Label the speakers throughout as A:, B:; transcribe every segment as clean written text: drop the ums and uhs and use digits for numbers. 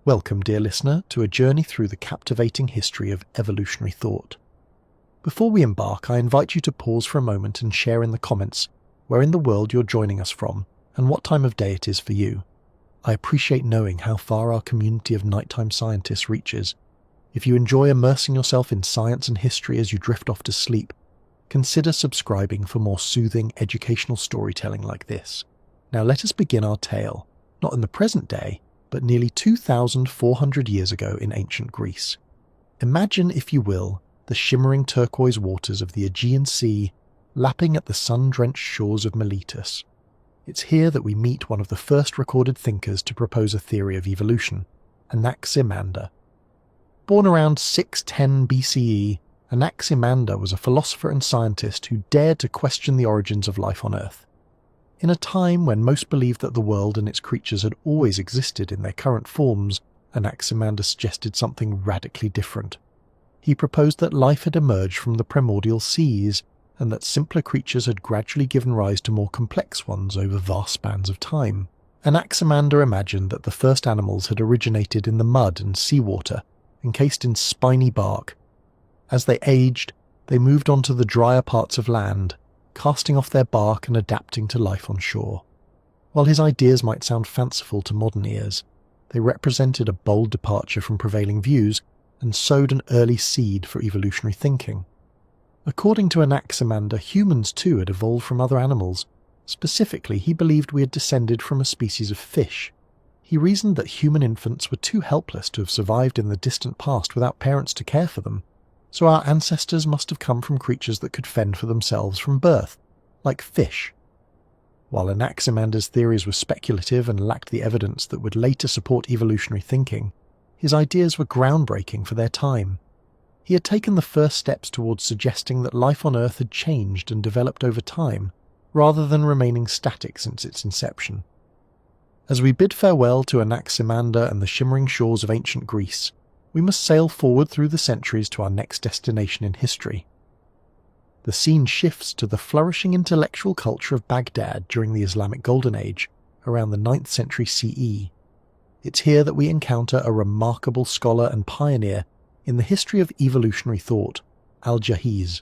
A: Welcome, dear listener, to a journey through the captivating history of evolutionary thought. Before we embark, I invite you to pause for a moment and share in the comments where in the world you're joining us from and what time of day it is for you. I appreciate knowing how far our community of nighttime scientists reaches. If you enjoy immersing yourself in science and history as you drift off to sleep, consider subscribing for more soothing educational storytelling like this. Now let us begin our tale, not in the present day, but nearly 2,400 years ago in ancient Greece. Imagine, if you will, the shimmering turquoise waters of the Aegean Sea lapping at the sun-drenched shores of Miletus. It's here that we meet one of the first recorded thinkers to propose a theory of evolution, Anaximander. Born around 610 BCE, Anaximander was a philosopher and scientist who dared to question the origins of life on Earth. In a time when most believed that the world and its creatures had always existed in their current forms, Anaximander suggested something radically different. He proposed that life had emerged from the primordial seas, and that simpler creatures had gradually given rise to more complex ones over vast spans of time. Anaximander imagined that the first animals had originated in the mud and seawater, encased in spiny bark. As they aged, they moved on to the drier parts of land, casting off their bark and adapting to life on shore. While his ideas might sound fanciful to modern ears, they represented a bold departure from prevailing views and sowed an early seed for evolutionary thinking. According to Anaximander, humans too had evolved from other animals. Specifically, he believed we had descended from a species of fish. He reasoned that human infants were too helpless to have survived in the distant past without parents to care for them, so our ancestors must have come from creatures that could fend for themselves from birth, like fish. While Anaximander's theories were speculative and lacked the evidence that would later support evolutionary thinking, his ideas were groundbreaking for their time. He had taken the first steps towards suggesting that life on Earth had changed and developed over time, rather than remaining static since its inception. As we bid farewell to Anaximander and the shimmering shores of ancient Greece, we must sail forward through the centuries to our next destination in history. The scene shifts to the flourishing intellectual culture of Baghdad during the Islamic Golden Age, around the 9th century CE. It's here that we encounter a remarkable scholar and pioneer in the history of evolutionary thought, Al-Jahiz.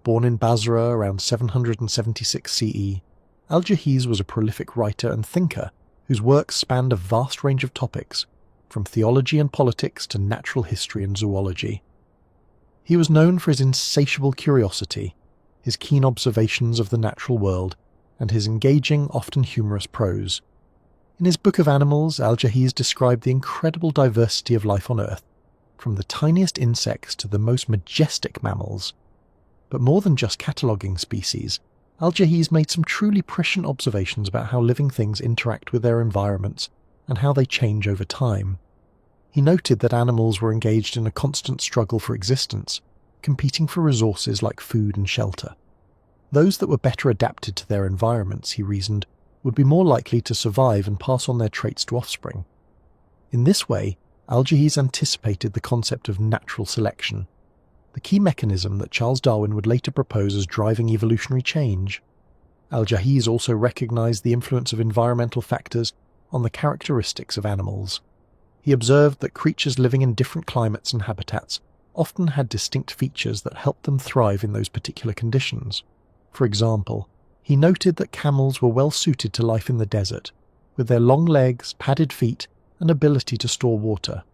A: Born in Basra around 776 CE, Al-Jahiz was a prolific writer and thinker whose works spanned a vast range of topics, from theology and politics to natural history and zoology. He was known for his insatiable curiosity, his keen observations of the natural world, and his engaging, often humorous prose. In his Book of Animals, Al-Jahiz described the incredible diversity of life on Earth, from the tiniest insects to the most majestic mammals. But more than just cataloguing species, Al-Jahiz made some truly prescient observations about how living things interact with their environments and how they change over time. He noted that animals were engaged in a constant struggle for existence, competing for resources like food and shelter. Those that were better adapted to their environments, he reasoned, would be more likely to survive and pass on their traits to offspring. In this way, Al-Jahiz anticipated the concept of natural selection, the key mechanism that Charles Darwin would later propose as driving evolutionary change. Al-Jahiz also recognized the influence of environmental factors on the characteristics of animals. He observed that creatures living in different climates and habitats often had distinct features that helped them thrive in those particular conditions. For example, he noted that camels were well suited to life in the desert, with their long legs, padded feet, and ability to store water.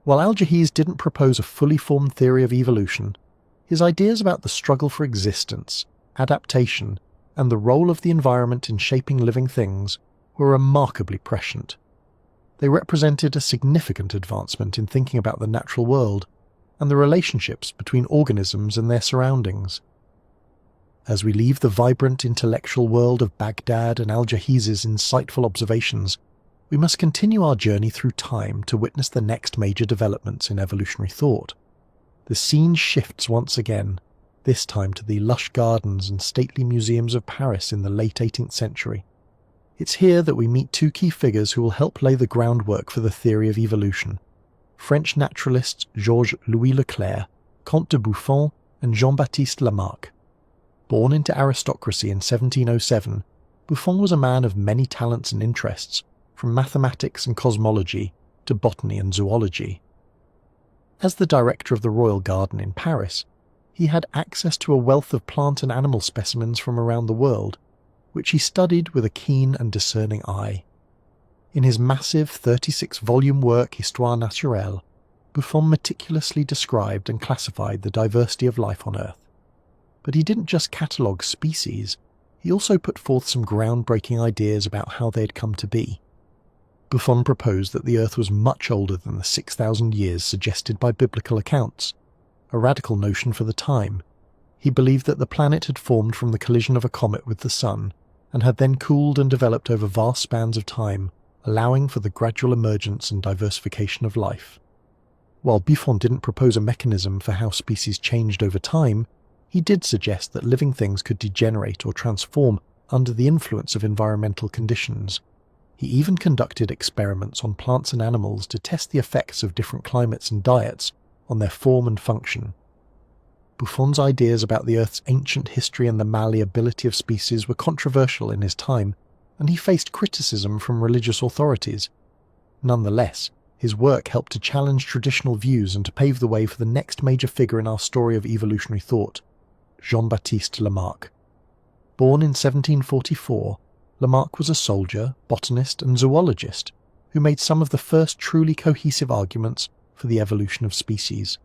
A: While Al-Jahiz didn't propose a fully formed theory of evolution, his ideas about the struggle for existence, adaptation, and the role of the environment in shaping living things were remarkably prescient. They represented a significant advancement in thinking about the natural world and the relationships between organisms and their surroundings. As we leave the vibrant intellectual world of Baghdad and Al-Jahiz's insightful observations, we must continue our journey through time to witness the next major developments in evolutionary thought. The scene shifts once again, this time to the lush gardens and stately museums of Paris in the late 18th century. It's here that we meet two key figures who will help lay the groundwork for the theory of evolution: French naturalists Georges-Louis Leclerc, Comte de Buffon, and Jean-Baptiste Lamarck. Born into aristocracy in 1707, Buffon was a man of many talents and interests, from mathematics and cosmology to botany and zoology. As the director of the Royal Garden in Paris, he had access to a wealth of plant and animal specimens from around the world, which he studied with a keen and discerning eye. In his massive 36-volume work Histoire naturelle, Buffon meticulously described and classified the diversity of life on Earth. But he didn't just catalogue species, he also put forth some groundbreaking ideas about how they had come to be. Buffon proposed that the Earth was much older than the 6,000 years suggested by biblical accounts, a radical notion for the time. He believed that the planet had formed from the collision of a comet with the Sun, and had then cooled and developed over vast spans of time, allowing for the gradual emergence and diversification of life. While Buffon didn't propose a mechanism for how species changed over time, he did suggest that living things could degenerate or transform under the influence of environmental conditions. He even conducted experiments on plants and animals to test the effects of different climates and diets on their form and function. Buffon's ideas about the Earth's ancient history and the malleability of species were controversial in his time, and he faced criticism from religious authorities. Nonetheless, his work helped to challenge traditional views and to pave the way for the next major figure in our story of evolutionary thought, Jean-Baptiste Lamarck. Born in 1744, Lamarck was a soldier, botanist, and zoologist who made some of the first truly cohesive arguments for the evolution of species.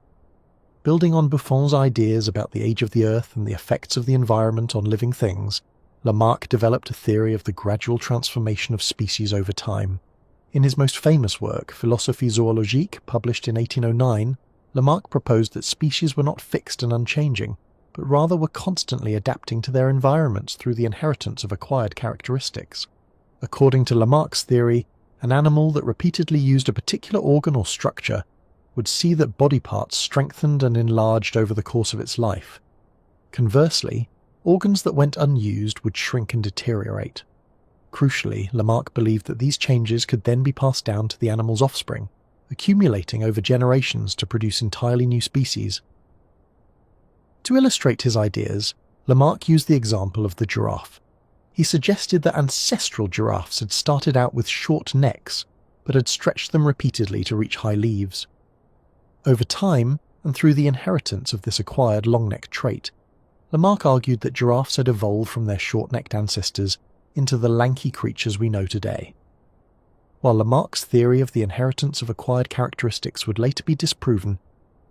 A: Building on Buffon's ideas about the age of the Earth and the effects of the environment on living things, Lamarck developed a theory of the gradual transformation of species over time. In his most famous work, Philosophie zoologique, published in 1809, Lamarck proposed that species were not fixed and unchanging, but rather were constantly adapting to their environments through the inheritance of acquired characteristics. According to Lamarck's theory, an animal that repeatedly used a particular organ or structure would see that body parts strengthened and enlarged over the course of its life. Conversely, organs that went unused would shrink and deteriorate. Crucially, Lamarck believed that these changes could then be passed down to the animal's offspring, accumulating over generations to produce entirely new species. To illustrate his ideas, Lamarck used the example of the giraffe. He suggested that ancestral giraffes had started out with short necks, but had stretched them repeatedly to reach high leaves. Over time, and through the inheritance of this acquired long-neck trait, Lamarck argued that giraffes had evolved from their short-necked ancestors into the lanky creatures we know today. While Lamarck's theory of the inheritance of acquired characteristics would later be disproven,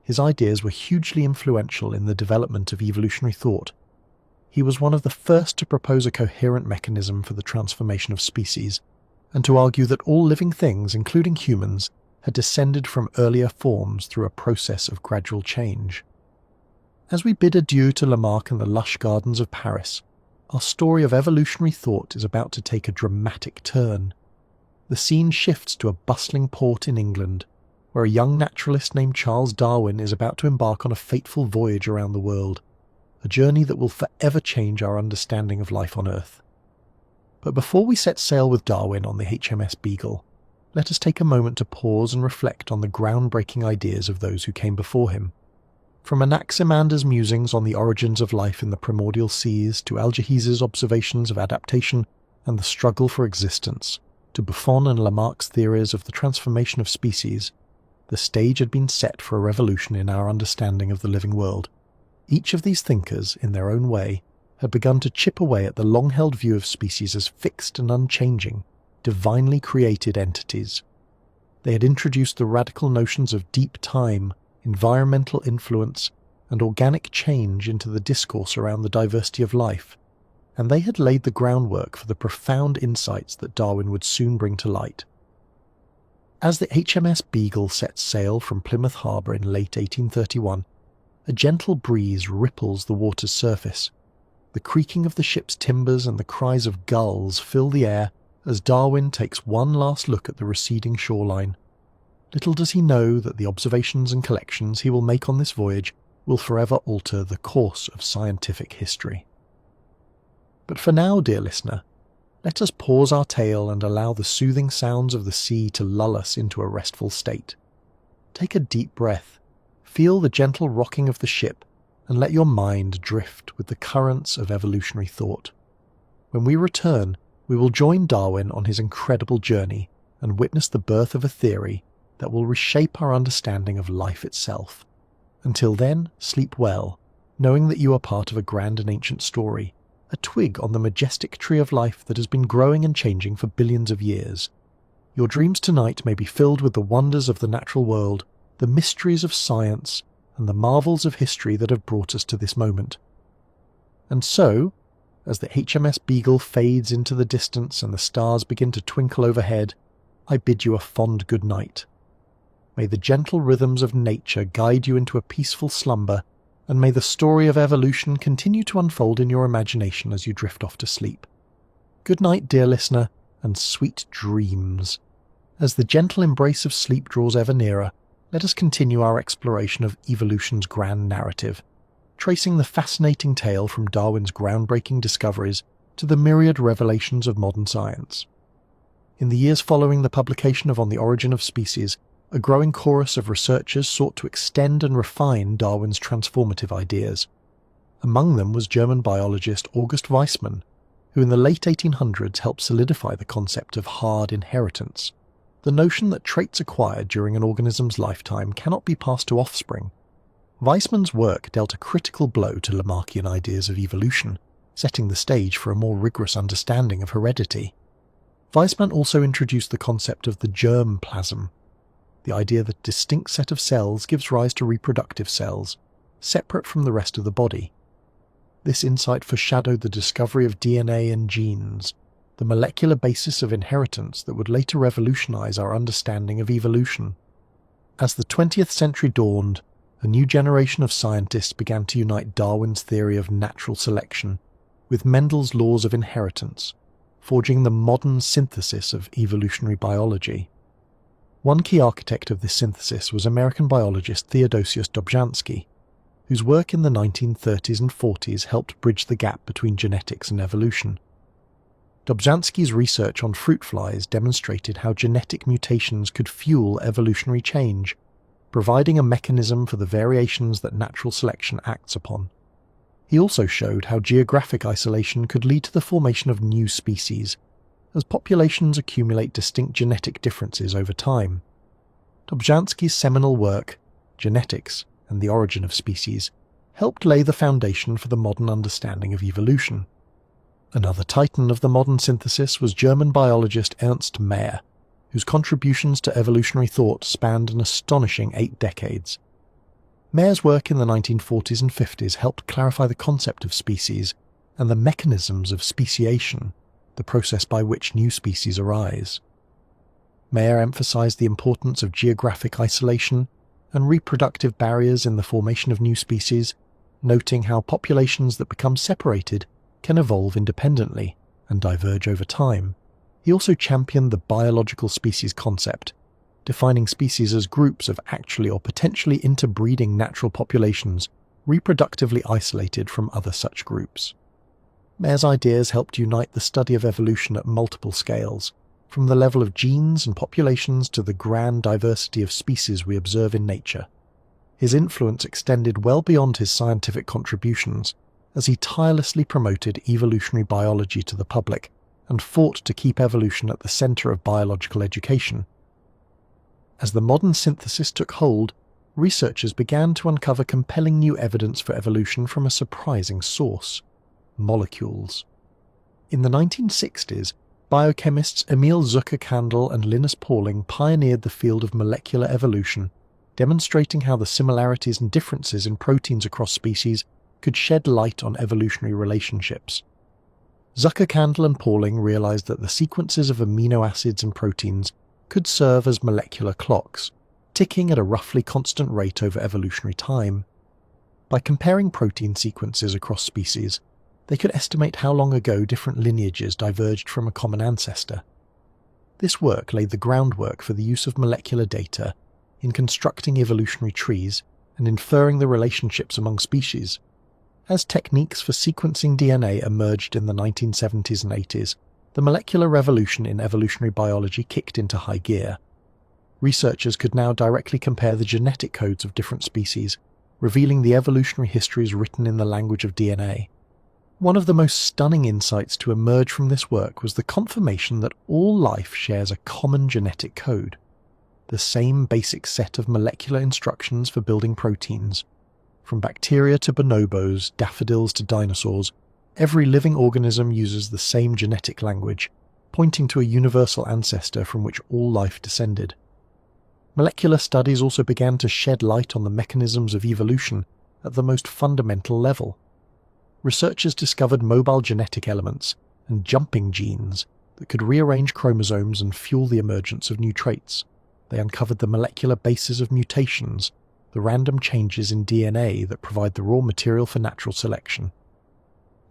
A: his ideas were hugely influential in the development of evolutionary thought. He was one of the first to propose a coherent mechanism for the transformation of species, and to argue that all living things, including humans, had descended from earlier forms through a process of gradual change. As we bid adieu to Lamarck and the lush gardens of Paris, our story of evolutionary thought is about to take a dramatic turn. The scene shifts to a bustling port in England, where a young naturalist named Charles Darwin is about to embark on a fateful voyage around the world, a journey that will forever change our understanding of life on Earth. But before we set sail with Darwin on the HMS Beagle, let us take a moment to pause and reflect on the groundbreaking ideas of those who came before him. From Anaximander's musings on the origins of life in the primordial seas, to Alcestis's observations of adaptation and the struggle for existence, to Buffon and Lamarck's theories of the transformation of species, the stage had been set for a revolution in our understanding of the living world. Each of these thinkers, in their own way, had begun to chip away at the long-held view of species as fixed and unchanging, divinely created entities. They had introduced the radical notions of deep time, environmental influence, and organic change into the discourse around the diversity of life, and they had laid the groundwork for the profound insights that Darwin would soon bring to light. As the HMS Beagle set sail from Plymouth Harbour in late 1831, a gentle breeze ripples the water's surface. The creaking of the ship's timbers and the cries of gulls fill the air as Darwin takes one last look at the receding shoreline. Little does he know that the observations and collections he will make on this voyage will forever alter the course of scientific history. But for now, dear listener, let us pause our tale and allow the soothing sounds of the sea to lull us into a restful state. Take a deep breath, feel the gentle rocking of the ship, and let your mind drift with the currents of evolutionary thought. When we return, we will join Darwin on his incredible journey and witness the birth of a theory that will reshape our understanding of life itself. Until then, sleep well, knowing that you are part of a grand and ancient story, a twig on the majestic tree of life that has been growing and changing for billions of years. Your dreams tonight may be filled with the wonders of the natural world, the mysteries of science, and the marvels of history that have brought us to this moment. And so, as the HMS Beagle fades into the distance and the stars begin to twinkle overhead, I bid you a fond good night. May the gentle rhythms of nature guide you into a peaceful slumber, and may the story of evolution continue to unfold in your imagination as you drift off to sleep. Good night, dear listener, and sweet dreams. As the gentle embrace of sleep draws ever nearer, let us continue our exploration of evolution's grand narrative, tracing the fascinating tale from Darwin's groundbreaking discoveries to the myriad revelations of modern science. In the years following the publication of On the Origin of Species, a growing chorus of researchers sought to extend and refine Darwin's transformative ideas. Among them was German biologist August Weismann, who in the late 1800s helped solidify the concept of hard inheritance, the notion that traits acquired during an organism's lifetime cannot be passed to offspring. Weismann's work dealt a critical blow to Lamarckian ideas of evolution, setting the stage for a more rigorous understanding of heredity. Weismann also introduced the concept of the germ plasm, the idea that a distinct set of cells gives rise to reproductive cells, separate from the rest of the body. This insight foreshadowed the discovery of DNA and genes, the molecular basis of inheritance that would later revolutionize our understanding of evolution. As the 20th century dawned, a new generation of scientists began to unite Darwin's theory of natural selection with Mendel's laws of inheritance, forging the modern synthesis of evolutionary biology. One key architect of this synthesis was American biologist Theodosius Dobzhansky, whose work in the 1930s and 40s helped bridge the gap between genetics and evolution. Dobzhansky's research on fruit flies demonstrated how genetic mutations could fuel evolutionary change, providing a mechanism for the variations that natural selection acts upon. He also showed how geographic isolation could lead to the formation of new species, as populations accumulate distinct genetic differences over time. Dobzhansky's seminal work, Genetics and the Origin of Species, helped lay the foundation for the modern understanding of evolution. Another titan of the modern synthesis was German biologist Ernst Mayr, whose contributions to evolutionary thought spanned an astonishing 8 decades. Mayr's work in the 1940s and 50s helped clarify the concept of species and the mechanisms of speciation, the process by which new species arise. Mayr emphasized the importance of geographic isolation and reproductive barriers in the formation of new species, noting how populations that become separated can evolve independently and diverge over time. He also championed the biological species concept, defining species as groups of actually or potentially interbreeding natural populations reproductively isolated from other such groups. Mayr's ideas helped unite the study of evolution at multiple scales, from the level of genes and populations to the grand diversity of species we observe in nature. His influence extended well beyond his scientific contributions, as he tirelessly promoted evolutionary biology to the public and fought to keep evolution at the center of biological education. As the modern synthesis took hold, researchers began to uncover compelling new evidence for evolution from a surprising source: molecules. In the 1960s, biochemists Emil Zucker-Kandel and Linus Pauling pioneered the field of molecular evolution, demonstrating how the similarities and differences in proteins across species could shed light on evolutionary relationships. Zucker-Kandel and Pauling realized that the sequences of amino acids and proteins could serve as molecular clocks, ticking at a roughly constant rate over evolutionary time. By comparing protein sequences across species, they could estimate how long ago different lineages diverged from a common ancestor. This work laid the groundwork for the use of molecular data in constructing evolutionary trees and inferring the relationships among species. As techniques for sequencing DNA emerged in the 1970s and 80s, the molecular revolution in evolutionary biology kicked into high gear. Researchers could now directly compare the genetic codes of different species, revealing the evolutionary histories written in the language of DNA. One of the most stunning insights to emerge from this work was the confirmation that all life shares a common genetic code. the same basic set of molecular instructions for building proteins. From bacteria to bonobos, daffodils to dinosaurs, every living organism uses the same genetic language, pointing to a universal ancestor from which all life descended. Molecular studies also began to shed light on the mechanisms of evolution at the most fundamental level. Researchers discovered mobile genetic elements and jumping genes that could rearrange chromosomes and fuel the emergence of new traits. They uncovered the molecular bases of mutations, the random changes in DNA that provide the raw material for natural selection.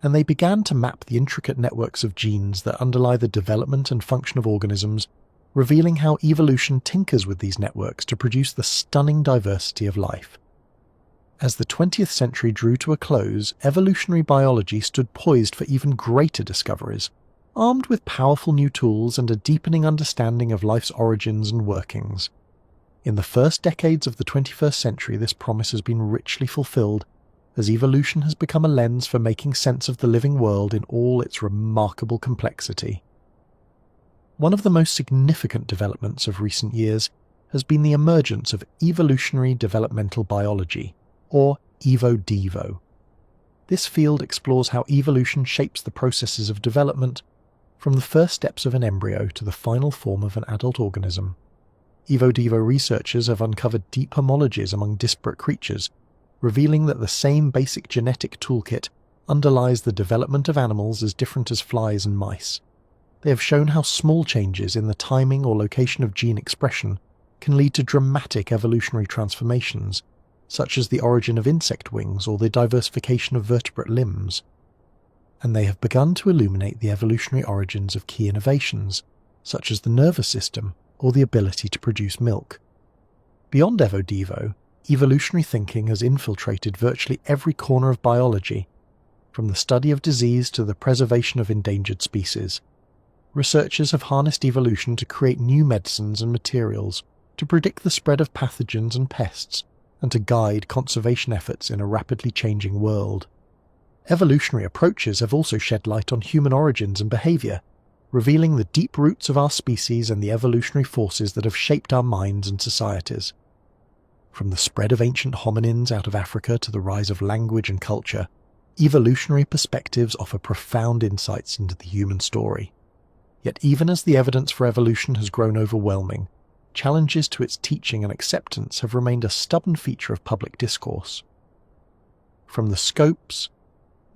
A: And they began to map the intricate networks of genes that underlie the development and function of organisms, revealing how evolution tinkers with these networks to produce the stunning diversity of life. As the 20th century drew to a close, evolutionary biology stood poised for even greater discoveries, armed with powerful new tools and a deepening understanding of life's origins and workings. In the first decades of the 21st century, this promise has been richly fulfilled, as evolution has become a lens for making sense of the living world in all its remarkable complexity. One of the most significant developments of recent years has been the emergence of evolutionary developmental biology, or Evo-Devo. This field explores how evolution shapes the processes of development, from the first steps of an embryo to the final form of an adult organism. Evo-Devo researchers have uncovered deep homologies among disparate creatures, revealing that the same basic genetic toolkit underlies the development of animals as different as flies and mice. They have shown how small changes in the timing or location of gene expression can lead to dramatic evolutionary transformations, such as the origin of insect wings or the diversification of vertebrate limbs. And they have begun to illuminate the evolutionary origins of key innovations, such as the nervous system or the ability to produce milk. Beyond Evo-Devo, evolutionary thinking has infiltrated virtually every corner of biology, from the study of disease to the preservation of endangered species. Researchers have harnessed evolution to create new medicines and materials, to predict the spread of pathogens and pests, and to guide conservation efforts in a rapidly changing world. Evolutionary approaches have also shed light on human origins and behaviour, revealing the deep roots of our species and the evolutionary forces that have shaped our minds and societies. From the spread of ancient hominins out of Africa to the rise of language and culture, evolutionary perspectives offer profound insights into the human story. Yet even as the evidence for evolution has grown overwhelming, challenges to its teaching and acceptance have remained a stubborn feature of public discourse. From the Scopes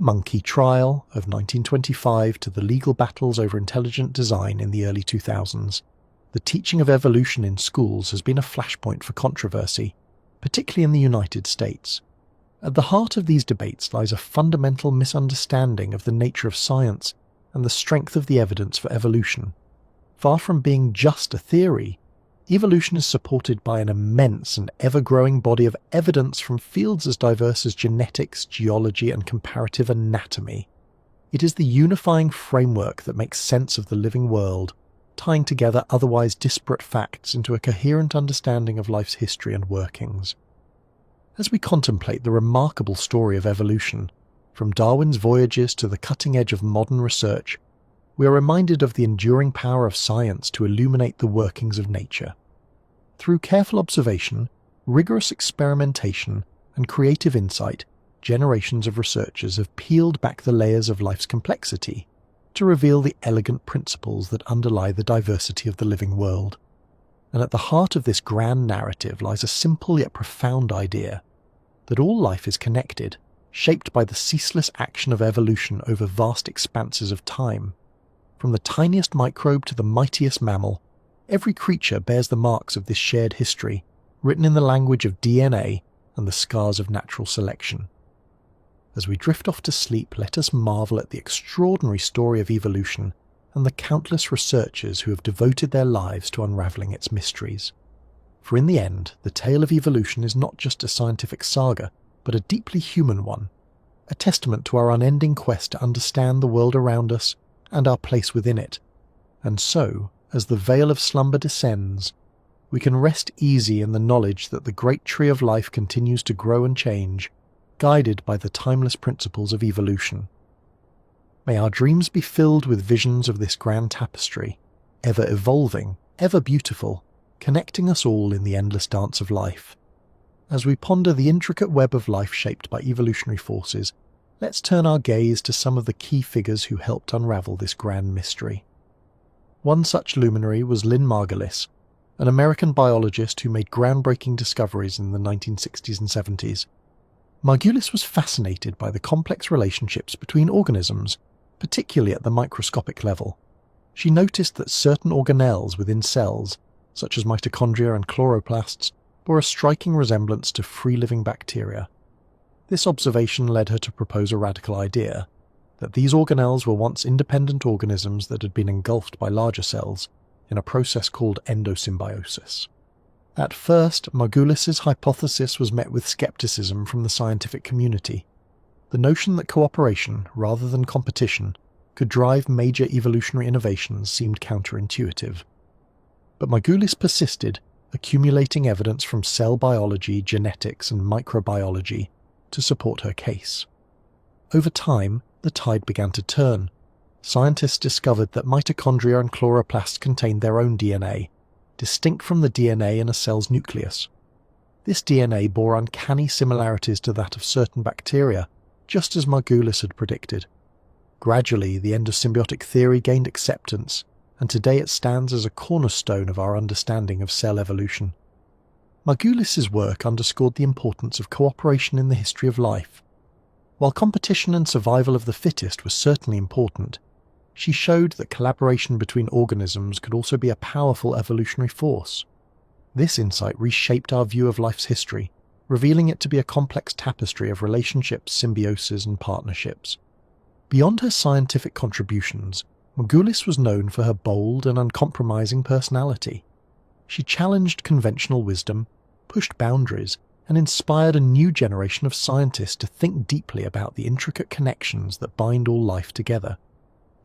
A: monkey trial of 1925 to the legal battles over intelligent design in the early 2000s, the teaching of evolution in schools has been a flashpoint for controversy, particularly in the United States. At the heart of these debates lies a fundamental misunderstanding of the nature of science and the strength of the evidence for evolution. Far from being just a theory, evolution is supported by an immense and ever-growing body of evidence from fields as diverse as genetics, geology, and comparative anatomy. It is the unifying framework that makes sense of the living world, tying together otherwise disparate facts into a coherent understanding of life's history and workings. As we contemplate the remarkable story of evolution, from Darwin's voyages to the cutting edge of modern research, we are reminded of the enduring power of science to illuminate the workings of nature. Through careful observation, rigorous experimentation, and creative insight, generations of researchers have peeled back the layers of life's complexity to reveal the elegant principles that underlie the diversity of the living world. And at the heart of this grand narrative lies a simple yet profound idea, that all life is connected, shaped by the ceaseless action of evolution over vast expanses of time. From the tiniest microbe to the mightiest mammal, every creature bears the marks of this shared history, written in the language of DNA and the scars of natural selection. As we drift off to sleep, let us marvel at the extraordinary story of evolution and the countless researchers who have devoted their lives to unravelling its mysteries. For in the end, the tale of evolution is not just a scientific saga, but a deeply human one, a testament to our unending quest to understand the world around us and our place within it. And so, as the veil of slumber descends, we can rest easy in the knowledge that the great tree of life continues to grow and change, guided by the timeless principles of evolution. May our dreams be filled with visions of this grand tapestry, ever evolving, ever beautiful, connecting us all in the endless dance of life. As we ponder the intricate web of life shaped by evolutionary forces, let's turn our gaze to some of the key figures who helped unravel this grand mystery. One such luminary was Lynn Margulis, an American biologist who made groundbreaking discoveries in the 1960s and 70s. Margulis was fascinated by the complex relationships between organisms, particularly at the microscopic level. She noticed that certain organelles within cells, such as mitochondria and chloroplasts, bore a striking resemblance to free-living bacteria. This observation led her to propose a radical idea, that these organelles were once independent organisms that had been engulfed by larger cells in a process called endosymbiosis. At first, Margulis's hypothesis was met with skepticism from the scientific community. The notion that cooperation, rather than competition, could drive major evolutionary innovations seemed counterintuitive. But Margulis persisted, accumulating evidence from cell biology, genetics, and microbiology to support her case. Over time, the tide began to turn. Scientists discovered that mitochondria and chloroplasts contained their own DNA, distinct from the DNA in a cell's nucleus. This DNA bore uncanny similarities to that of certain bacteria, just as Margulis had predicted. Gradually, the endosymbiotic theory gained acceptance, and today it stands as a cornerstone of our understanding of cell evolution. Margulis's work underscored the importance of cooperation in the history of life. While competition and survival of the fittest was certainly important, she showed that collaboration between organisms could also be a powerful evolutionary force. This insight reshaped our view of life's history, revealing it to be a complex tapestry of relationships, symbioses, and partnerships. Beyond her scientific contributions, Margulis was known for her bold and uncompromising personality. She challenged conventional wisdom, pushed boundaries, and inspired a new generation of scientists to think deeply about the intricate connections that bind all life together.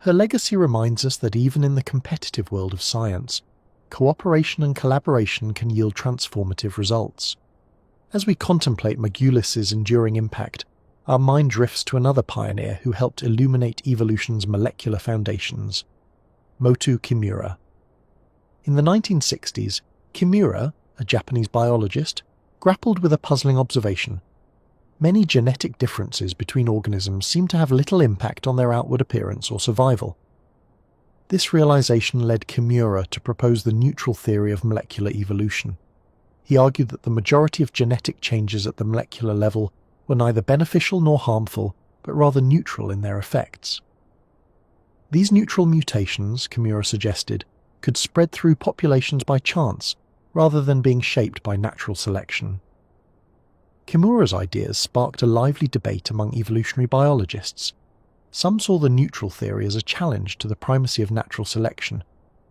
A: Her legacy reminds us that even in the competitive world of science, cooperation and collaboration can yield transformative results. As we contemplate Margulis's enduring impact, our mind drifts to another pioneer who helped illuminate evolution's molecular foundations, Moto Kimura. In the 1960s, Kimura, a Japanese biologist, grappled with a puzzling observation. Many genetic differences between organisms seem to have little impact on their outward appearance or survival. This realization led Kimura to propose the neutral theory of molecular evolution. He argued that the majority of genetic changes at the molecular level were neither beneficial nor harmful, but rather neutral in their effects. These neutral mutations, Kimura suggested, could spread through populations by chance, rather than being shaped by natural selection. Kimura's ideas sparked a lively debate among evolutionary biologists. Some saw the neutral theory as a challenge to the primacy of natural selection,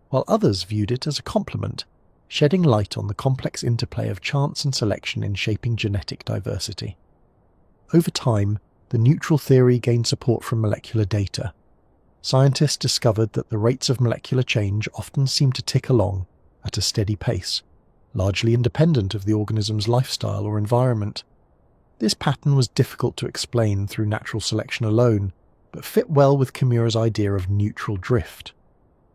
A: while others viewed it as a complement, shedding light on the complex interplay of chance and selection in shaping genetic diversity. Over time, the neutral theory gained support from molecular data. Scientists discovered that the rates of molecular change often seem to tick along at a steady pace, largely independent of the organism's lifestyle or environment. This pattern was difficult to explain through natural selection alone, but fit well with Kimura's idea of neutral drift.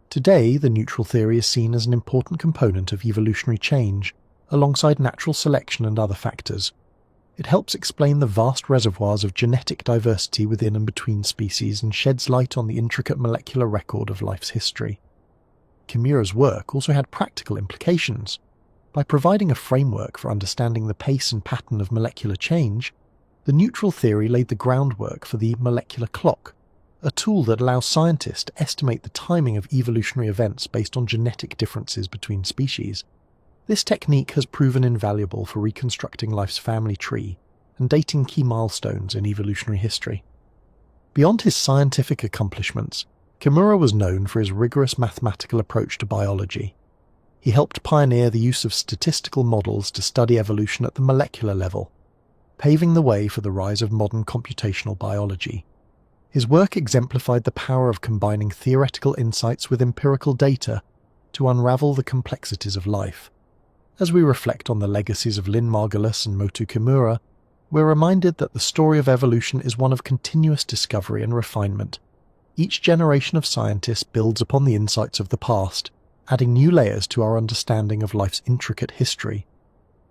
A: Today, the neutral theory is seen as an important component of evolutionary change, alongside natural selection and other factors. It helps explain the vast reservoirs of genetic diversity within and between species and sheds light on the intricate molecular record of life's history. Kimura's work also had practical implications. By providing a framework for understanding the pace and pattern of molecular change, the neutral theory laid the groundwork for the molecular clock, a tool that allows scientists to estimate the timing of evolutionary events based on genetic differences between species. This technique has proven invaluable for reconstructing life's family tree and dating key milestones in evolutionary history. Beyond his scientific accomplishments, Kimura was known for his rigorous mathematical approach to biology. He helped pioneer the use of statistical models to study evolution at the molecular level, paving the way for the rise of modern computational biology. His work exemplified the power of combining theoretical insights with empirical data to unravel the complexities of life. As we reflect on the legacies of Lynn Margulis and Moto Kimura, we're reminded that the story of evolution is one of continuous discovery and refinement. Each generation of scientists builds upon the insights of the past, adding new layers to our understanding of life's intricate history.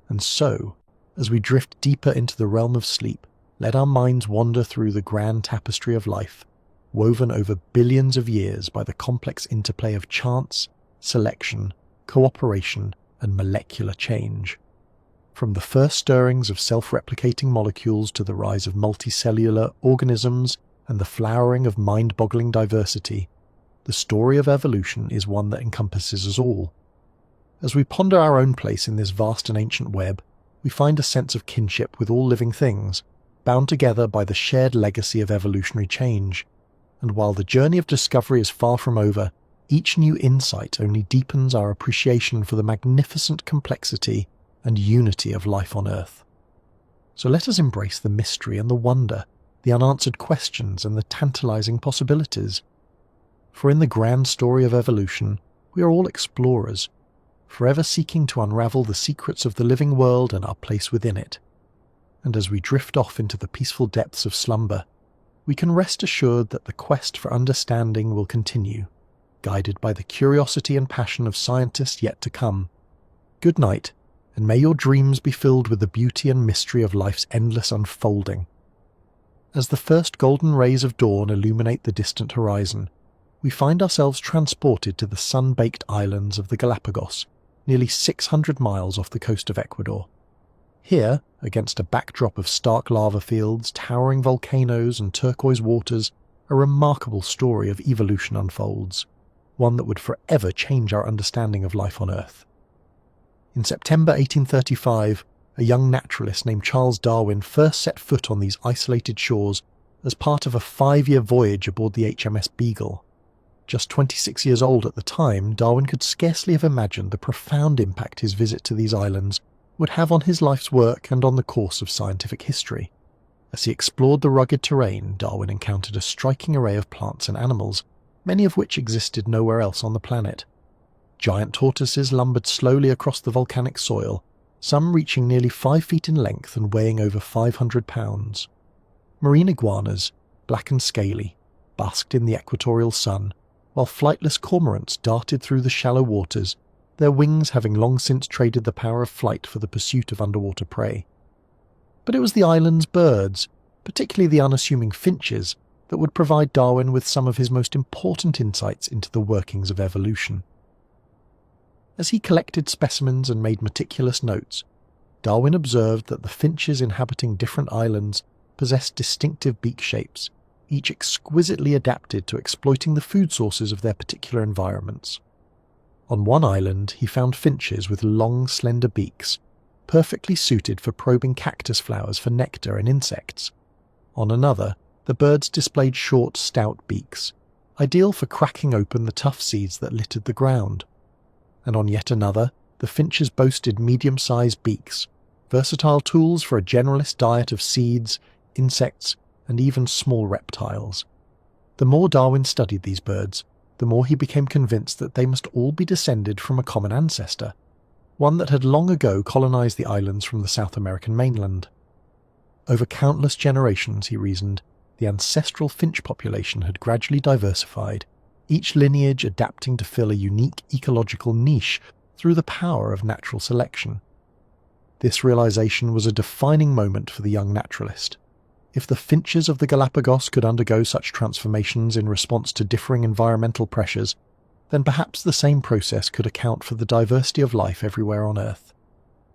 A: And so, as we drift deeper into the realm of sleep, let our minds wander through the grand tapestry of life, woven over billions of years by the complex interplay of chance, selection, cooperation, and molecular change. From the first stirrings of self-replicating molecules to the rise of multicellular organisms and the flowering of mind-boggling diversity, the story of evolution is one that encompasses us all. As we ponder our own place in this vast and ancient web, we find a sense of kinship with all living things, bound together by the shared legacy of evolutionary change. And while the journey of discovery is far from over, each new insight only deepens our appreciation for the magnificent complexity and unity of life on Earth. So let us embrace the mystery and the wonder, the unanswered questions and the tantalizing possibilities. For in the grand story of evolution, we are all explorers, forever seeking to unravel the secrets of the living world and our place within it. And as we drift off into the peaceful depths of slumber, we can rest assured that the quest for understanding will continue, guided by the curiosity and passion of scientists yet to come. Good night, and may your dreams be filled with the beauty and mystery of life's endless unfolding. As the first golden rays of dawn illuminate the distant horizon, we find ourselves transported to the sun-baked islands of the Galapagos, nearly 600 miles off the coast of Ecuador. Here, against a backdrop of stark lava fields, towering volcanoes and turquoise waters, a remarkable story of evolution unfolds, one that would forever change our understanding of life on Earth. In September 1835, a young naturalist named Charles Darwin first set foot on these isolated shores as part of a 5-year voyage aboard the HMS Beagle. Just 26 years old at the time, Darwin could scarcely have imagined the profound impact his visit to these islands would have on his life's work and on the course of scientific history. As he explored the rugged terrain, Darwin encountered a striking array of plants and animals, many of which existed nowhere else on the planet. Giant tortoises lumbered slowly across the volcanic soil, some reaching nearly 5 feet in length and weighing over 500 pounds. Marine iguanas, black and scaly, basked in the equatorial sun, while flightless cormorants darted through the shallow waters, their wings having long since traded the power of flight for the pursuit of underwater prey. But it was the island's birds, particularly the unassuming finches, that would provide Darwin with some of his most important insights into the workings of evolution. As he collected specimens and made meticulous notes, Darwin observed that the finches inhabiting different islands possessed distinctive beak shapes, each exquisitely adapted to exploiting the food sources of their particular environments. On one island, he found finches with long, slender beaks, perfectly suited for probing cactus flowers for nectar and insects. On another, the birds displayed short, stout beaks, ideal for cracking open the tough seeds that littered the ground. And on yet another, the finches boasted medium-sized beaks, versatile tools for a generalist diet of seeds, insects, and even small reptiles. The more Darwin studied these birds, the more he became convinced that they must all be descended from a common ancestor, one that had long ago colonized the islands from the South American mainland. Over countless generations, he reasoned, the ancestral finch population had gradually diversified, each lineage adapting to fill a unique ecological niche through the power of natural selection. This realization was a defining moment for the young naturalist. If the finches of the Galapagos could undergo such transformations in response to differing environmental pressures, then perhaps the same process could account for the diversity of life everywhere on Earth.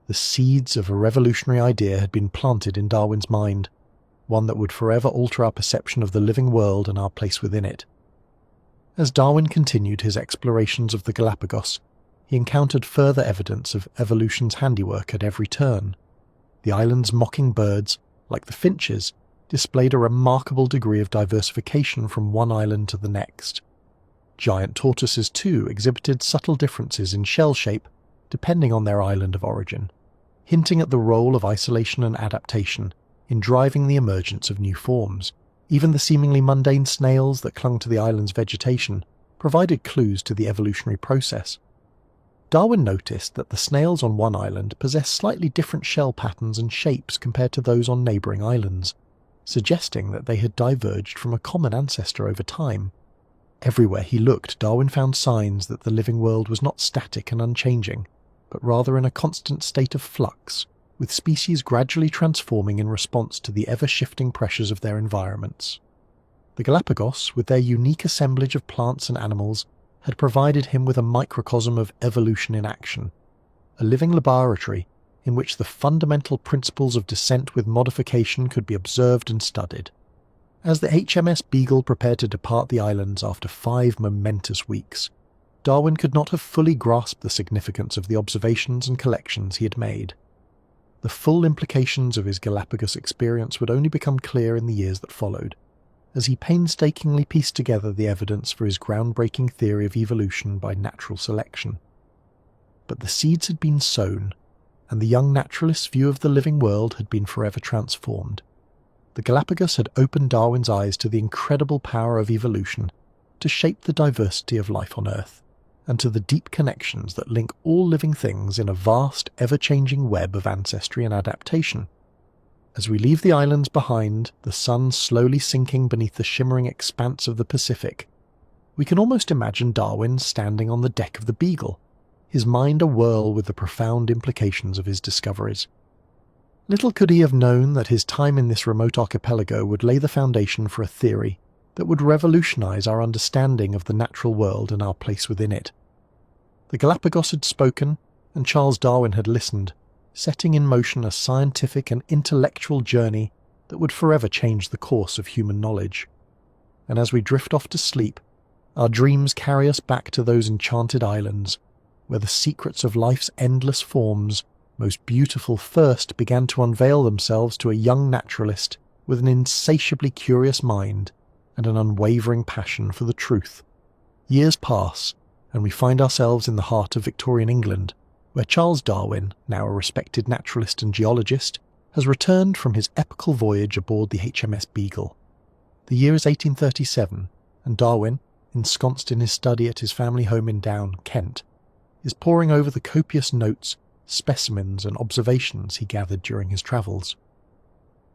A: The seeds of a revolutionary idea had been planted in Darwin's mind, one that would forever alter our perception of the living world and our place within it. As Darwin continued his explorations of the Galapagos, he encountered further evidence of evolution's handiwork at every turn. The island's mocking birds, like the finches, displayed a remarkable degree of diversification from one island to the next. Giant tortoises, too, exhibited subtle differences in shell shape depending on their island of origin, hinting at the role of isolation and adaptation in driving the emergence of new forms. Even the seemingly mundane snails that clung to the island's vegetation provided clues to the evolutionary process. Darwin noticed that the snails on one island possessed slightly different shell patterns and shapes compared to those on neighbouring islands, suggesting that they had diverged from a common ancestor over time. Everywhere he looked, Darwin found signs that the living world was not static and unchanging, but rather in a constant state of flux, with species gradually transforming in response to the ever-shifting pressures of their environments. The Galapagos, with their unique assemblage of plants and animals, had provided him with a microcosm of evolution in action, a living laboratory in which the fundamental principles of descent with modification could be observed and studied. As the HMS Beagle prepared to depart the islands after 5 momentous weeks, Darwin could not have fully grasped the significance of the observations and collections he had made. The full implications of his Galapagos experience would only become clear in the years that followed, as he painstakingly pieced together the evidence for his groundbreaking theory of evolution by natural selection. But the seeds had been sown, and the young naturalist's view of the living world had been forever transformed. The Galapagos had opened Darwin's eyes to the incredible power of evolution to shape the diversity of life on Earth, and to the deep connections that link all living things in a vast, ever-changing web of ancestry and adaptation. As we leave the islands behind, the sun slowly sinking beneath the shimmering expanse of the Pacific, we can almost imagine Darwin standing on the deck of the Beagle, his mind awhirl with the profound implications of his discoveries. Little could he have known that his time in this remote archipelago would lay the foundation for a theory that would revolutionize our understanding of the natural world and our place within it. The Galapagos had spoken, and Charles Darwin had listened, setting in motion a scientific and intellectual journey that would forever change the course of human knowledge. And as we drift off to sleep, our dreams carry us back to those enchanted islands, where the secrets of life's endless forms, most beautiful first, began to unveil themselves to a young naturalist with an insatiably curious mind and an unwavering passion for the truth. Years pass, and we find ourselves in the heart of Victorian England, where Charles Darwin, now a respected naturalist and geologist, has returned from his epical voyage aboard the HMS Beagle. The year is 1837, and Darwin, ensconced in his study at his family home in Down, Kent, is poring over the copious notes, specimens and observations he gathered during his travels.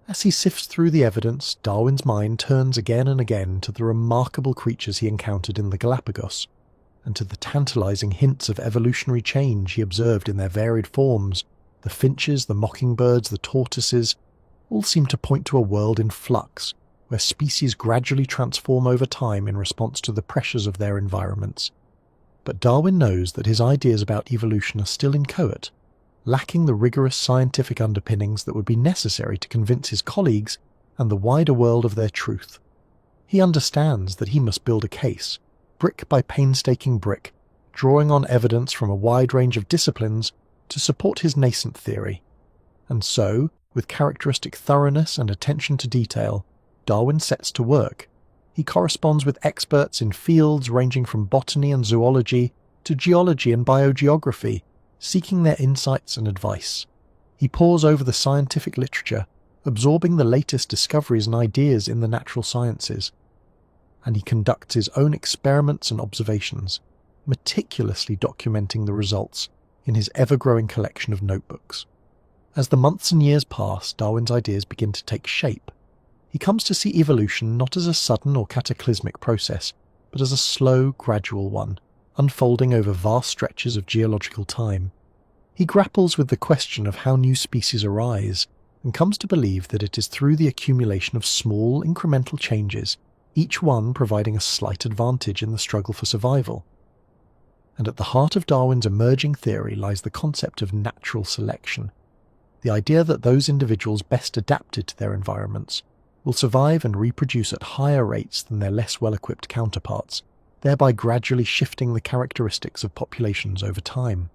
A: As he sifts through the evidence, Darwin's mind turns again and again to the remarkable creatures he encountered in the Galapagos, and to the tantalizing hints of evolutionary change he observed in their varied forms. The finches, the mockingbirds, the tortoises, all seem to point to a world in flux, where species gradually transform over time in response to the pressures of their environments. But Darwin knows that his ideas about evolution are still inchoate, lacking the rigorous scientific underpinnings that would be necessary to convince his colleagues and the wider world of their truth. He understands that he must build a case, brick by painstaking brick, drawing on evidence from a wide range of disciplines to support his nascent theory. And so, with characteristic thoroughness and attention to detail, Darwin sets to work. He corresponds with experts in fields ranging from botany and zoology to geology and biogeography, seeking their insights and advice. He pores over the scientific literature, absorbing the latest discoveries and ideas in the natural sciences. And he conducts his own experiments and observations, meticulously documenting the results in his ever-growing collection of notebooks. As the months and years pass, Darwin's ideas begin to take shape. He comes to see evolution not as a sudden or cataclysmic process, but as a slow, gradual one, unfolding over vast stretches of geological time. He grapples with the question of how new species arise, and comes to believe that it is through the accumulation of small, incremental changes, each one providing a slight advantage in the struggle for survival. And at the heart of Darwin's emerging theory lies the concept of natural selection, the idea that those individuals best adapted to their environments will survive and reproduce at higher rates than their less well-equipped counterparts, thereby gradually shifting the characteristics of populations over time.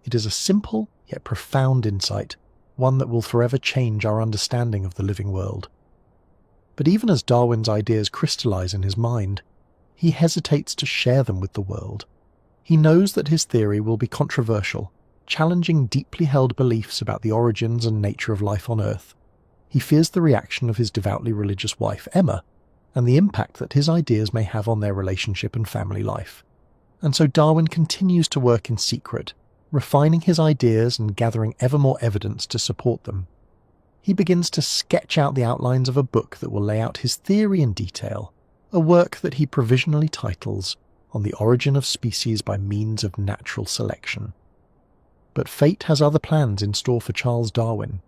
A: It is a simple yet profound insight, one that will forever change our understanding of the living world. But even as Darwin's ideas crystallize in his mind, he hesitates to share them with the world. He knows that his theory will be controversial, challenging deeply held beliefs about the origins and nature of life on Earth. He fears the reaction of his devoutly religious wife, Emma, and the impact that his ideas may have on their relationship and family life. And so Darwin continues to work in secret, refining his ideas and gathering ever more evidence to support them. He begins to sketch out the outlines of a book that will lay out his theory in detail, a work that he provisionally titles On the Origin of Species by Means of Natural Selection. But fate has other plans in store for Charles Darwin.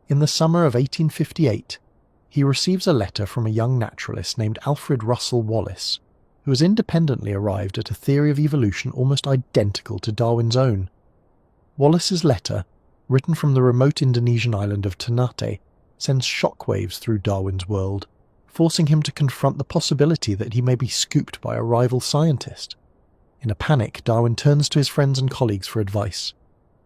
A: In the summer of 1858, he receives a letter from a young naturalist named Alfred Russel Wallace, who has independently arrived at a theory of evolution almost identical to Darwin's own. Wallace's letter, written from the remote Indonesian island of Ternate, sends shockwaves through Darwin's world, forcing him to confront the possibility that he may be scooped by a rival scientist. In a panic, Darwin turns to his friends and colleagues for advice.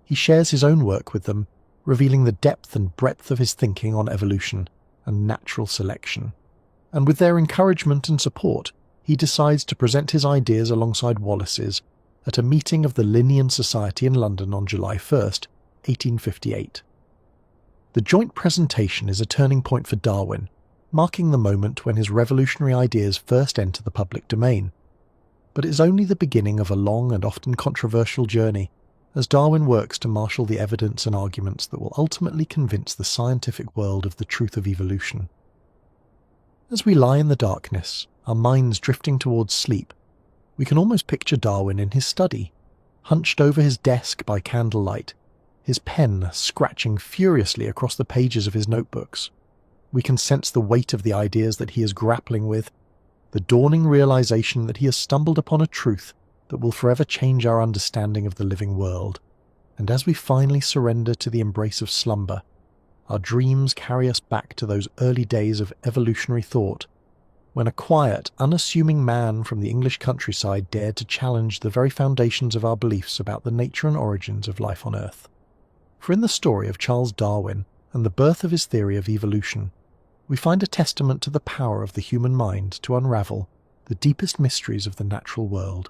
A: He shares his own work with them, revealing the depth and breadth of his thinking on evolution and natural selection. And with their encouragement and support, he decides to present his ideas alongside Wallace's at a meeting of the Linnean Society in London on July 1st, 1858. The joint presentation is a turning point for Darwin, marking the moment when his revolutionary ideas first enter the public domain. But it's only the beginning of a long and often controversial journey, as Darwin works to marshal the evidence and arguments that will ultimately convince the scientific world of the truth of evolution. As we lie in the darkness, our minds drifting towards sleep, we can almost picture Darwin in his study, hunched over his desk by candlelight, his pen scratching furiously across the pages of his notebooks. We can sense the weight of the ideas that he is grappling with, the dawning realization that he has stumbled upon a truth that will forever change our understanding of the living world. And as we finally surrender to the embrace of slumber, our dreams carry us back to those early days of evolutionary thought, when a quiet, unassuming man from the English countryside dared to challenge the very foundations of our beliefs about the nature and origins of life on Earth. For in the story of Charles Darwin and the birth of his theory of evolution, we find a testament to the power of the human mind to unravel the deepest mysteries of the natural world,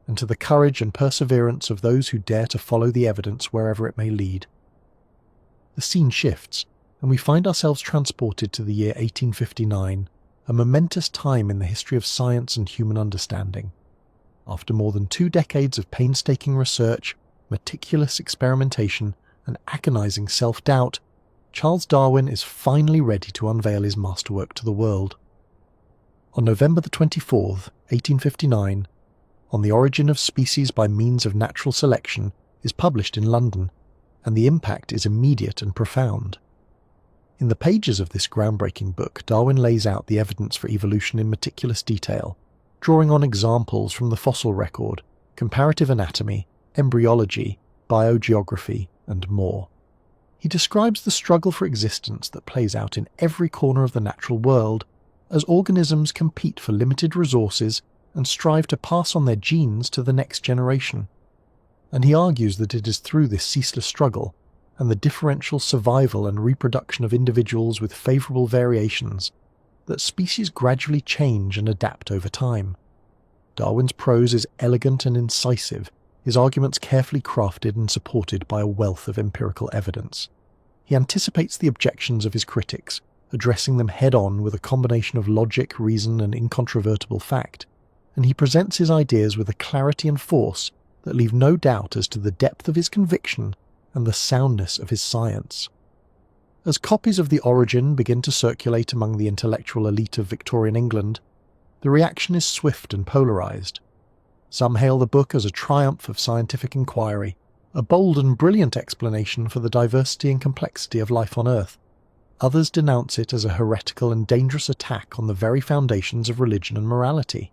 A: and to the courage and perseverance of those who dare to follow the evidence wherever it may lead. The scene shifts, and we find ourselves transported to the year 1859, a momentous time in the history of science and human understanding. After more than 2 decades of painstaking research, meticulous experimentation, and agonizing self-doubt, Charles Darwin is finally ready to unveil his masterwork to the world. On November the 24th, 1859, On the Origin of Species by Means of Natural Selection is published in London, and the impact is immediate and profound. In the pages of this groundbreaking book, Darwin lays out the evidence for evolution in meticulous detail, drawing on examples from the fossil record, comparative anatomy, embryology, biogeography, and more. He describes the struggle for existence that plays out in every corner of the natural world, as organisms compete for limited resources and strive to pass on their genes to the next generation. And he argues that it is through this ceaseless struggle, and the differential survival and reproduction of individuals with favourable variations, that species gradually change and adapt over time. Darwin's prose is elegant and incisive, his arguments carefully crafted and supported by a wealth of empirical evidence. He anticipates the objections of his critics, addressing them head-on with a combination of logic, reason, and incontrovertible fact, and he presents his ideas with a clarity and force that leave no doubt as to the depth of his conviction and the soundness of his science. As copies of The Origin begin to circulate among the intellectual elite of Victorian England, the reaction is swift and polarised. Some hail the book as a triumph of scientific inquiry, a bold and brilliant explanation for the diversity and complexity of life on Earth. Others denounce it as a heretical and dangerous attack on the very foundations of religion and morality.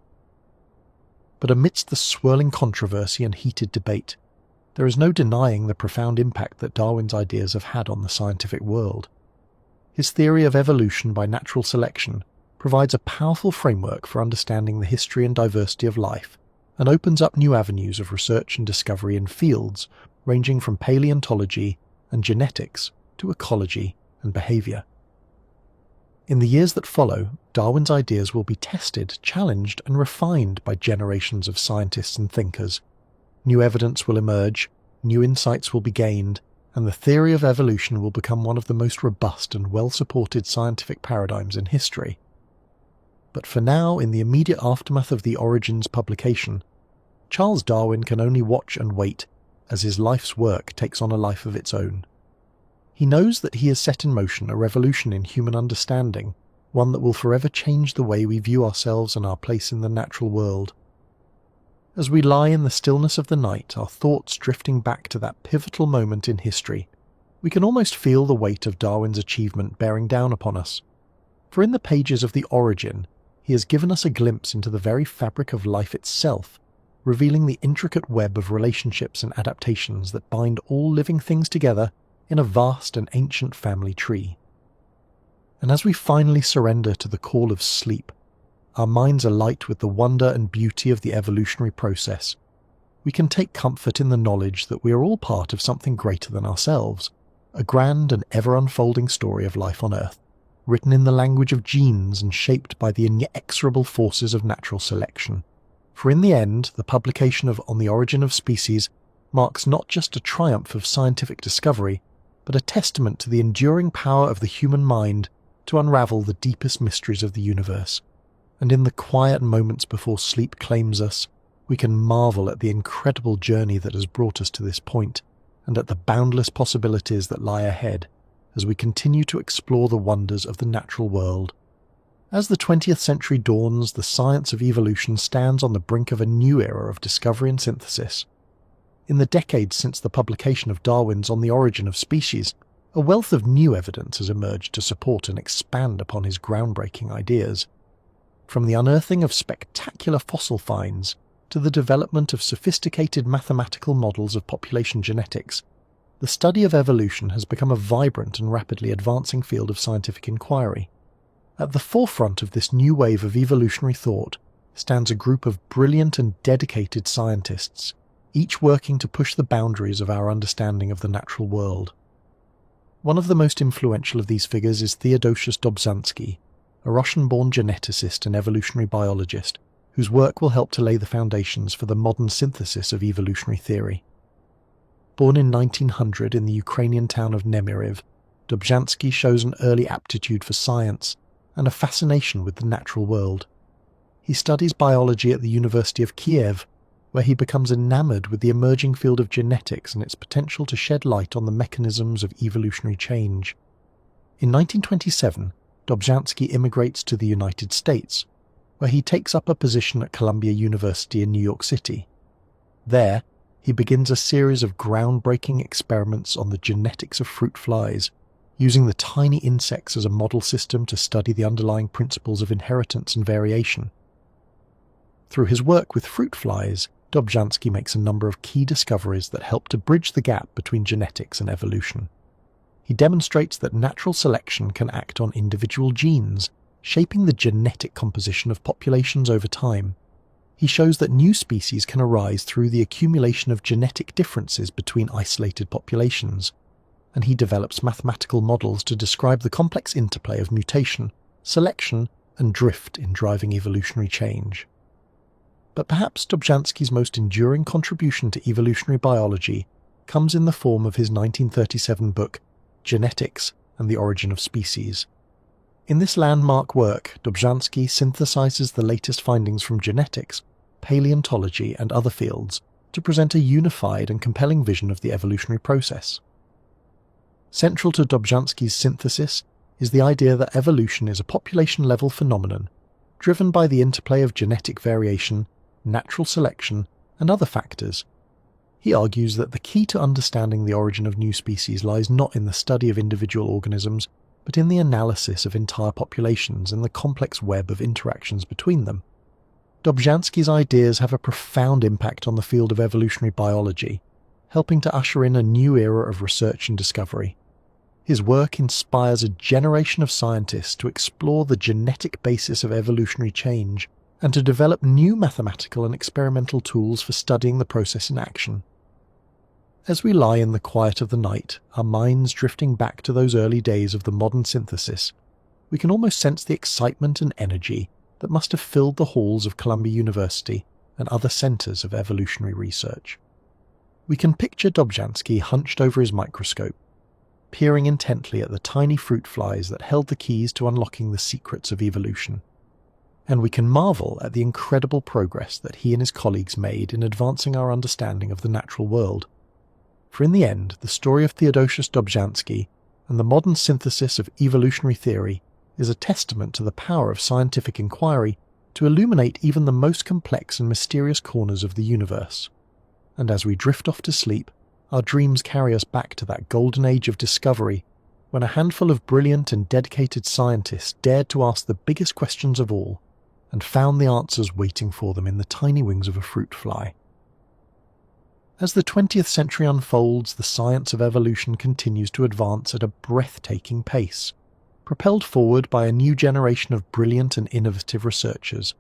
A: But amidst the swirling controversy and heated debate, there is no denying the profound impact that Darwin's ideas have had on the scientific world. His theory of evolution by natural selection provides a powerful framework for understanding the history and diversity of life, and opens up new avenues of research and discovery in fields ranging from paleontology and genetics to ecology and behaviour. In the years that follow, Darwin's ideas will be tested, challenged, and refined by generations of scientists and thinkers. New evidence will emerge, new insights will be gained, and the theory of evolution will become one of the most robust and well-supported scientific paradigms in history. But for now, in the immediate aftermath of The Origin's publication, Charles Darwin can only watch and wait as his life's work takes on a life of its own. He knows that he has set in motion a revolution in human understanding, one that will forever change the way we view ourselves and our place in the natural world. As we lie in the stillness of the night, our thoughts drifting back to that pivotal moment in history, we can almost feel the weight of Darwin's achievement bearing down upon us. For in the pages of The Origin, he has given us a glimpse into the very fabric of life itself, revealing the intricate web of relationships and adaptations that bind all living things together in a vast and ancient family tree. And as we finally surrender to the call of sleep, our minds alight with the wonder and beauty of the evolutionary process, we can take comfort in the knowledge that we are all part of something greater than ourselves, a grand and ever-unfolding story of life on Earth, written in the language of genes and shaped by the inexorable forces of natural selection. For in the end, the publication of On the Origin of Species marks not just a triumph of scientific discovery, but a testament to the enduring power of the human mind to unravel the deepest mysteries of the universe. And in the quiet moments before sleep claims us, we can marvel at the incredible journey that has brought us to this point, and at the boundless possibilities that lie ahead as we continue to explore the wonders of the natural world. As the 20th century dawns, the science of evolution stands on the brink of a new era of discovery and synthesis. In the decades since the publication of Darwin's On the Origin of Species, a wealth of new evidence has emerged to support and expand upon his groundbreaking ideas. From the unearthing of spectacular fossil finds to the development of sophisticated mathematical models of population genetics, the study of evolution has become a vibrant and rapidly advancing field of scientific inquiry. At the forefront of this new wave of evolutionary thought stands a group of brilliant and dedicated scientists, each working to push the boundaries of our understanding of the natural world. One of the most influential of these figures is Theodosius Dobzhansky, a Russian-born geneticist and evolutionary biologist, whose work will help to lay the foundations for the modern synthesis of evolutionary theory. Born in 1900 in the Ukrainian town of Nemyriv, Dobzhansky shows an early aptitude for science and a fascination with the natural world. He studies biology at the University of Kiev, where he becomes enamored with the emerging field of genetics and its potential to shed light on the mechanisms of evolutionary change. In 1927, Dobzhansky immigrates to the United States, where he takes up a position at Columbia University in New York City. There, he begins a series of groundbreaking experiments on the genetics of fruit flies, using the tiny insects as a model system to study the underlying principles of inheritance and variation. Through his work with fruit flies, Dobzhansky makes a number of key discoveries that help to bridge the gap between genetics and evolution. He demonstrates that natural selection can act on individual genes, shaping the genetic composition of populations over time. He shows that new species can arise through the accumulation of genetic differences between isolated populations, and he develops mathematical models to describe the complex interplay of mutation, selection, and drift in driving evolutionary change. But perhaps Dobzhansky's most enduring contribution to evolutionary biology comes in the form of his 1937 book, Genetics and the Origin of Species. In this landmark work, Dobzhansky synthesizes the latest findings from genetics, paleontology, and other fields to present a unified and compelling vision of the evolutionary process. Central to Dobzhansky's synthesis is the idea that evolution is a population-level phenomenon, driven by the interplay of genetic variation, natural selection, and other factors. He argues that the key to understanding the origin of new species lies not in the study of individual organisms, but in the analysis of entire populations and the complex web of interactions between them. Dobzhansky's ideas have a profound impact on the field of evolutionary biology, helping to usher in a new era of research and discovery. His work inspires a generation of scientists to explore the genetic basis of evolutionary change and to develop new mathematical and experimental tools for studying the process in action. As we lie in the quiet of the night, our minds drifting back to those early days of the modern synthesis, we can almost sense the excitement and energy that must have filled the halls of Columbia University and other centers of evolutionary research. We can picture Dobzhansky hunched over his microscope, peering intently at the tiny fruit flies that held the keys to unlocking the secrets of evolution. And we can marvel at the incredible progress that he and his colleagues made in advancing our understanding of the natural world. For in the end, the story of Theodosius Dobzhansky and the modern synthesis of evolutionary theory is a testament to the power of scientific inquiry to illuminate even the most complex and mysterious corners of the universe. And as we drift off to sleep, our dreams carry us back to that golden age of discovery when a handful of brilliant and dedicated scientists dared to ask the biggest questions of all and found the answers waiting for them in the tiny wings of a fruit fly. As the 20th century unfolds, the science of evolution continues to advance at a breathtaking pace, propelled forward by a new generation of brilliant and innovative researchers.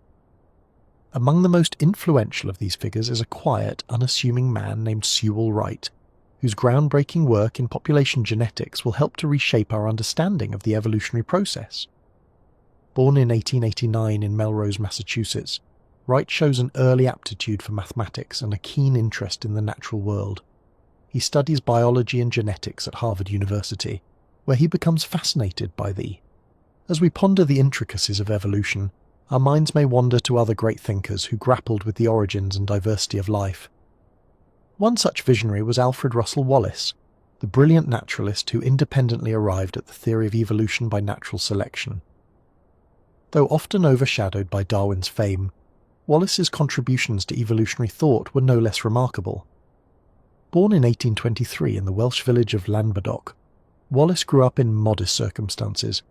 A: Among the most influential of these figures is a quiet, unassuming man named Sewell Wright, whose groundbreaking work in population genetics will help to reshape our understanding of the evolutionary process. Born in 1889 in Melrose, Massachusetts, Wright shows an early aptitude for mathematics and a keen interest in the natural world. He studies biology and genetics at Harvard University, where he becomes fascinated by the. As we ponder the intricacies of evolution, our minds may wander to other great thinkers who grappled with the origins and diversity of life. One such visionary was Alfred Russel Wallace, the brilliant naturalist who independently arrived at the theory of evolution by natural selection. Though often overshadowed by Darwin's fame, Wallace's contributions to evolutionary thought were no less remarkable. Born in 1823 in the Welsh village of Llanbadog, Wallace grew up in modest circumstances.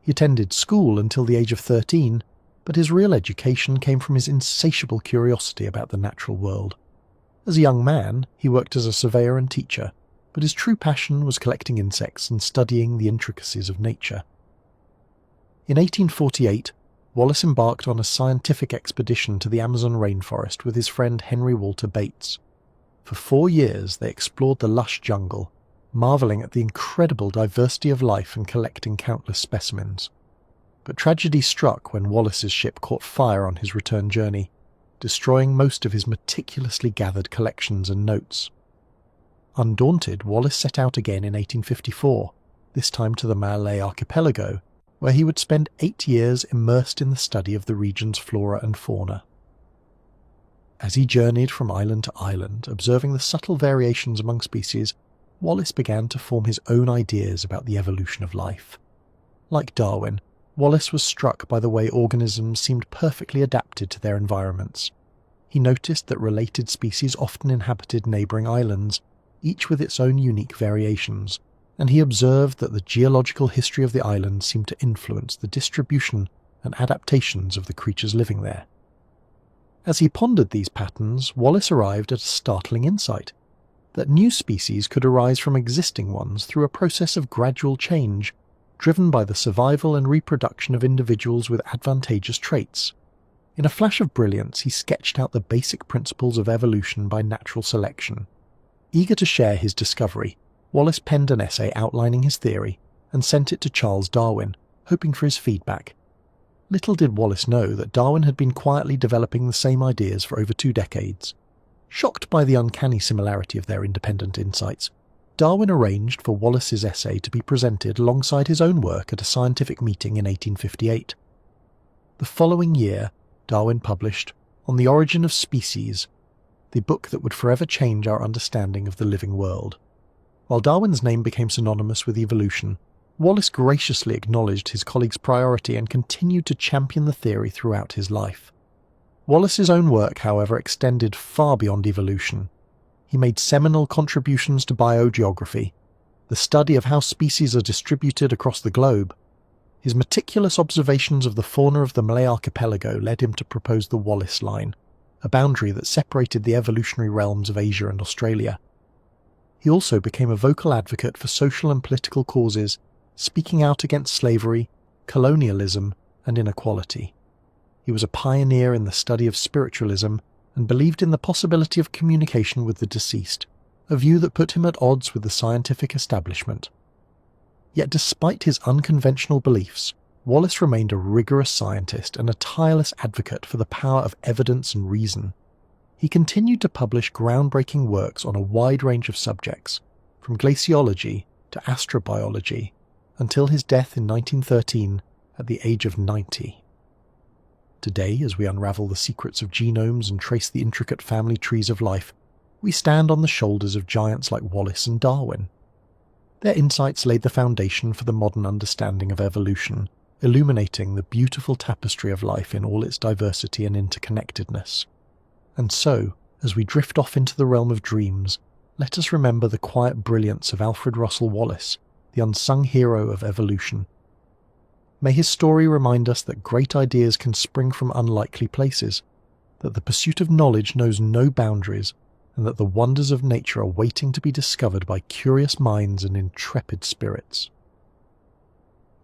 A: He attended school until the age of 13, but his real education came from his insatiable curiosity about the natural world. As a young man, he worked as a surveyor and teacher, but his true passion was collecting insects and studying the intricacies of nature. In 1848, Wallace embarked on a scientific expedition to the Amazon rainforest with his friend Henry Walter Bates. For 4 years they explored the lush jungle, marvelling at the incredible diversity of life and collecting countless specimens. But tragedy struck when Wallace's ship caught fire on his return journey, destroying most of his meticulously gathered collections and notes. Undaunted, Wallace set out again in 1854, this time to the Malay archipelago, where he would spend 8 years immersed in the study of the region's flora and fauna. As he journeyed from island to island, observing the subtle variations among species, Wallace began to form his own ideas about the evolution of life. Like Darwin, Wallace was struck by the way organisms seemed perfectly adapted to their environments. He noticed that related species often inhabited neighbouring islands, each with its own unique variations, and he observed that the geological history of the island seemed to influence the distribution and adaptations of the creatures living there. As he pondered these patterns, Wallace arrived at a startling insight, that new species could arise from existing ones through a process of gradual change, driven by the survival and reproduction of individuals with advantageous traits. In a flash of brilliance, he sketched out the basic principles of evolution by natural selection. Eager to share his discovery, Wallace penned an essay outlining his theory and sent it to Charles Darwin, hoping for his feedback. Little did Wallace know that Darwin had been quietly developing the same ideas for over 2 decades. Shocked by the uncanny similarity of their independent insights, Darwin arranged for Wallace's essay to be presented alongside his own work at a scientific meeting in 1858. The following year, Darwin published On the Origin of Species, the book that would forever change our understanding of the living world. While Darwin's name became synonymous with evolution, Wallace graciously acknowledged his colleague's priority and continued to champion the theory throughout his life. Wallace's own work, however, extended far beyond evolution. He made seminal contributions to biogeography, the study of how species are distributed across the globe. His meticulous observations of the fauna of the Malay archipelago led him to propose the Wallace Line, a boundary that separated the evolutionary realms of Asia and Australia. He also became a vocal advocate for social and political causes, speaking out against slavery, colonialism, and inequality. He was a pioneer in the study of spiritualism and believed in the possibility of communication with the deceased, a view that put him at odds with the scientific establishment. Yet despite his unconventional beliefs, Wallace remained a rigorous scientist and a tireless advocate for the power of evidence and reason. He continued to publish groundbreaking works on a wide range of subjects, from glaciology to astrobiology, until his death in 1913 at the age of 90. Today, as we unravel the secrets of genomes and trace the intricate family trees of life, we stand on the shoulders of giants like Wallace and Darwin. Their insights laid the foundation for the modern understanding of evolution illuminating the beautiful tapestry of life in all its diversity and interconnectedness. And so, as we drift off into the realm of dreams, let us remember the quiet brilliance of Alfred Russel Wallace, the unsung hero of evolution. May his story remind us that great ideas can spring from unlikely places, that the pursuit of knowledge knows no boundaries, and that the wonders of nature are waiting to be discovered by curious minds and intrepid spirits.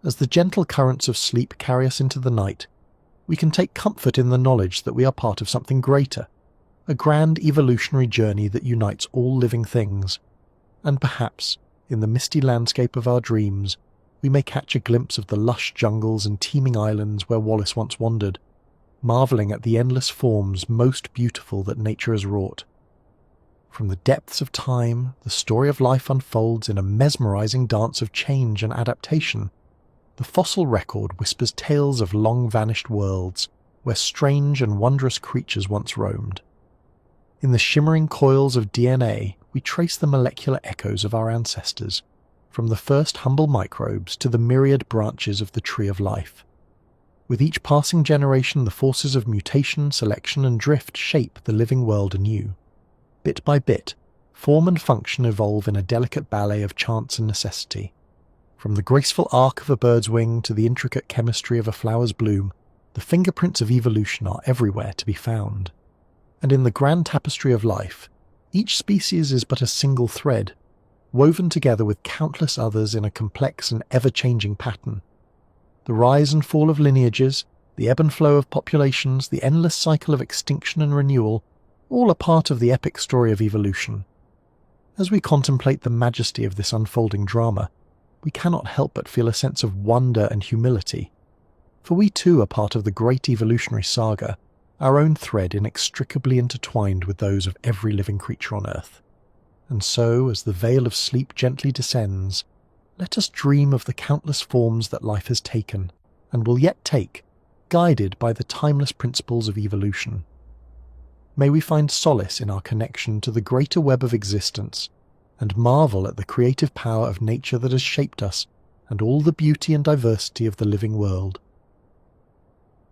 A: As the gentle currents of sleep carry us into the night, we can take comfort in the knowledge that we are part of something greater, a grand evolutionary journey that unites all living things, and perhaps, in the misty landscape of our dreams, we may catch a glimpse of the lush jungles and teeming islands where Wallace once wandered, marvelling at the endless forms most beautiful that nature has wrought. From the depths of time, the story of life unfolds in a mesmerizing dance of change and adaptation. The fossil record whispers tales of long-vanished worlds, where strange and wondrous creatures once roamed. In the shimmering coils of DNA, we trace the molecular echoes of our ancestors, from the first humble microbes to the myriad branches of the tree of life. With each passing generation, the forces of mutation, selection, and drift shape the living world anew. Bit by bit, form and function evolve in a delicate ballet of chance and necessity. From the graceful arc of a bird's wing to the intricate chemistry of a flower's bloom, the fingerprints of evolution are everywhere to be found. And in the grand tapestry of life, each species is but a single thread, woven together with countless others in a complex and ever-changing pattern. The rise and fall of lineages, the ebb and flow of populations, the endless cycle of extinction and renewal, all are part of the epic story of evolution. As we contemplate the majesty of this unfolding drama, we cannot help but feel a sense of wonder and humility. For we too are part of the great evolutionary saga, our own thread inextricably intertwined with those of every living creature on Earth. And so, as the veil of sleep gently descends, let us dream of the countless forms that life has taken, and will yet take, guided by the timeless principles of evolution. May we find solace in our connection to the greater web of existence, and marvel at the creative power of nature that has shaped us, and all the beauty and diversity of the living world.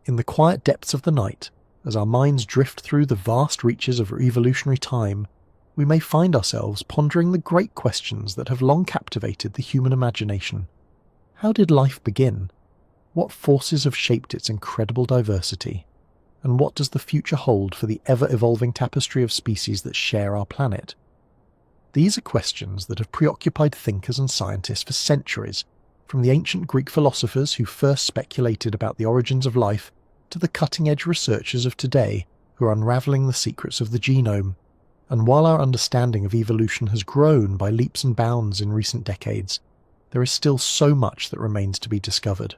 A: In the quiet depths of the night, as our minds drift through the vast reaches of evolutionary time, we may find ourselves pondering the great questions that have long captivated the human imagination. How did life begin? What forces have shaped its incredible diversity? And what does the future hold for the ever-evolving tapestry of species that share our planet? These are questions that have preoccupied thinkers and scientists for centuries, from the ancient Greek philosophers who first speculated about the origins of life to the cutting-edge researchers of today who are unravelling the secrets of the genome. And while our understanding of evolution has grown by leaps and bounds in recent decades, there is still so much that remains to be discovered.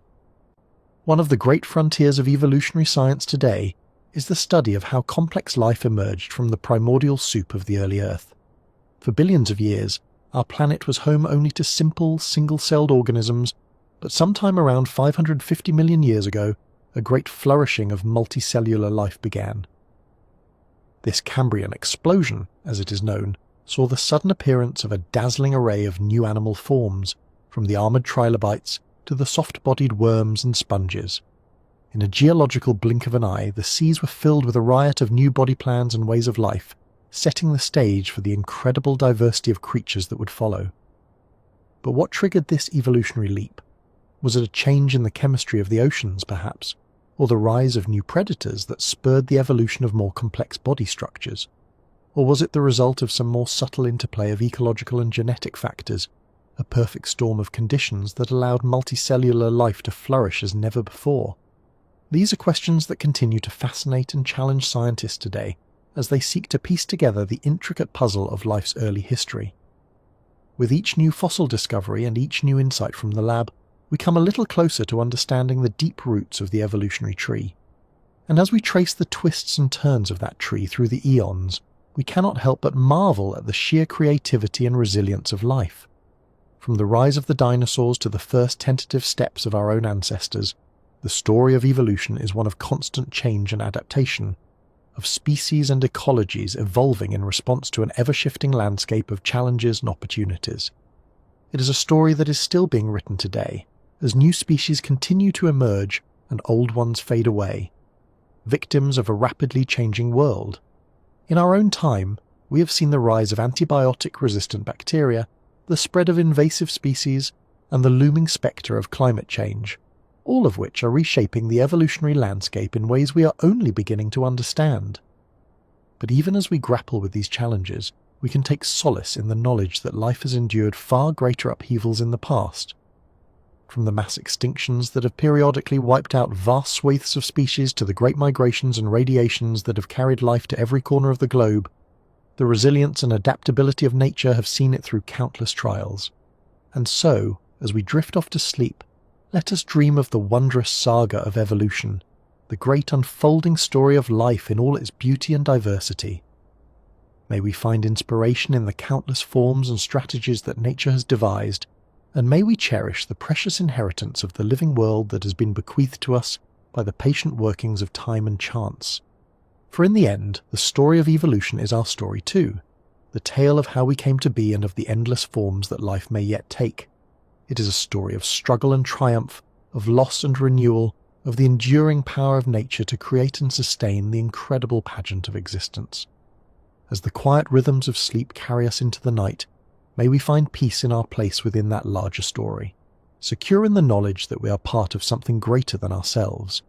A: One of the great frontiers of evolutionary science today is the study of how complex life emerged from the primordial soup of the early Earth. For billions of years, our planet was home only to simple, single-celled organisms, but sometime around 550 million years ago, a great flourishing of multicellular life began. This Cambrian explosion, as it is known, saw the sudden appearance of a dazzling array of new animal forms, from the armoured trilobites to the soft-bodied worms and sponges. In a geological blink of an eye, the seas were filled with a riot of new body plans and ways of life, setting the stage for the incredible diversity of creatures that would follow. But what triggered this evolutionary leap? Was it a change in the chemistry of the oceans, perhaps? Or the rise of new predators that spurred the evolution of more complex body structures? Or was it the result of some more subtle interplay of ecological and genetic factors, a perfect storm of conditions that allowed multicellular life to flourish as never before? These are questions that continue to fascinate and challenge scientists today, as they seek to piece together the intricate puzzle of life's early history. With each new fossil discovery and each new insight from the lab, we come a little closer to understanding the deep roots of the evolutionary tree. And as we trace the twists and turns of that tree through the eons, we cannot help but marvel at the sheer creativity and resilience of life. From the rise of the dinosaurs to the first tentative steps of our own ancestors, the story of evolution is one of constant change and adaptation, of species and ecologies evolving in response to an ever-shifting landscape of challenges and opportunities. It is a story that is still being written today, as new species continue to emerge and old ones fade away, victims of a rapidly changing world. In our own time, we have seen the rise of antibiotic-resistant bacteria, the spread of invasive species, and the looming spectre of climate change, all of which are reshaping the evolutionary landscape in ways we are only beginning to understand. But even as we grapple with these challenges, we can take solace in the knowledge that life has endured far greater upheavals in the past. From the mass extinctions that have periodically wiped out vast swathes of species to the great migrations and radiations that have carried life to every corner of the globe, the resilience and adaptability of nature have seen it through countless trials. And so, as we drift off to sleep, let us dream of the wondrous saga of evolution, the great unfolding story of life in all its beauty and diversity. May we find inspiration in the countless forms and strategies that nature has devised, and may we cherish the precious inheritance of the living world that has been bequeathed to us by the patient workings of time and chance. For in the end, the story of evolution is our story too, the tale of how we came to be and of the endless forms that life may yet take. It is a story of struggle and triumph, of loss and renewal, of the enduring power of nature to create and sustain the incredible pageant of existence. As the quiet rhythms of sleep carry us into the night, may we find peace in our place within that larger story, secure in the knowledge that we are part of something greater than ourselves,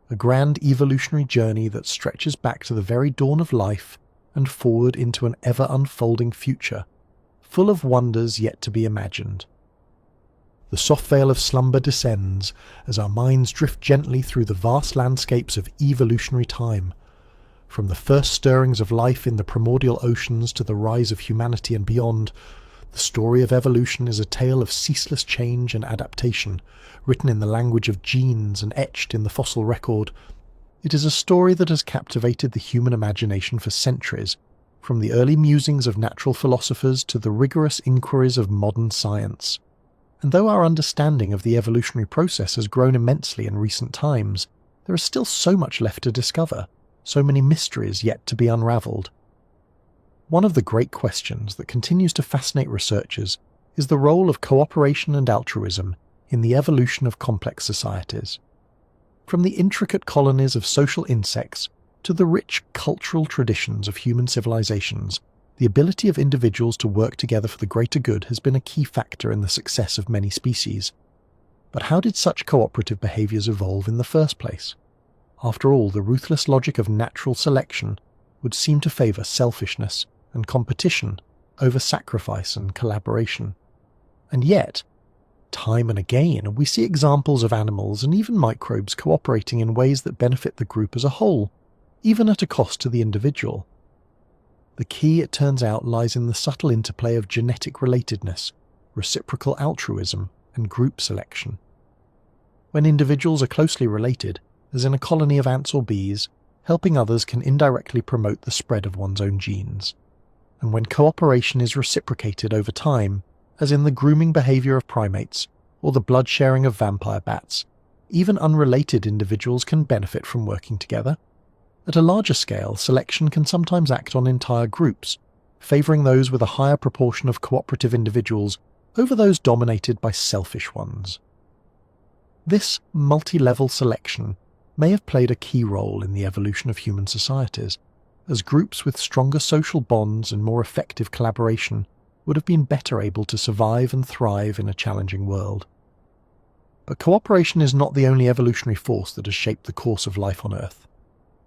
A: a grand evolutionary journey that stretches back to the very dawn of life and forward into an ever-unfolding future, full of wonders yet to be imagined. The soft veil of slumber descends as our minds drift gently through the vast landscapes of evolutionary time, from the first stirrings of life in the primordial oceans to the rise of humanity and beyond. The story of evolution is a tale of ceaseless change and adaptation, written in the language of genes and etched in the fossil record. It is a story that has captivated the human imagination for centuries, from the early musings of natural philosophers to the rigorous inquiries of modern science. And though our understanding of the evolutionary process has grown immensely in recent times, there is still so much left to discover, so many mysteries yet to be unravelled. One of the great questions that continues to fascinate researchers is the role of cooperation and altruism in the evolution of complex societies. From the intricate colonies of social insects to the rich cultural traditions of human civilizations, the ability of individuals to work together for the greater good has been a key factor in the success of many species. But how did such cooperative behaviours evolve in the first place? After all, the ruthless logic of natural selection would seem to favour selfishness and competition over sacrifice and collaboration. And yet, time and again, we see examples of animals and even microbes cooperating in ways that benefit the group as a whole, even at a cost to the individual. The key, it turns out, lies in the subtle interplay of genetic relatedness, reciprocal altruism, and group selection. When individuals are closely related, as in a colony of ants or bees, helping others can indirectly promote the spread of one's own genes. And when cooperation is reciprocated over time, as in the grooming behaviour of primates, or the blood-sharing of vampire bats, even unrelated individuals can benefit from working together. At a larger scale, selection can sometimes act on entire groups, favouring those with a higher proportion of cooperative individuals over those dominated by selfish ones. This multi-level selection may have played a key role in the evolution of human societies, as groups with stronger social bonds and more effective collaboration would have been better able to survive and thrive in a challenging world. But cooperation is not the only evolutionary force that has shaped the course of life on Earth.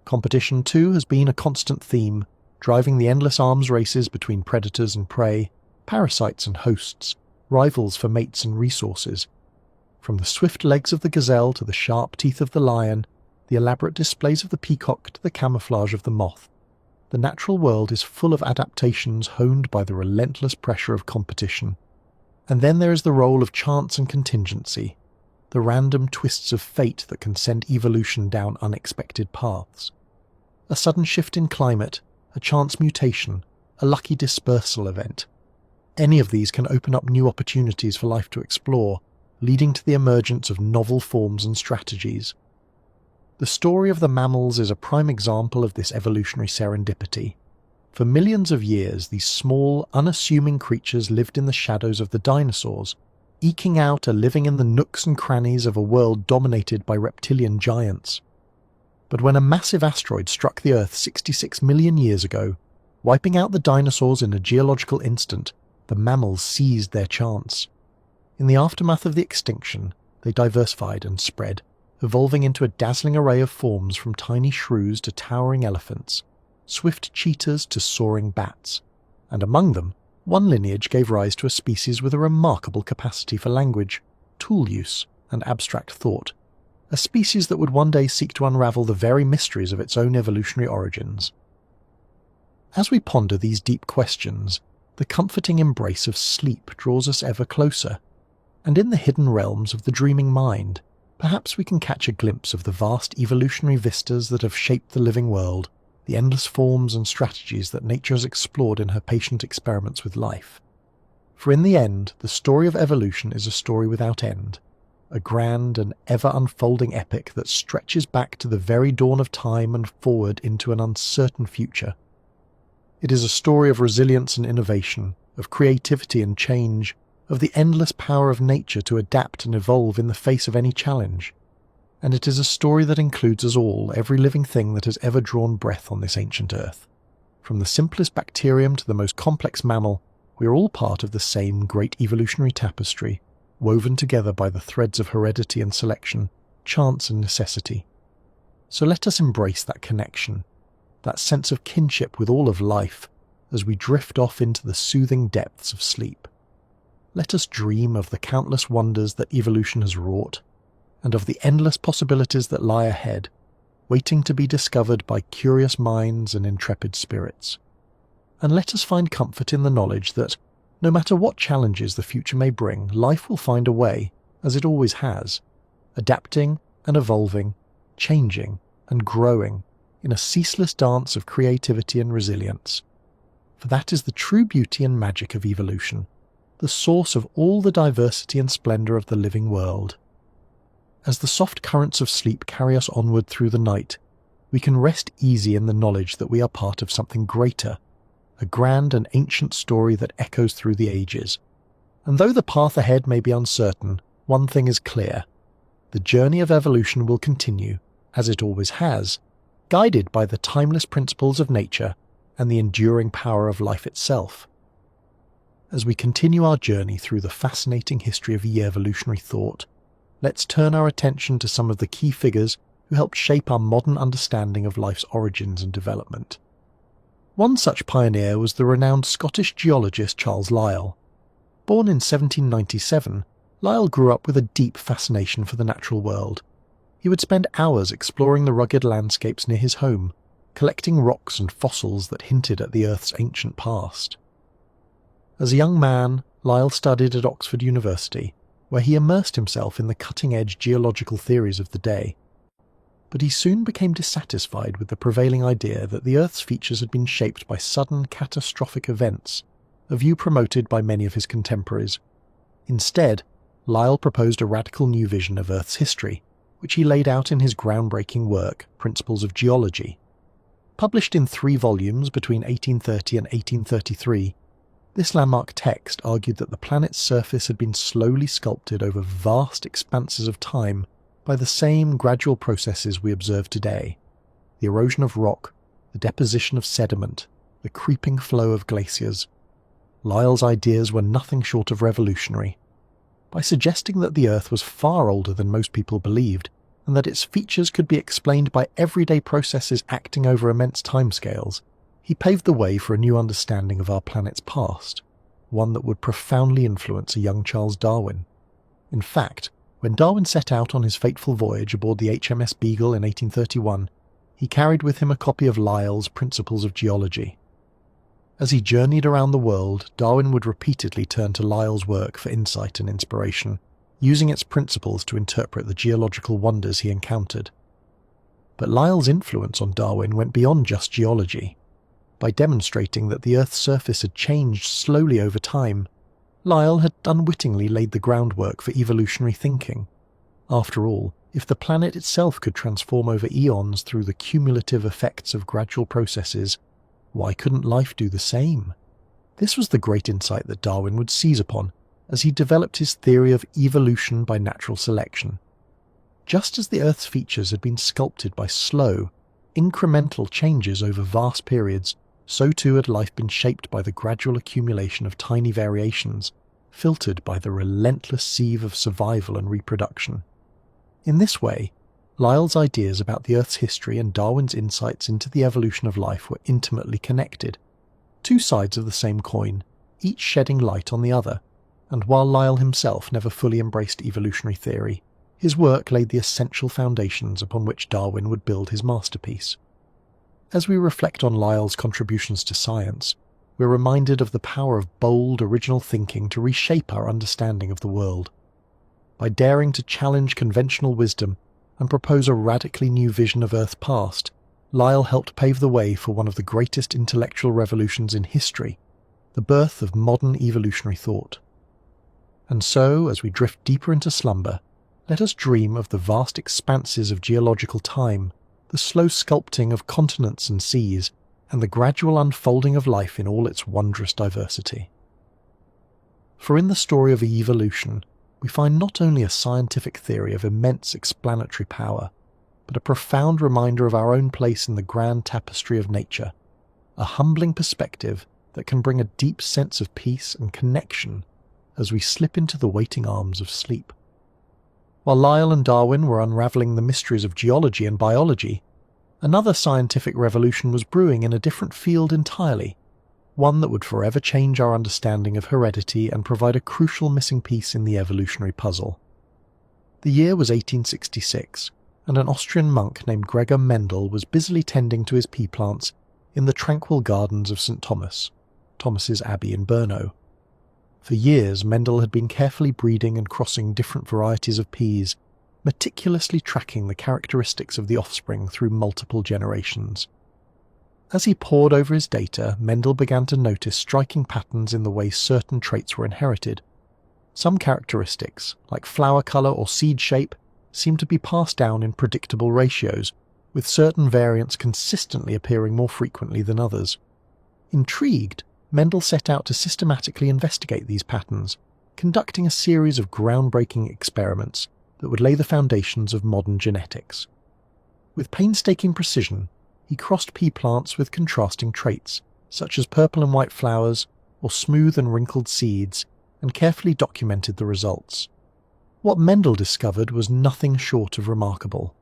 A: Competition, too, has been a constant theme, driving the endless arms races between predators and prey, parasites and hosts, rivals for mates and resources. From the swift legs of the gazelle to the sharp teeth of the lion, the elaborate displays of the peacock to the camouflage of the moth, the natural world is full of adaptations honed by the relentless pressure of competition. And then there is the role of chance and contingency, the random twists of fate that can send evolution down unexpected paths. A sudden shift in climate, a chance mutation, a lucky dispersal event. Any of these can open up new opportunities for life to explore, leading to the emergence of novel forms and strategies. The story of the mammals is a prime example of this evolutionary serendipity. For millions of years, these small, unassuming creatures lived in the shadows of the dinosaurs, eking out a living in the nooks and crannies of a world dominated by reptilian giants. But when a massive asteroid struck the Earth 66 million years ago, wiping out the dinosaurs in a geological instant, the mammals seized their chance. In the aftermath of the extinction, they diversified and spread, evolving into a dazzling array of forms from tiny shrews to towering elephants, swift cheetahs to soaring bats, and among them, one lineage gave rise to a species with a remarkable capacity for language, tool use, and abstract thought, a species that would one day seek to unravel the very mysteries of its own evolutionary origins. As we ponder these deep questions, the comforting embrace of sleep draws us ever closer, and in the hidden realms of the dreaming mind, perhaps we can catch a glimpse of the vast evolutionary vistas that have shaped the living world, the endless forms and strategies that nature has explored in her patient experiments with life. For in the end, the story of evolution is a story without end, a grand and ever-unfolding epic that stretches back to the very dawn of time and forward into an uncertain future. It is a story of resilience and innovation, of creativity and change, of the endless power of nature to adapt and evolve in the face of any challenge. And it is a story that includes us all, every living thing that has ever drawn breath on this ancient earth. From the simplest bacterium to the most complex mammal, we are all part of the same great evolutionary tapestry, woven together by the threads of heredity and selection, chance and necessity. So let us embrace that connection, that sense of kinship with all of life, as we drift off into the soothing depths of sleep. Let us dream of the countless wonders that evolution has wrought, and of the endless possibilities that lie ahead, waiting to be discovered by curious minds and intrepid spirits. And let us find comfort in the knowledge that, no matter what challenges the future may bring, life will find a way, as it always has, adapting and evolving, changing and growing in a ceaseless dance of creativity and resilience. For that is the true beauty and magic of evolution, the source of all the diversity and splendour of the living world. As the soft currents of sleep carry us onward through the night, we can rest easy in the knowledge that we are part of something greater, a grand and ancient story that echoes through the ages. And though the path ahead may be uncertain, one thing is clear. The journey of evolution will continue, as it always has, guided by the timeless principles of nature and the enduring power of life itself. As we continue our journey through the fascinating history of evolutionary thought, let's turn our attention to some of the key figures who helped shape our modern understanding of life's origins and development. One such pioneer was the renowned Scottish geologist Charles Lyell. Born in 1797, Lyell grew up with a deep fascination for the natural world. He would spend hours exploring the rugged landscapes near his home, collecting rocks and fossils that hinted at the Earth's ancient past. As a young man, Lyell studied at Oxford University, where he immersed himself in the cutting-edge geological theories of the day. But he soon became dissatisfied with the prevailing idea that the Earth's features had been shaped by sudden, catastrophic events, a view promoted by many of his contemporaries. Instead, Lyell proposed a radical new vision of Earth's history, which he laid out in his groundbreaking work, Principles of Geology. Published in 3 volumes between 1830 and 1833, this landmark text argued that the planet's surface had been slowly sculpted over vast expanses of time by the same gradual processes we observe today: the erosion of rock, the deposition of sediment, the creeping flow of glaciers. Lyell's ideas were nothing short of revolutionary. By suggesting that the Earth was far older than most people believed, and that its features could be explained by everyday processes acting over immense timescales, he paved the way for a new understanding of our planet's past, one that would profoundly influence a young Charles Darwin. In fact, when Darwin set out on his fateful voyage aboard the HMS Beagle in 1831, he carried with him a copy of Lyell's Principles of Geology. As he journeyed around the world, Darwin would repeatedly turn to Lyell's work for insight and inspiration, using its principles to interpret the geological wonders he encountered. But Lyell's influence on Darwin went beyond just geology. By demonstrating that the Earth's surface had changed slowly over time, Lyell had unwittingly laid the groundwork for evolutionary thinking. After all, if the planet itself could transform over eons through the cumulative effects of gradual processes, why couldn't life do the same? This was the great insight that Darwin would seize upon, as he developed his theory of evolution by natural selection. Just as the Earth's features had been sculpted by slow, incremental changes over vast periods, so too had life been shaped by the gradual accumulation of tiny variations, filtered by the relentless sieve of survival and reproduction. In this way, Lyell's ideas about the Earth's history and Darwin's insights into the evolution of life were intimately connected, two sides of the same coin, each shedding light on the other, and while Lyell himself never fully embraced evolutionary theory, his work laid the essential foundations upon which Darwin would build his masterpiece. As we reflect on Lyell's contributions to science, we're reminded of the power of bold, original thinking to reshape our understanding of the world. By daring to challenge conventional wisdom and propose a radically new vision of Earth's past, Lyell helped pave the way for one of the greatest intellectual revolutions in history, the birth of modern evolutionary thought. And so, as we drift deeper into slumber, let us dream of the vast expanses of geological time, the slow sculpting of continents and seas, and the gradual unfolding of life in all its wondrous diversity. For in the story of evolution, we find not only a scientific theory of immense explanatory power, but a profound reminder of our own place in the grand tapestry of nature, a humbling perspective that can bring a deep sense of peace and connection as we slip into the waiting arms of sleep. While Lyell and Darwin were unravelling the mysteries of geology and biology, another scientific revolution was brewing in a different field entirely, one that would forever change our understanding of heredity and provide a crucial missing piece in the evolutionary puzzle. The year was 1866, and an Austrian monk named Gregor Mendel was busily tending to his pea plants in the tranquil gardens of St. Thomas's Abbey in Brno. For years, Mendel had been carefully breeding and crossing different varieties of peas, meticulously tracking the characteristics of the offspring through multiple generations. As he pored over his data, Mendel began to notice striking patterns in the way certain traits were inherited. Some characteristics, like flower colour or seed shape, seemed to be passed down in predictable ratios, with certain variants consistently appearing more frequently than others. Intrigued, Mendel set out to systematically investigate these patterns, conducting a series of groundbreaking experiments that would lay the foundations of modern genetics. With painstaking precision, he crossed pea plants with contrasting traits, such as purple and white flowers or smooth and wrinkled seeds, and carefully documented the results. What Mendel discovered was nothing short of remarkable.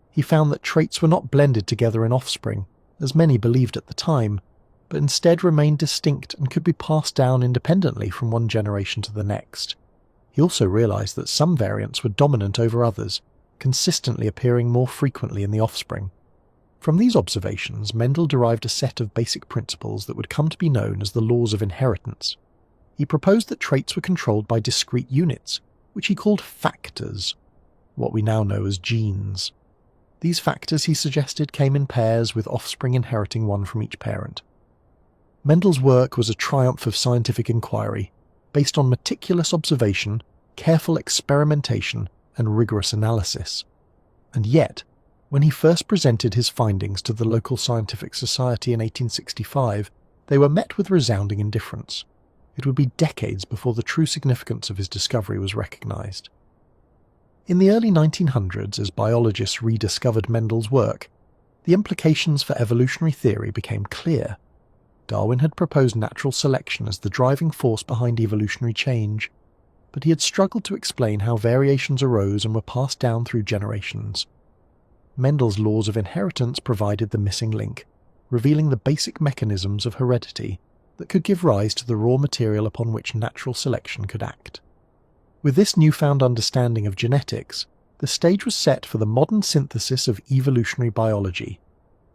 A: He found that traits were not blended together in offspring, as many believed at the time, but instead remained distinct and could be passed down independently from one generation to the next. He also realized that some variants were dominant over others, consistently appearing more frequently in the offspring. From these observations, Mendel derived a set of basic principles that would come to be known as the laws of inheritance. He proposed that traits were controlled by discrete units, which he called factors, what we now know as genes. These factors, he suggested, came in pairs, with offspring inheriting one from each parent. Mendel's work was a triumph of scientific inquiry, based on meticulous observation, careful experimentation, and rigorous analysis. And yet, when he first presented his findings to the local scientific society in 1865, they were met with resounding indifference. It would be decades before the true significance of his discovery was recognized. In the early 1900s, as biologists rediscovered Mendel's work, the implications for evolutionary theory became clear. Darwin had proposed natural selection as the driving force behind evolutionary change, but he had struggled to explain how variations arose and were passed down through generations. Mendel's laws of inheritance provided the missing link, revealing the basic mechanisms of heredity that could give rise to the raw material upon which natural selection could act. With this newfound understanding of genetics, the stage was set for the modern synthesis of evolutionary biology,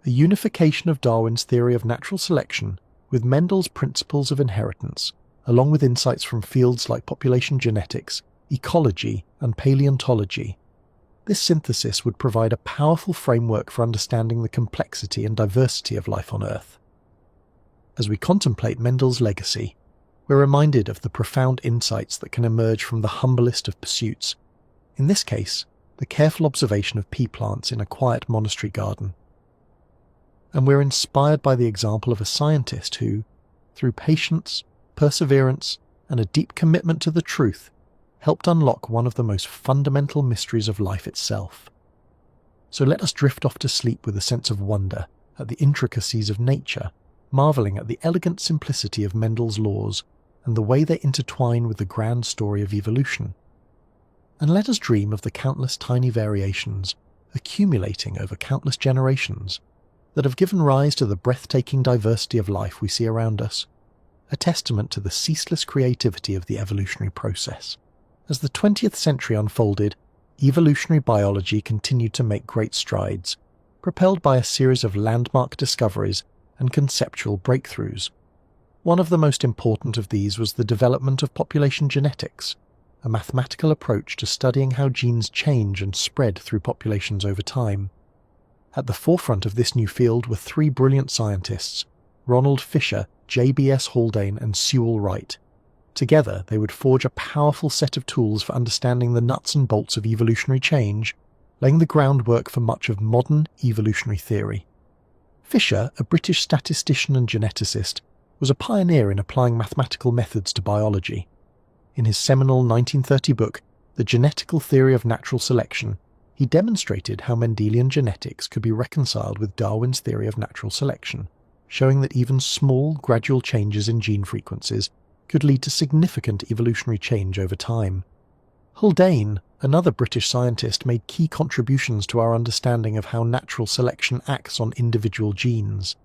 A: a unification of Darwin's theory of natural selection with Mendel's principles of inheritance, along with insights from fields like population genetics, ecology, and paleontology. This synthesis would provide a powerful framework for understanding the complexity and diversity of life on Earth. As we contemplate Mendel's legacy, we're reminded of the profound insights that can emerge from the humblest of pursuits, in this case, the careful observation of pea plants in a quiet monastery garden. And we're inspired by the example of a scientist who, through patience, perseverance, and a deep commitment to the truth helped unlock one of the most fundamental mysteries of life itself. So let us drift off to sleep with a sense of wonder at the intricacies of nature, marvelling at the elegant simplicity of Mendel's laws and the way they intertwine with the grand story of evolution. And let us dream of the countless tiny variations accumulating over countless generations that have given rise to the breathtaking diversity of life we see around us, a testament to the ceaseless creativity of the evolutionary process. As the 20th century unfolded, evolutionary biology continued to make great strides, propelled by a series of landmark discoveries and conceptual breakthroughs. One of the most important of these was the development of population genetics, a mathematical approach to studying how genes change and spread through populations over time. At the forefront of this new field were three brilliant scientists, Ronald Fisher, J.B.S. Haldane and Sewell Wright. Together, they would forge a powerful set of tools for understanding the nuts and bolts of evolutionary change, laying the groundwork for much of modern evolutionary theory. Fisher, a British statistician and geneticist, was a pioneer in applying mathematical methods to biology. In his seminal 1930 book, The Genetical Theory of Natural Selection, he demonstrated how Mendelian genetics could be reconciled with Darwin's theory of natural selection, showing that even small, gradual changes in gene frequencies could lead to significant evolutionary change over time. Haldane, another British scientist, made key contributions to our understanding of how natural selection acts on individual genes.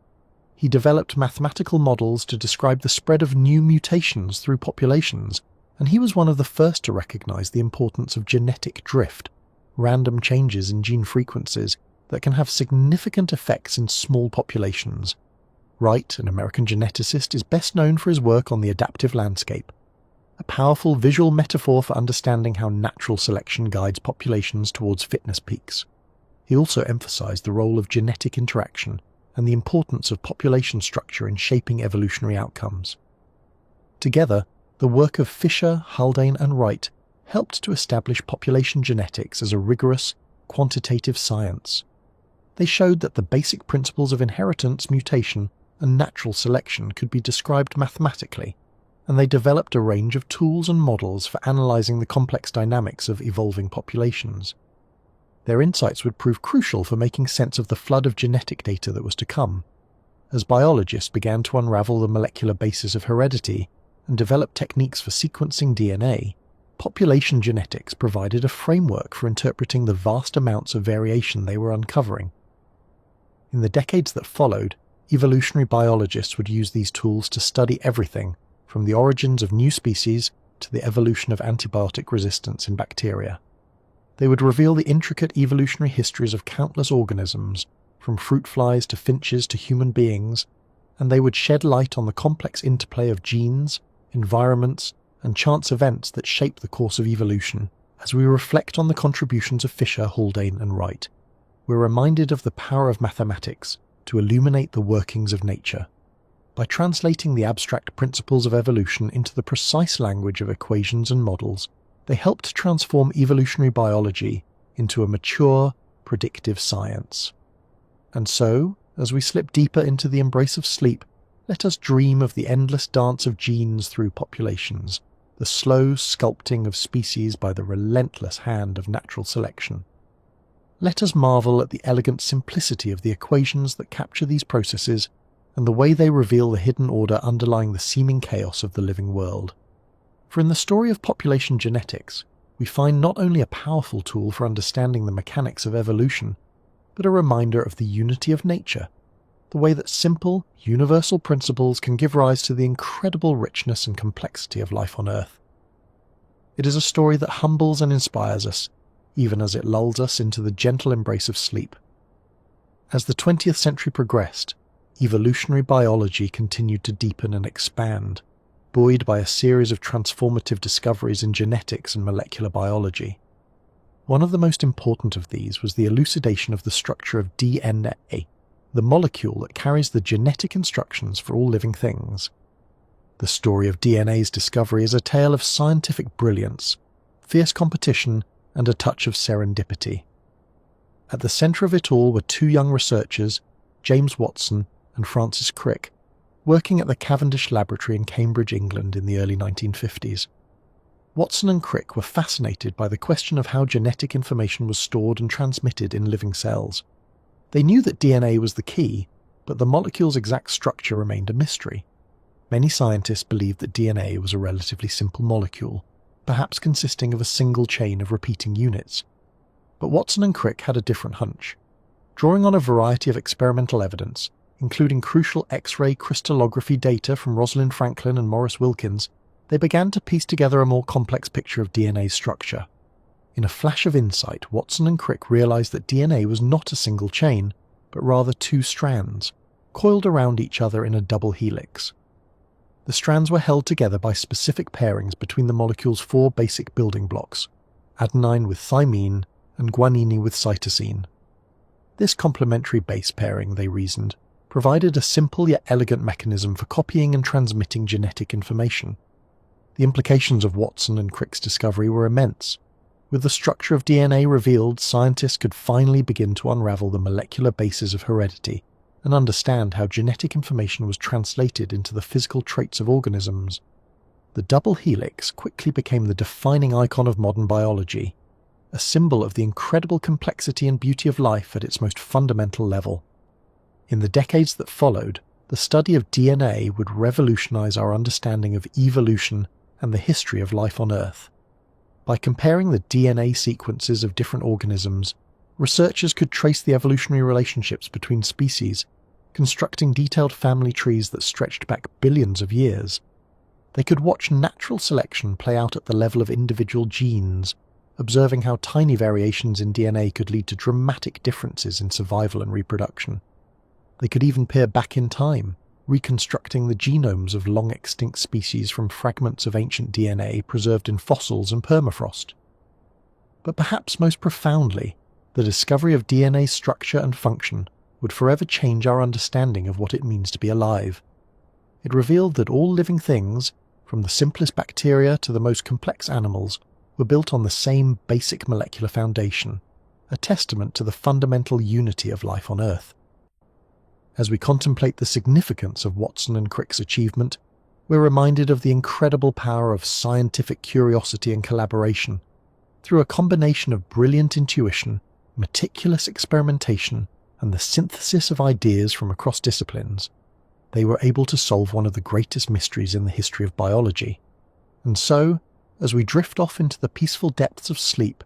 A: He developed mathematical models to describe the spread of new mutations through populations, and he was one of the first to recognize the importance of genetic drift, random changes in gene frequencies that can have significant effects in small populations. Wright, an American geneticist, is best known for his work on the adaptive landscape, a powerful visual metaphor for understanding how natural selection guides populations towards fitness peaks. He also emphasized the role of genetic interaction and the importance of population structure in shaping evolutionary outcomes. Together, the work of Fisher, Haldane and Wright helped to establish population genetics as a rigorous, quantitative science. They showed that the basic principles of inheritance, mutation, and natural selection could be described mathematically, and they developed a range of tools and models for analysing the complex dynamics of evolving populations. Their insights would prove crucial for making sense of the flood of genetic data that was to come. As biologists began to unravel the molecular basis of heredity and develop techniques for sequencing DNA, population genetics provided a framework for interpreting the vast amounts of variation they were uncovering. In the decades that followed, evolutionary biologists would use these tools to study everything from the origins of new species to the evolution of antibiotic resistance in bacteria. They would reveal the intricate evolutionary histories of countless organisms, from fruit flies to finches to human beings, and they would shed light on the complex interplay of genes, environments, and chance events that shape the course of evolution. As we reflect on the contributions of Fisher, Haldane, and Wright, we're reminded of the power of mathematics to illuminate the workings of nature. By translating the abstract principles of evolution into the precise language of equations and models, they helped transform evolutionary biology into a mature, predictive science. And so, as we slip deeper into the embrace of sleep, let us dream of the endless dance of genes through populations, the slow sculpting of species by the relentless hand of natural selection. Let us marvel at the elegant simplicity of the equations that capture these processes and the way they reveal the hidden order underlying the seeming chaos of the living world. For in the story of population genetics, we find not only a powerful tool for understanding the mechanics of evolution, but a reminder of the unity of nature, the way that simple, universal principles can give rise to the incredible richness and complexity of life on Earth. It is a story that humbles and inspires us, even as it lulls us into the gentle embrace of sleep. As the 20th century progressed, evolutionary biology continued to deepen and expand, buoyed by a series of transformative discoveries in genetics and molecular biology. One of the most important of these was the elucidation of the structure of DNA, the molecule that carries the genetic instructions for all living things. The story of DNA's discovery is a tale of scientific brilliance, fierce competition, and a touch of serendipity. At the centre of it all were two young researchers, James Watson and Francis Crick, working at the Cavendish Laboratory in Cambridge, England in the early 1950s. Watson and Crick were fascinated by the question of how genetic information was stored and transmitted in living cells. They knew that DNA was the key, but the molecule's exact structure remained a mystery. Many scientists believed that DNA was a relatively simple molecule, perhaps consisting of a single chain of repeating units. But Watson and Crick had a different hunch. Drawing on a variety of experimental evidence, including crucial X-ray crystallography data from Rosalind Franklin and Maurice Wilkins, they began to piece together a more complex picture of DNA's structure. In a flash of insight, Watson and Crick realized that DNA was not a single chain, but rather two strands, coiled around each other in a double helix. The strands were held together by specific pairings between the molecule's four basic building blocks, adenine with thymine and guanine with cytosine. This complementary base pairing, they reasoned, provided a simple yet elegant mechanism for copying and transmitting genetic information. The implications of Watson and Crick's discovery were immense. With the structure of DNA revealed, scientists could finally begin to unravel the molecular basis of heredity and understand how genetic information was translated into the physical traits of organisms. The double helix quickly became the defining icon of modern biology, a symbol of the incredible complexity and beauty of life at its most fundamental level. In the decades that followed, the study of DNA would revolutionize our understanding of evolution and the history of life on Earth. By comparing the DNA sequences of different organisms, researchers could trace the evolutionary relationships between species, constructing detailed family trees that stretched back billions of years. They could watch natural selection play out at the level of individual genes, observing how tiny variations in DNA could lead to dramatic differences in survival and reproduction. They could even peer back in time, reconstructing the genomes of long-extinct species from fragments of ancient DNA preserved in fossils and permafrost. But perhaps most profoundly, the discovery of DNA's structure and function would forever change our understanding of what it means to be alive. It revealed that all living things, from the simplest bacteria to the most complex animals, were built on the same basic molecular foundation, a testament to the fundamental unity of life on Earth. As we contemplate the significance of Watson and Crick's achievement, we're reminded of the incredible power of scientific curiosity and collaboration. Through a combination of brilliant intuition, meticulous experimentation, and the synthesis of ideas from across disciplines, they were able to solve one of the greatest mysteries in the history of biology. And so, as we drift off into the peaceful depths of sleep,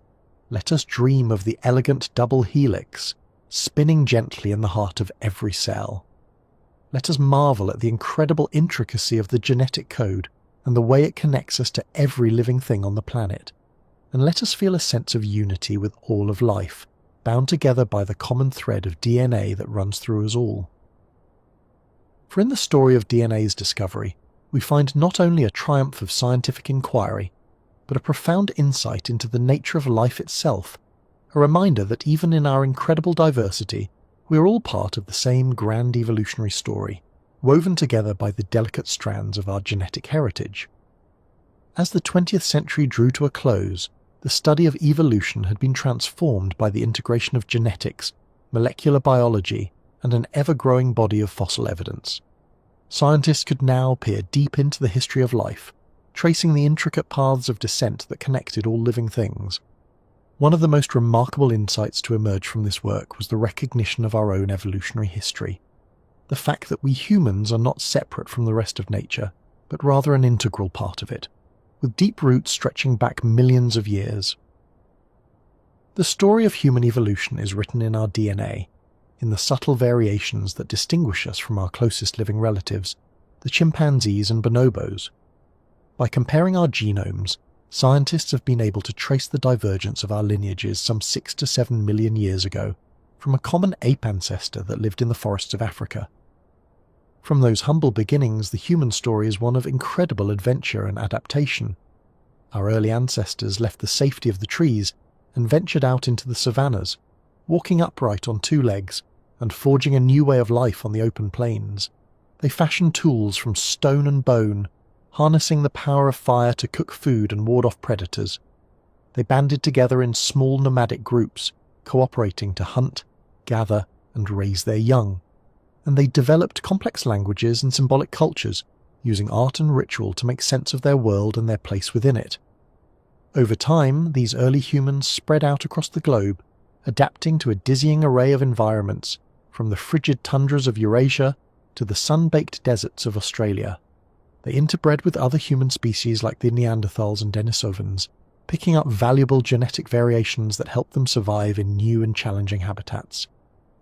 A: let us dream of the elegant double helix, spinning gently in the heart of every cell. Let us marvel at the incredible intricacy of the genetic code and the way it connects us to every living thing on the planet. And let us feel a sense of unity with all of life, bound together by the common thread of DNA that runs through us all. For in the story of DNA's discovery, we find not only a triumph of scientific inquiry, but a profound insight into the nature of life itself, a reminder that even in our incredible diversity, we are all part of the same grand evolutionary story, woven together by the delicate strands of our genetic heritage. As the 20th century drew to a close, the study of evolution had been transformed by the integration of genetics, molecular biology, and an ever-growing body of fossil evidence. Scientists could now peer deep into the history of life, tracing the intricate paths of descent that connected all living things. One of the most remarkable insights to emerge from this work was the recognition of our own evolutionary history. The fact that we humans are not separate from the rest of nature, but rather an integral part of it, with deep roots stretching back millions of years. The story of human evolution is written in our DNA, in the subtle variations that distinguish us from our closest living relatives, the chimpanzees and bonobos. By comparing our genomes, scientists have been able to trace the divergence of our lineages some 6 to 7 million years ago, from a common ape ancestor that lived in the forests of Africa. From those humble beginnings, the human story is one of incredible adventure and adaptation. Our early ancestors left the safety of the trees and ventured out into the savannas, walking upright on two legs and forging a new way of life on the open plains. They fashioned tools from stone and bone, harnessing the power of fire to cook food and ward off predators. They banded together in small nomadic groups, cooperating to hunt, gather, and raise their young. and they developed complex languages and symbolic cultures, using art and ritual to make sense of their world and their place within it. Over time, these early humans spread out across the globe, adapting to a dizzying array of environments, from the frigid tundras of Eurasia to the sun-baked deserts of Australia. They interbred with other human species like the Neanderthals and Denisovans, picking up valuable genetic variations that helped them survive in new and challenging habitats.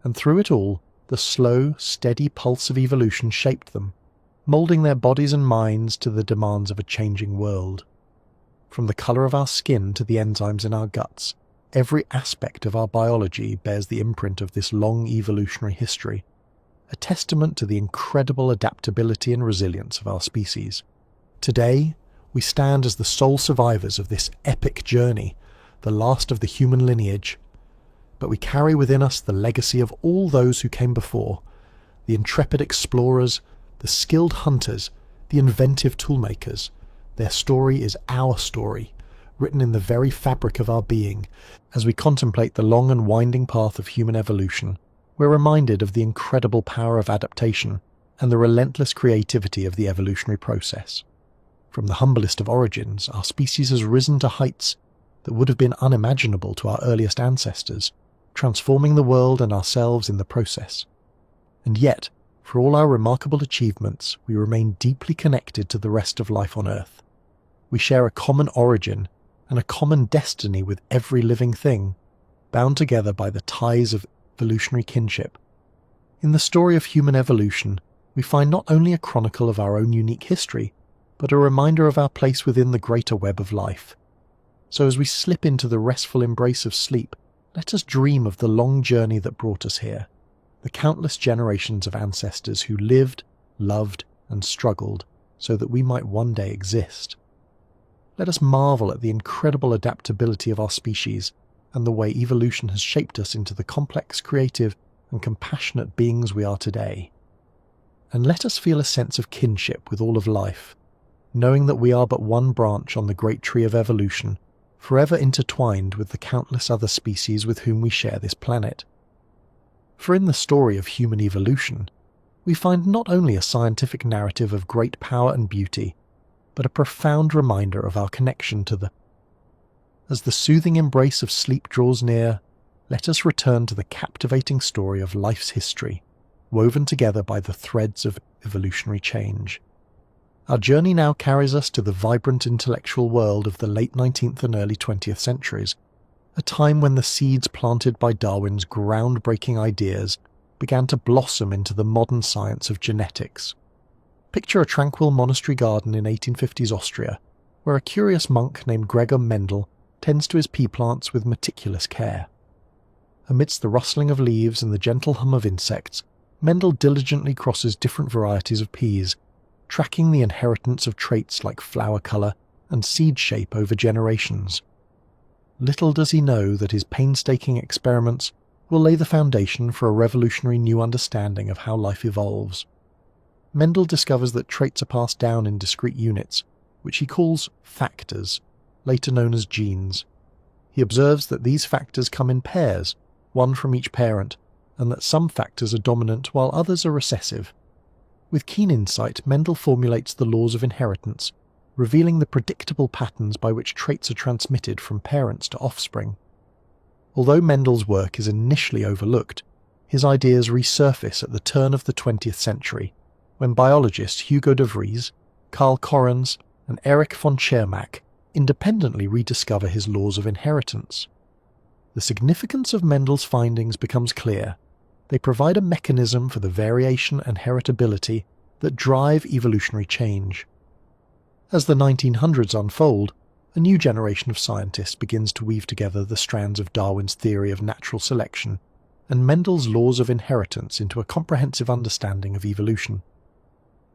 A: And through it all, the slow, steady pulse of evolution shaped them, moulding their bodies and minds to the demands of a changing world. From the colour of our skin to the enzymes in our guts, every aspect of our biology bears the imprint of this long evolutionary history, a testament to the incredible adaptability and resilience of our species. Today, we stand as the sole survivors of this epic journey, the last of the human lineage, but we carry within us the legacy of all those who came before, the intrepid explorers, the skilled hunters, the inventive toolmakers. Their story is our story, written in the very fabric of our being. As we contemplate the long and winding path of human evolution, we're reminded of the incredible power of adaptation and the relentless creativity of the evolutionary process. From the humblest of origins, our species has risen to heights that would have been unimaginable to our earliest ancestors, transforming the world and ourselves in the process. And yet, for all our remarkable achievements, we remain deeply connected to the rest of life on Earth. We share a common origin and a common destiny with every living thing, bound together by the ties of evolutionary kinship. In the story of human evolution, we find not only a chronicle of our own unique history, but a reminder of our place within the greater web of life. So as we slip into the restful embrace of sleep, let us dream of the long journey that brought us here, the countless generations of ancestors who lived, loved, and struggled so that we might one day exist. Let us marvel at the incredible adaptability of our species and the way evolution has shaped us into the complex, creative, and compassionate beings we are today. And let us feel a sense of kinship with all of life, knowing that we are but one branch on the great tree of evolution, forever intertwined with the countless other species with whom we share this planet. For in the story of human evolution, we find not only a scientific narrative of great power and beauty, but a profound reminder of our connection to the. As the soothing embrace of sleep draws near, let us return to the captivating story of life's history, woven together by the threads of evolutionary change. Our journey now carries us to the vibrant intellectual world of the late 19th and early 20th centuries, a time when the seeds planted by Darwin's groundbreaking ideas began to blossom into the modern science of genetics. Picture a tranquil monastery garden in 1850s Austria, where a curious monk named Gregor Mendel tends to his pea plants with meticulous care. Amidst the rustling of leaves and the gentle hum of insects, Mendel diligently crosses different varieties of peas, tracking the inheritance of traits like flower colour and seed shape over generations. Little does he know that his painstaking experiments will lay the foundation for a revolutionary new understanding of how life evolves. Mendel discovers that traits are passed down in discrete units, which he calls factors, later known as genes. He observes that these factors come in pairs, one from each parent, and that some factors are dominant while others are recessive. With keen insight, Mendel formulates the laws of inheritance, revealing the predictable patterns by which traits are transmitted from parents to offspring. Although Mendel's work is initially overlooked, his ideas resurface at the turn of the 20th century, when biologists Hugo de Vries, Carl Correns, and Erich von Tschermak independently rediscover his laws of inheritance. The significance of Mendel's findings becomes clear. They provide a mechanism for the variation and heritability that drive evolutionary change. As the 1900s unfold, a new generation of scientists begins to weave together the strands of Darwin's theory of natural selection and Mendel's laws of inheritance into a comprehensive understanding of evolution.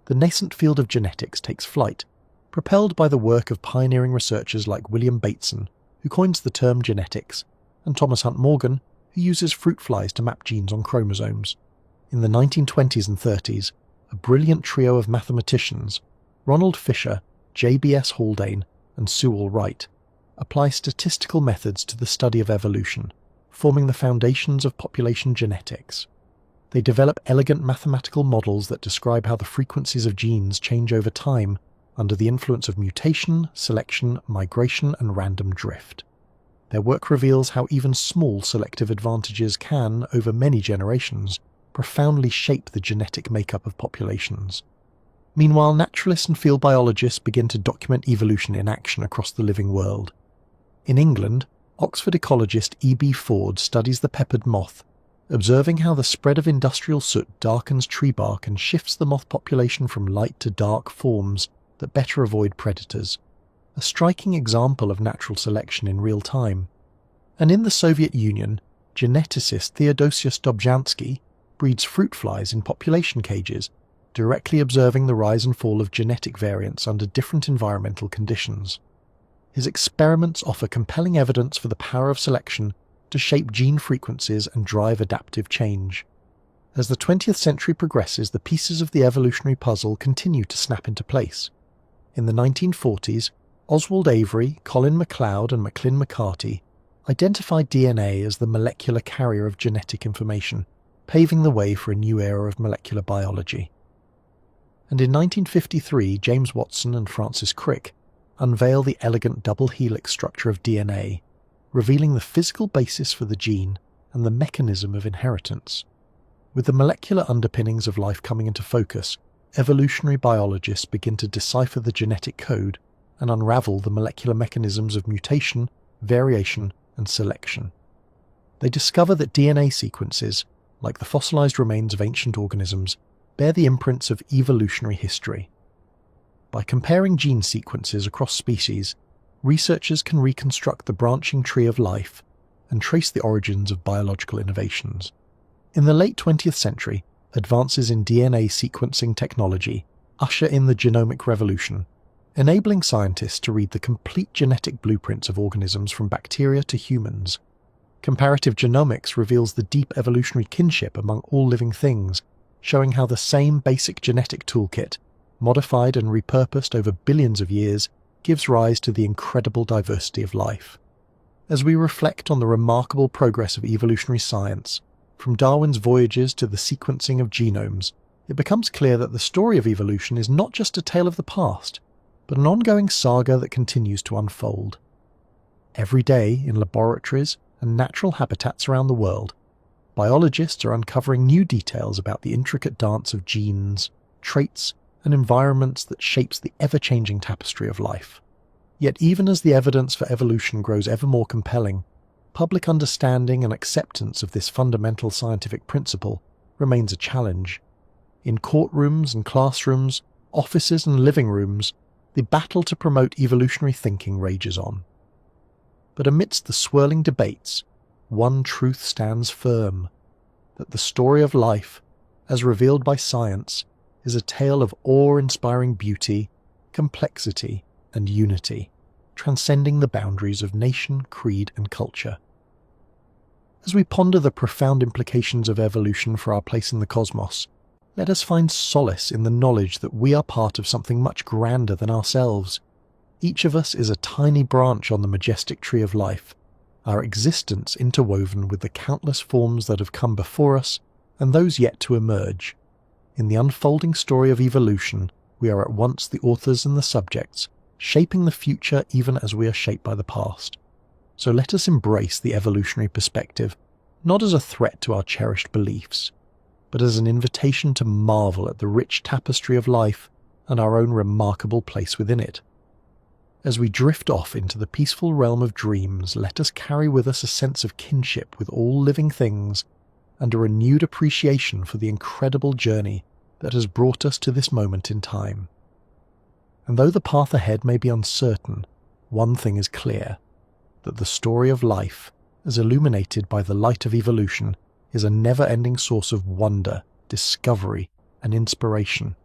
A: The nascent field of genetics takes flight, propelled by the work of pioneering researchers like William Bateson, who coins the term genetics, and Thomas Hunt Morgan, who uses fruit flies to map genes on chromosomes. In the 1920s and 30s, a brilliant trio of mathematicians, Ronald Fisher, J.B.S. Haldane, and Sewall Wright, apply statistical methods to the study of evolution, forming the foundations of population genetics. They develop elegant mathematical models that describe how the frequencies of genes change over time under the influence of mutation, selection, migration, and random drift. Their work reveals how even small selective advantages can, over many generations, profoundly shape the genetic makeup of populations. Meanwhile, naturalists and field biologists begin to document evolution in action across the living world. In England, Oxford ecologist E.B. Ford studies the peppered moth, observing how the spread of industrial soot darkens tree bark and shifts the moth population from light to dark forms that better avoid predators, a striking example of natural selection in real time. And in the Soviet Union, geneticist Theodosius Dobzhansky breeds fruit flies in population cages, directly observing the rise and fall of genetic variants under different environmental conditions. His experiments offer compelling evidence for the power of selection to shape gene frequencies and drive adaptive change. As the 20th century progresses, the pieces of the evolutionary puzzle continue to snap into place. In the 1940s, Oswald Avery, Colin MacLeod and Macklin McCarty identified DNA as the molecular carrier of genetic information, paving the way for a new era of molecular biology. And in 1953, James Watson and Francis Crick unveil the elegant double helix structure of DNA, revealing the physical basis for the gene and the mechanism of inheritance. With the molecular underpinnings of life coming into focus, evolutionary biologists begin to decipher the genetic code and unravel the molecular mechanisms of mutation, variation, and selection. They discover that DNA sequences, like the fossilized remains of ancient organisms, bear the imprints of evolutionary history. By comparing gene sequences across species, researchers can reconstruct the branching tree of life and trace the origins of biological innovations. In the late 20th century, advances in DNA sequencing technology usher in the genomic revolution, enabling scientists to read the complete genetic blueprints of organisms from bacteria to humans. Comparative genomics reveals the deep evolutionary kinship among all living things, showing how the same basic genetic toolkit, modified and repurposed over billions of years, gives rise to the incredible diversity of life. As we reflect on the remarkable progress of evolutionary science, from Darwin's voyages to the sequencing of genomes, it becomes clear that the story of evolution is not just a tale of the past, but an ongoing saga that continues to unfold. Every day, in laboratories and natural habitats around the world, biologists are uncovering new details about the intricate dance of genes, traits, and environments that shapes the ever-changing tapestry of life. Yet even as the evidence for evolution grows ever more compelling, public understanding and acceptance of this fundamental scientific principle remains a challenge. In courtrooms and classrooms, offices and living rooms, the battle to promote evolutionary thinking rages on. But amidst the swirling debates, one truth stands firm, that the story of life, as revealed by science, is a tale of awe-inspiring beauty, complexity, and unity, transcending the boundaries of nation, creed, and culture. As we ponder the profound implications of evolution for our place in the cosmos, let us find solace in the knowledge that we are part of something much grander than ourselves. Each of us is a tiny branch on the majestic tree of life, our existence interwoven with the countless forms that have come before us and those yet to emerge. In the unfolding story of evolution, we are at once the authors and the subjects, shaping the future even as we are shaped by the past. So let us embrace the evolutionary perspective, not as a threat to our cherished beliefs, but as an invitation to marvel at the rich tapestry of life and our own remarkable place within it. As we drift off into the peaceful realm of dreams, let us carry with us a sense of kinship with all living things and a renewed appreciation for the incredible journey that has brought us to this moment in time. And though the path ahead may be uncertain, one thing is clear, that the story of life, as illuminated by the light of evolution, is a never-ending source of wonder, discovery, and inspiration.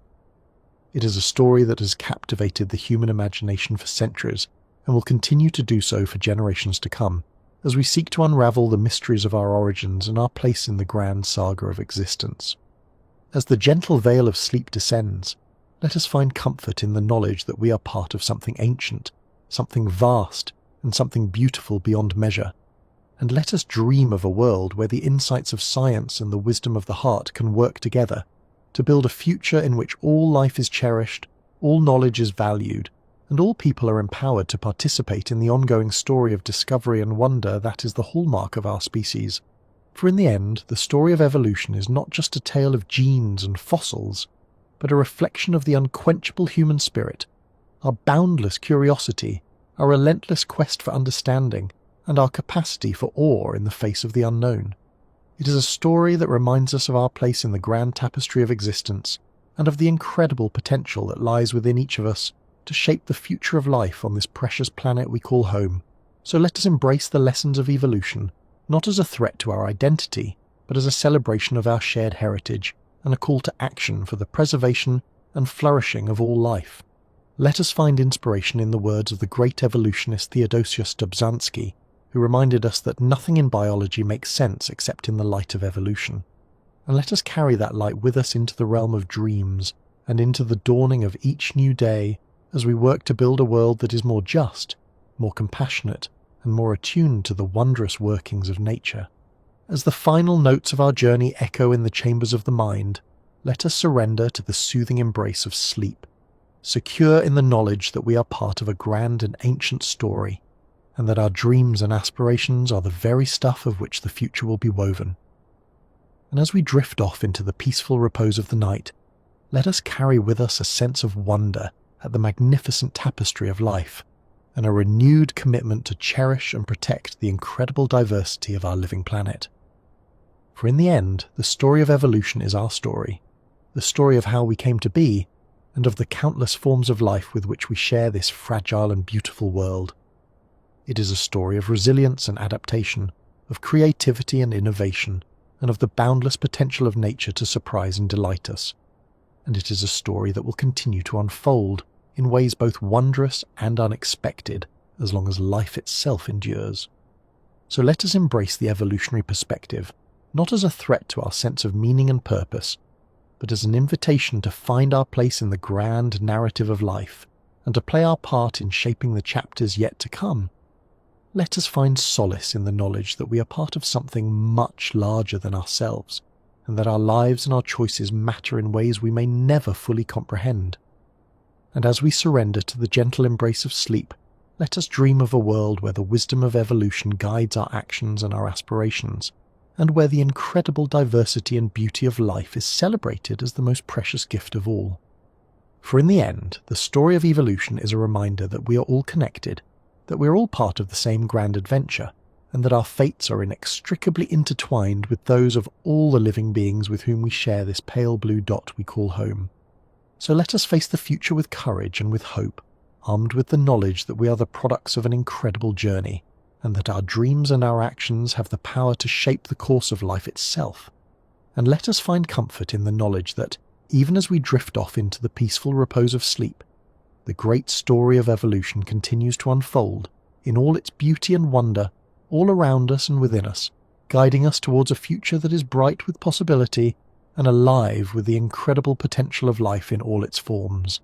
A: It is a story that has captivated the human imagination for centuries and will continue to do so for generations to come, as we seek to unravel the mysteries of our origins and our place in the grand saga of existence. As the gentle veil of sleep descends, let us find comfort in the knowledge that we are part of something ancient, something vast, and something beautiful beyond measure. and let us dream of a world where the insights of science and the wisdom of the heart can work together to build a future in which all life is cherished, all knowledge is valued, and all people are empowered to participate in the ongoing story of discovery and wonder that is the hallmark of our species. For in the end, the story of evolution is not just a tale of genes and fossils, but a reflection of the unquenchable human spirit, our boundless curiosity, our relentless quest for understanding, and our capacity for awe in the face of the unknown. It is a story that reminds us of our place in the grand tapestry of existence and of the incredible potential that lies within each of us to shape the future of life on this precious planet we call home. So let us embrace the lessons of evolution, not as a threat to our identity, but as a celebration of our shared heritage and a call to action for the preservation and flourishing of all life. Let us find inspiration in the words of the great evolutionist Theodosius Dobzhansky, who reminded us that nothing in biology makes sense except in the light of evolution. And let us carry that light with us into the realm of dreams and into the dawning of each new day as we work to build a world that is more just, more compassionate, and more attuned to the wondrous workings of nature. As the final notes of our journey echo in the chambers of the mind, let us surrender to the soothing embrace of sleep, secure in the knowledge that we are part of a grand and ancient story, and that our dreams and aspirations are the very stuff of which the future will be woven. And as we drift off into the peaceful repose of the night, let us carry with us a sense of wonder at the magnificent tapestry of life, and a renewed commitment to cherish and protect the incredible diversity of our living planet. For in the end, the story of evolution is our story, the story of how we came to be, and of the countless forms of life with which we share this fragile and beautiful world. It is a story of resilience and adaptation, of creativity and innovation, and of the boundless potential of nature to surprise and delight us. And it is a story that will continue to unfold in ways both wondrous and unexpected as long as life itself endures. So let us embrace the evolutionary perspective, not as a threat to our sense of meaning and purpose, but as an invitation to find our place in the grand narrative of life and to play our part in shaping the chapters yet to come. Let us find solace in the knowledge that we are part of something much larger than ourselves, and that our lives and our choices matter in ways we may never fully comprehend. And as we surrender to the gentle embrace of sleep, let us dream of a world where the wisdom of evolution guides our actions and our aspirations, and where the incredible diversity and beauty of life is celebrated as the most precious gift of all. For in the end, the story of evolution is a reminder that we are all connected, that we are all part of the same grand adventure, and that our fates are inextricably intertwined with those of all the living beings with whom we share this pale blue dot we call home. So let us face the future with courage and with hope, armed with the knowledge that we are the products of an incredible journey, and that our dreams and our actions have the power to shape the course of life itself. And let us find comfort in the knowledge that, even as we drift off into the peaceful repose of sleep, the great story of evolution continues to unfold in all its beauty and wonder, all around us and within us, guiding us towards a future that is bright with possibility and alive with the incredible potential of life in all its forms.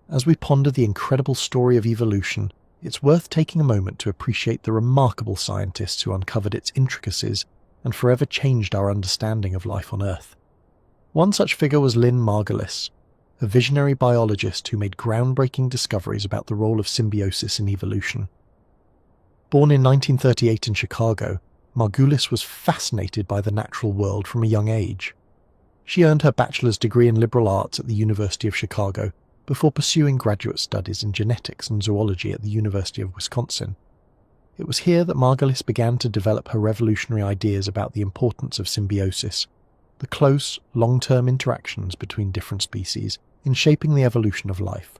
A: As we ponder the incredible story of evolution, it's worth taking a moment to appreciate the remarkable scientists who uncovered its intricacies and forever changed our understanding of life on Earth. One such figure was Lynn Margulis, a visionary biologist who made groundbreaking discoveries about the role of symbiosis in evolution. Born in 1938 in Chicago, Margulis was fascinated by the natural world from a young age. She earned her bachelor's degree in liberal arts at the University of Chicago before pursuing graduate studies in genetics and zoology at the University of Wisconsin. It was here that Margulis began to develop her revolutionary ideas about the importance of symbiosis, the close, long-term interactions between different species in shaping the evolution of life.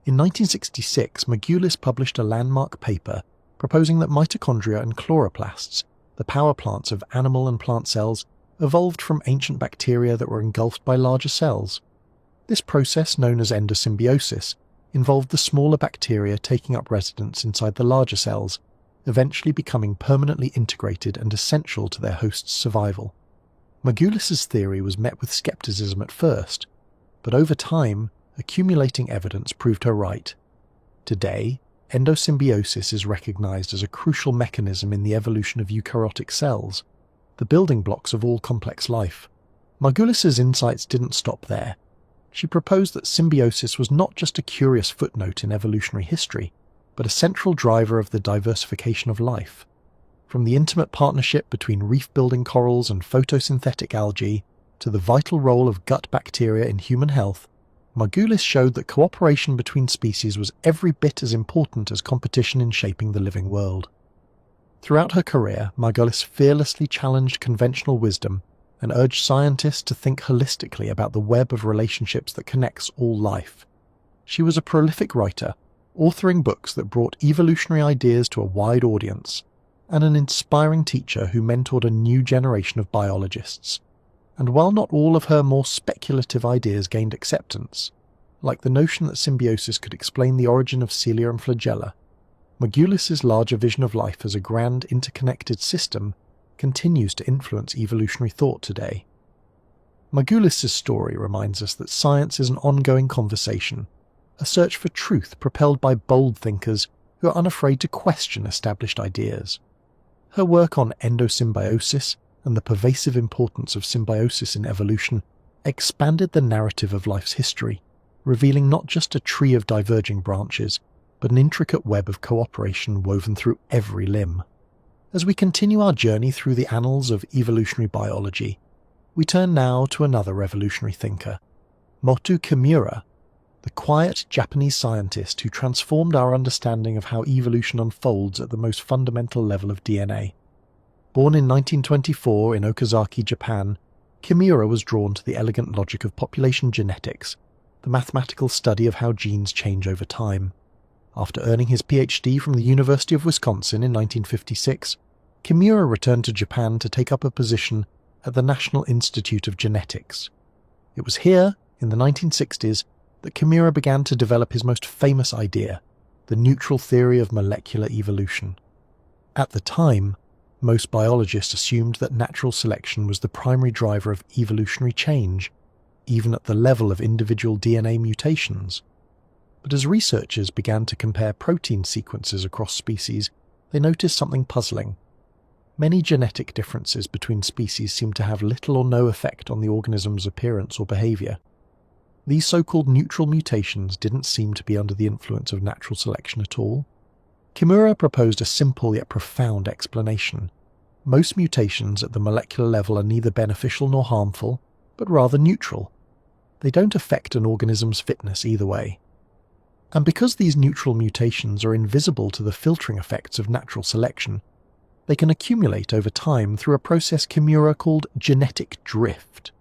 A: In 1966, Margulis published a landmark paper proposing that mitochondria and chloroplasts, the power plants of animal and plant cells, evolved from ancient bacteria that were engulfed by larger cells. This process, known as endosymbiosis, involved the smaller bacteria taking up residence inside the larger cells, eventually becoming permanently integrated and essential to their host's survival. Margulis's theory was met with skepticism at first, but over time, accumulating evidence proved her right. Today, endosymbiosis is recognized as a crucial mechanism in the evolution of eukaryotic cells, the building blocks of all complex life. Margulis's insights didn't stop there. She proposed that symbiosis was not just a curious footnote in evolutionary history, but a central driver of the diversification of life. From the intimate partnership between reef-building corals and photosynthetic algae to the vital role of gut bacteria in human health, Margulis showed that cooperation between species was every bit as important as competition in shaping the living world. Throughout her career, Margulis fearlessly challenged conventional wisdom and urged scientists to think holistically about the web of relationships that connects all life. She was a prolific writer, authoring books that brought evolutionary ideas to a wide audience, and an inspiring teacher who mentored a new generation of biologists. And while not all of her more speculative ideas gained acceptance, like the notion that symbiosis could explain the origin of cilia and flagella, Margulis's larger vision of life as a grand interconnected system continues to influence evolutionary thought today. Margulis's story reminds us that science is an ongoing conversation, a search for truth propelled by bold thinkers who are unafraid to question established ideas. Her work on endosymbiosis and the pervasive importance of symbiosis in evolution expanded the narrative of life's history, revealing not just a tree of diverging branches, but an intricate web of cooperation woven through every limb. As we continue our journey through the annals of evolutionary biology, we turn now to another revolutionary thinker, Moto Kimura, the quiet Japanese scientist who transformed our understanding of how evolution unfolds at the most fundamental level of DNA. Born in 1924 in Okazaki, Japan, Kimura was drawn to the elegant logic of population genetics, the mathematical study of how genes change over time. After earning his PhD from the University of Wisconsin in 1956, Kimura returned to Japan to take up a position at the National Institute of Genetics. It was here, in the 1960s, that Kimura began to develop his most famous idea, the neutral theory of molecular evolution. At the time, most biologists assumed that natural selection was the primary driver of evolutionary change, even at the level of individual DNA mutations. But as researchers began to compare protein sequences across species, they noticed something puzzling. Many genetic differences between species seemed to have little or no effect on the organism's appearance or behavior. These so-called neutral mutations didn't seem to be under the influence of natural selection at all. Kimura proposed a simple yet profound explanation. Most mutations at the molecular level are neither beneficial nor harmful, but rather neutral. They don't affect an organism's fitness either way. And because these neutral mutations are invisible to the filtering effects of natural selection, they can accumulate over time through a process Kimura called genetic drift.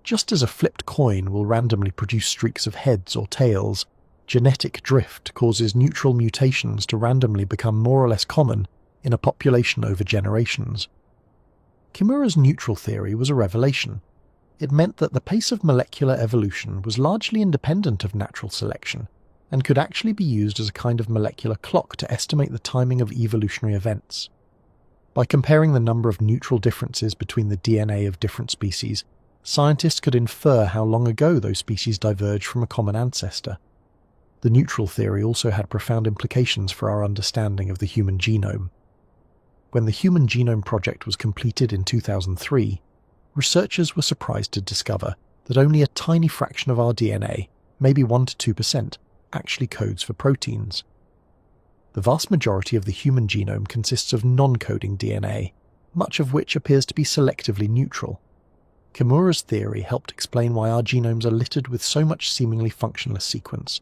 A: Just as a flipped coin will randomly produce streaks of heads or tails, genetic drift causes neutral mutations to randomly become more or less common in a population over generations. Kimura's neutral theory was a revelation. It meant that the pace of molecular evolution was largely independent of natural selection, and could actually be used as a kind of molecular clock to estimate the timing of evolutionary events. By comparing the number of neutral differences between the DNA of different species, scientists could infer how long ago those species diverged from a common ancestor. The neutral theory also had profound implications for our understanding of the human genome. When the Human Genome Project was completed in 2003, researchers were surprised to discover that only a tiny fraction of our DNA, maybe 1 to 2%, actually codes for proteins. The vast majority of the human genome consists of non-coding DNA, much of which appears to be selectively neutral. Kimura's theory helped explain why our genomes are littered with so much seemingly functionless sequence.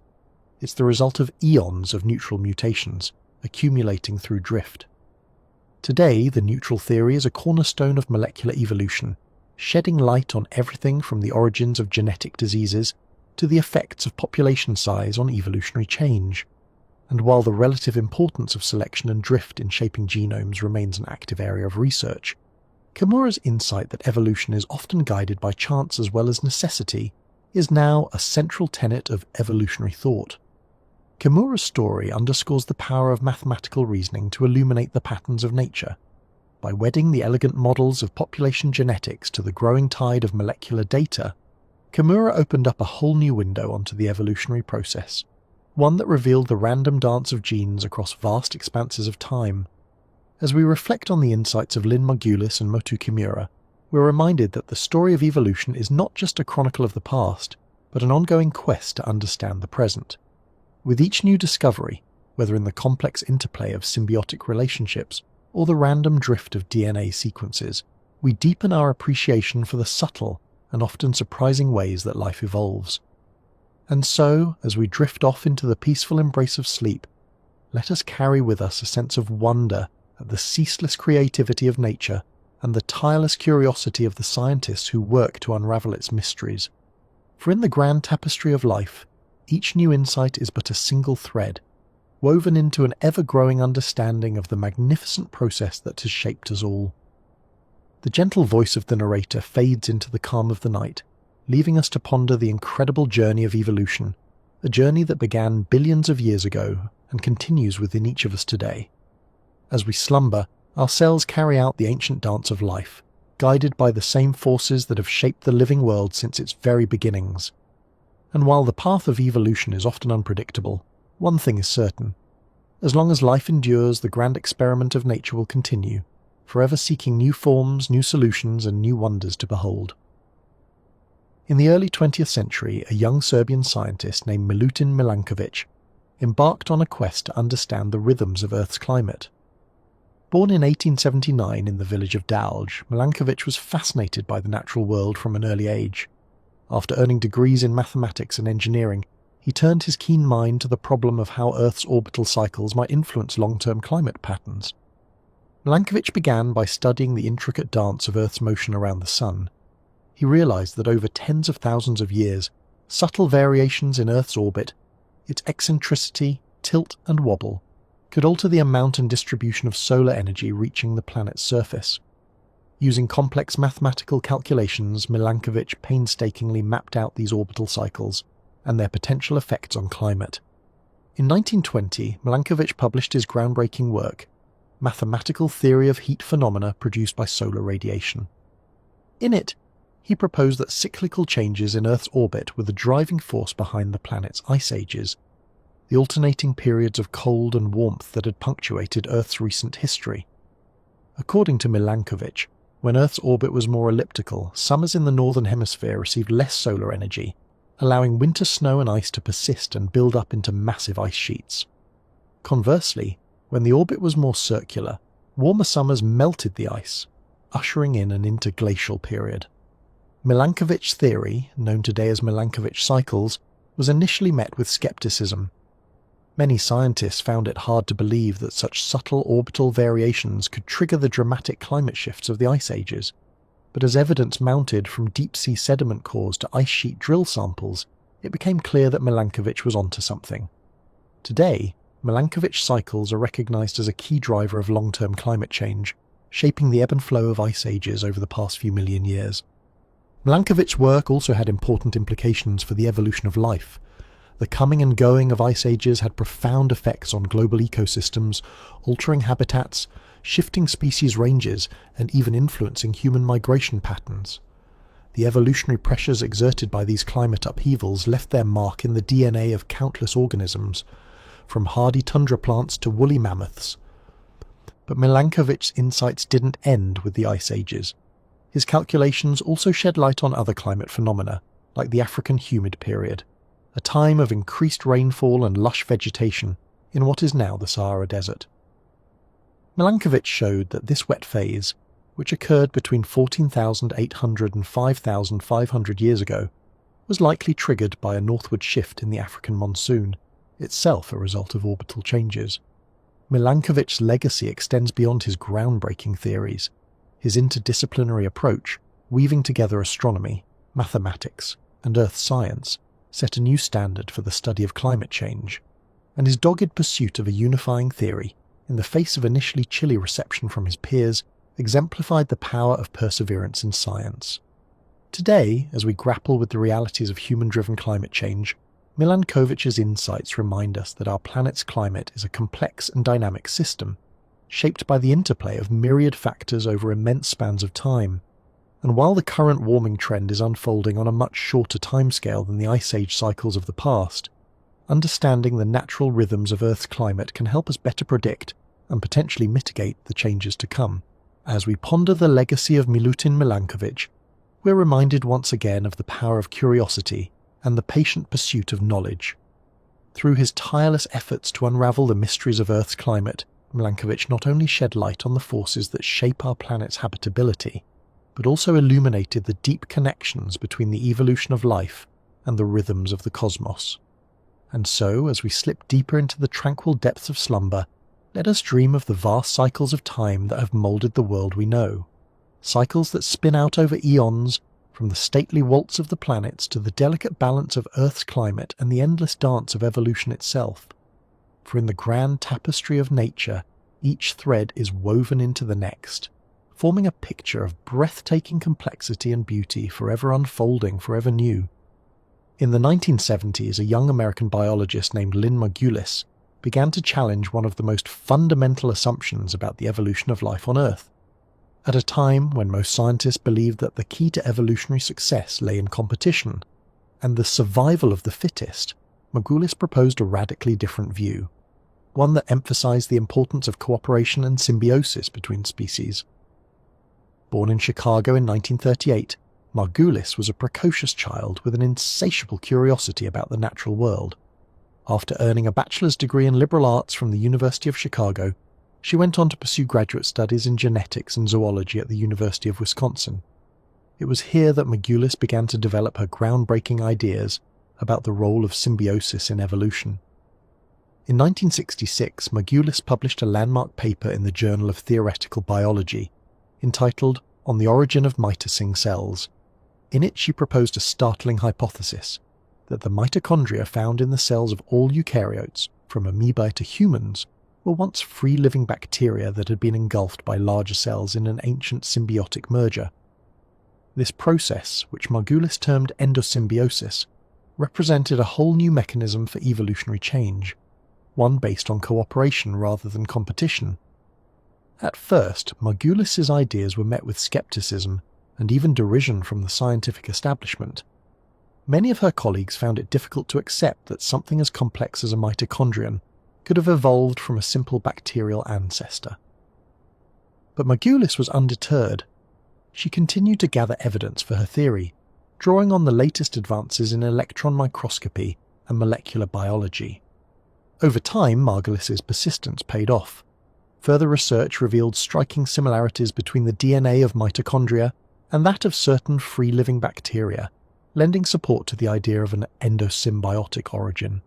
A: It's the result of eons of neutral mutations, accumulating through drift. Today, the neutral theory is a cornerstone of molecular evolution, shedding light on everything from the origins of genetic diseases to the effects of population size on evolutionary change. And while the relative importance of selection and drift in shaping genomes remains an active area of research, Kimura's insight that evolution is often guided by chance as well as necessity is now a central tenet of evolutionary thought. Kimura's story underscores the power of mathematical reasoning to illuminate the patterns of nature. By wedding the elegant models of population genetics to the growing tide of molecular data, Kimura opened up a whole new window onto the evolutionary process. one that revealed the random dance of genes across vast expanses of time. As we reflect on the insights of Lynn Margulis and Motu Kimura, we're reminded that the story of evolution is not just a chronicle of the past, but an ongoing quest to understand the present. With each new discovery, whether in the complex interplay of symbiotic relationships or the random drift of DNA sequences, we deepen our appreciation for the subtle and often surprising ways that life evolves. And so, as we drift off into the peaceful embrace of sleep, let us carry with us a sense of wonder at the ceaseless creativity of nature and the tireless curiosity of the scientists who work to unravel its mysteries. For in the grand tapestry of life, each new insight is but a single thread, woven into an ever-growing understanding of the magnificent process that has shaped us all. The gentle voice of the narrator fades into the calm of the night, leaving us to ponder the incredible journey of evolution, a journey that began billions of years ago and continues within each of us today. As we slumber, our cells carry out the ancient dance of life, guided by the same forces that have shaped the living world since its very beginnings. And while the path of evolution is often unpredictable, one thing is certain. As long as life endures, the grand experiment of nature will continue, forever seeking new forms, new solutions, and new wonders to behold. In the early 20th century, a young Serbian scientist named Milutin Milankovic embarked on a quest to understand the rhythms of Earth's climate. Born in 1879 in the village of Dalj, Milankovic was fascinated by the natural world from an early age. After earning degrees in mathematics and engineering, he turned his keen mind to the problem of how Earth's orbital cycles might influence long-term climate patterns. Milankovic began by studying the intricate dance of Earth's motion around the Sun. He realized that over tens of thousands of years, subtle variations in Earth's orbit, its eccentricity, tilt and wobble, could alter the amount and distribution of solar energy reaching the planet's surface. Using complex mathematical calculations, Milankovic painstakingly mapped out these orbital cycles and their potential effects on climate. In 1920, Milankovic published his groundbreaking work, Mathematical Theory of Heat Phenomena Produced by Solar Radiation. In it, he proposed that cyclical changes in Earth's orbit were the driving force behind the planet's ice ages, the alternating periods of cold and warmth that had punctuated Earth's recent history. According to Milankovic, when Earth's orbit was more elliptical, summers in the northern hemisphere received less solar energy, allowing winter snow and ice to persist and build up into massive ice sheets. Conversely, when the orbit was more circular, warmer summers melted the ice, ushering in an interglacial period. Milankovic's theory, known today as Milankovic cycles, was initially met with skepticism. Many scientists found it hard to believe that such subtle orbital variations could trigger the dramatic climate shifts of the ice ages, but as evidence mounted from deep-sea sediment cores to ice sheet drill samples, it became clear that Milankovic was onto something. Today, Milankovic cycles are recognized as a key driver of long-term climate change, shaping the ebb and flow of ice ages over the past few million years. Milankovic's work also had important implications for the evolution of life. The coming and going of ice ages had profound effects on global ecosystems, altering habitats, shifting species ranges, and even influencing human migration patterns. The evolutionary pressures exerted by these climate upheavals left their mark in the DNA of countless organisms, from hardy tundra plants to woolly mammoths. But Milankovic's insights didn't end with the ice ages. His calculations also shed light on other climate phenomena, like the African humid period, a time of increased rainfall and lush vegetation in what is now the Sahara Desert. Milankovic showed that this wet phase, which occurred between 14,800 and 5,500 years ago, was likely triggered by a northward shift in the African monsoon, itself a result of orbital changes. Milankovic's legacy extends beyond his groundbreaking theories. His interdisciplinary approach, weaving together astronomy, mathematics, and earth science, set a new standard for the study of climate change, and his dogged pursuit of a unifying theory, in the face of initially chilly reception from his peers, exemplified the power of perseverance in science. Today, as we grapple with the realities of human-driven climate change, Milankovic's insights remind us that our planet's climate is a complex and dynamic system, shaped by the interplay of myriad factors over immense spans of time. And while the current warming trend is unfolding on a much shorter timescale than the Ice Age cycles of the past, understanding the natural rhythms of Earth's climate can help us better predict and potentially mitigate the changes to come. As we ponder the legacy of Milutin Milankovic, we're reminded once again of the power of curiosity and the patient pursuit of knowledge. Through his tireless efforts to unravel the mysteries of Earth's climate, Milankovic not only shed light on the forces that shape our planet's habitability, but also illuminated the deep connections between the evolution of life and the rhythms of the cosmos. And so, as we slip deeper into the tranquil depths of slumber, let us dream of the vast cycles of time that have moulded the world we know. Cycles that spin out over eons, from the stately waltz of the planets to the delicate balance of Earth's climate and the endless dance of evolution itself. For in the grand tapestry of nature, each thread is woven into the next, forming a picture of breathtaking complexity and beauty, forever unfolding, forever new. In the 1970s, a young American biologist named Lynn Margulis began to challenge one of the most fundamental assumptions about the evolution of life on Earth. At a time when most scientists believed that the key to evolutionary success lay in competition and the survival of the fittest, Margulis proposed a radically different view, one that emphasized the importance of cooperation and symbiosis between species. Born in Chicago in 1938, Margulis was a precocious child with an insatiable curiosity about the natural world. After earning a bachelor's degree in liberal arts from the University of Chicago, she went on to pursue graduate studies in genetics and zoology at the University of Wisconsin. It was here that Margulis began to develop her groundbreaking ideas about the role of symbiosis in evolution. In 1966, Margulis published a landmark paper in the Journal of Theoretical Biology, entitled On the Origin of Mitosing Cells. In it, she proposed a startling hypothesis that the mitochondria found in the cells of all eukaryotes, from amoebae to humans, were once free-living bacteria that had been engulfed by larger cells in an ancient symbiotic merger. This process, which Margulis termed endosymbiosis, represented a whole new mechanism for evolutionary change, one based on cooperation rather than competition. At first, Margulis's ideas were met with skepticism and even derision from the scientific establishment. Many of her colleagues found it difficult to accept that something as complex as a mitochondrion could have evolved from a simple bacterial ancestor. But Margulis was undeterred. She continued to gather evidence for her theory, drawing on the latest advances in electron microscopy and molecular biology. Over time, Margulis's persistence paid off. Further research revealed striking similarities between the DNA of mitochondria and that of certain free-living bacteria, lending support to the idea of an endosymbiotic origin.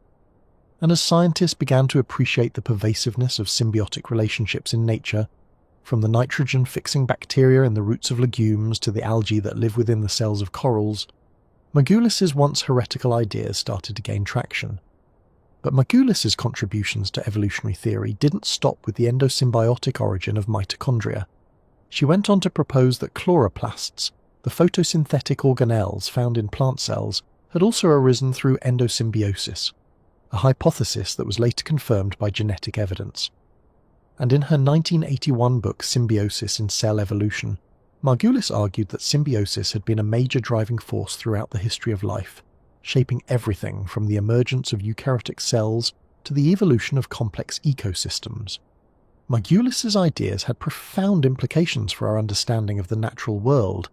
A: And as scientists began to appreciate the pervasiveness of symbiotic relationships in nature, from the nitrogen-fixing bacteria in the roots of legumes to the algae that live within the cells of corals, Margulis's once heretical ideas started to gain traction. But Margulis's contributions to evolutionary theory didn't stop with the endosymbiotic origin of mitochondria. She went on to propose that chloroplasts, the photosynthetic organelles found in plant cells, had also arisen through endosymbiosis, a hypothesis that was later confirmed by genetic evidence. And in her 1981 book Symbiosis in Cell Evolution, Margulis argued that symbiosis had been a major driving force throughout the history of life, shaping everything from the emergence of eukaryotic cells to the evolution of complex ecosystems. Margulis's ideas had profound implications for our understanding of the natural world.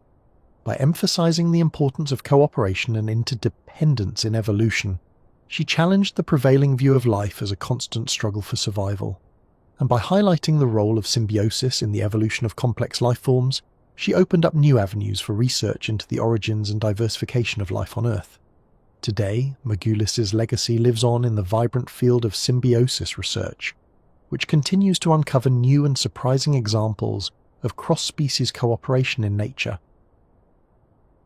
A: By emphasizing the importance of cooperation and interdependence in evolution, she challenged the prevailing view of life as a constant struggle for survival. And by highlighting the role of symbiosis in the evolution of complex life forms, she opened up new avenues for research into the origins and diversification of life on Earth. Today, Margulis's legacy lives on in the vibrant field of symbiosis research, which continues to uncover new and surprising examples of cross-species cooperation in nature.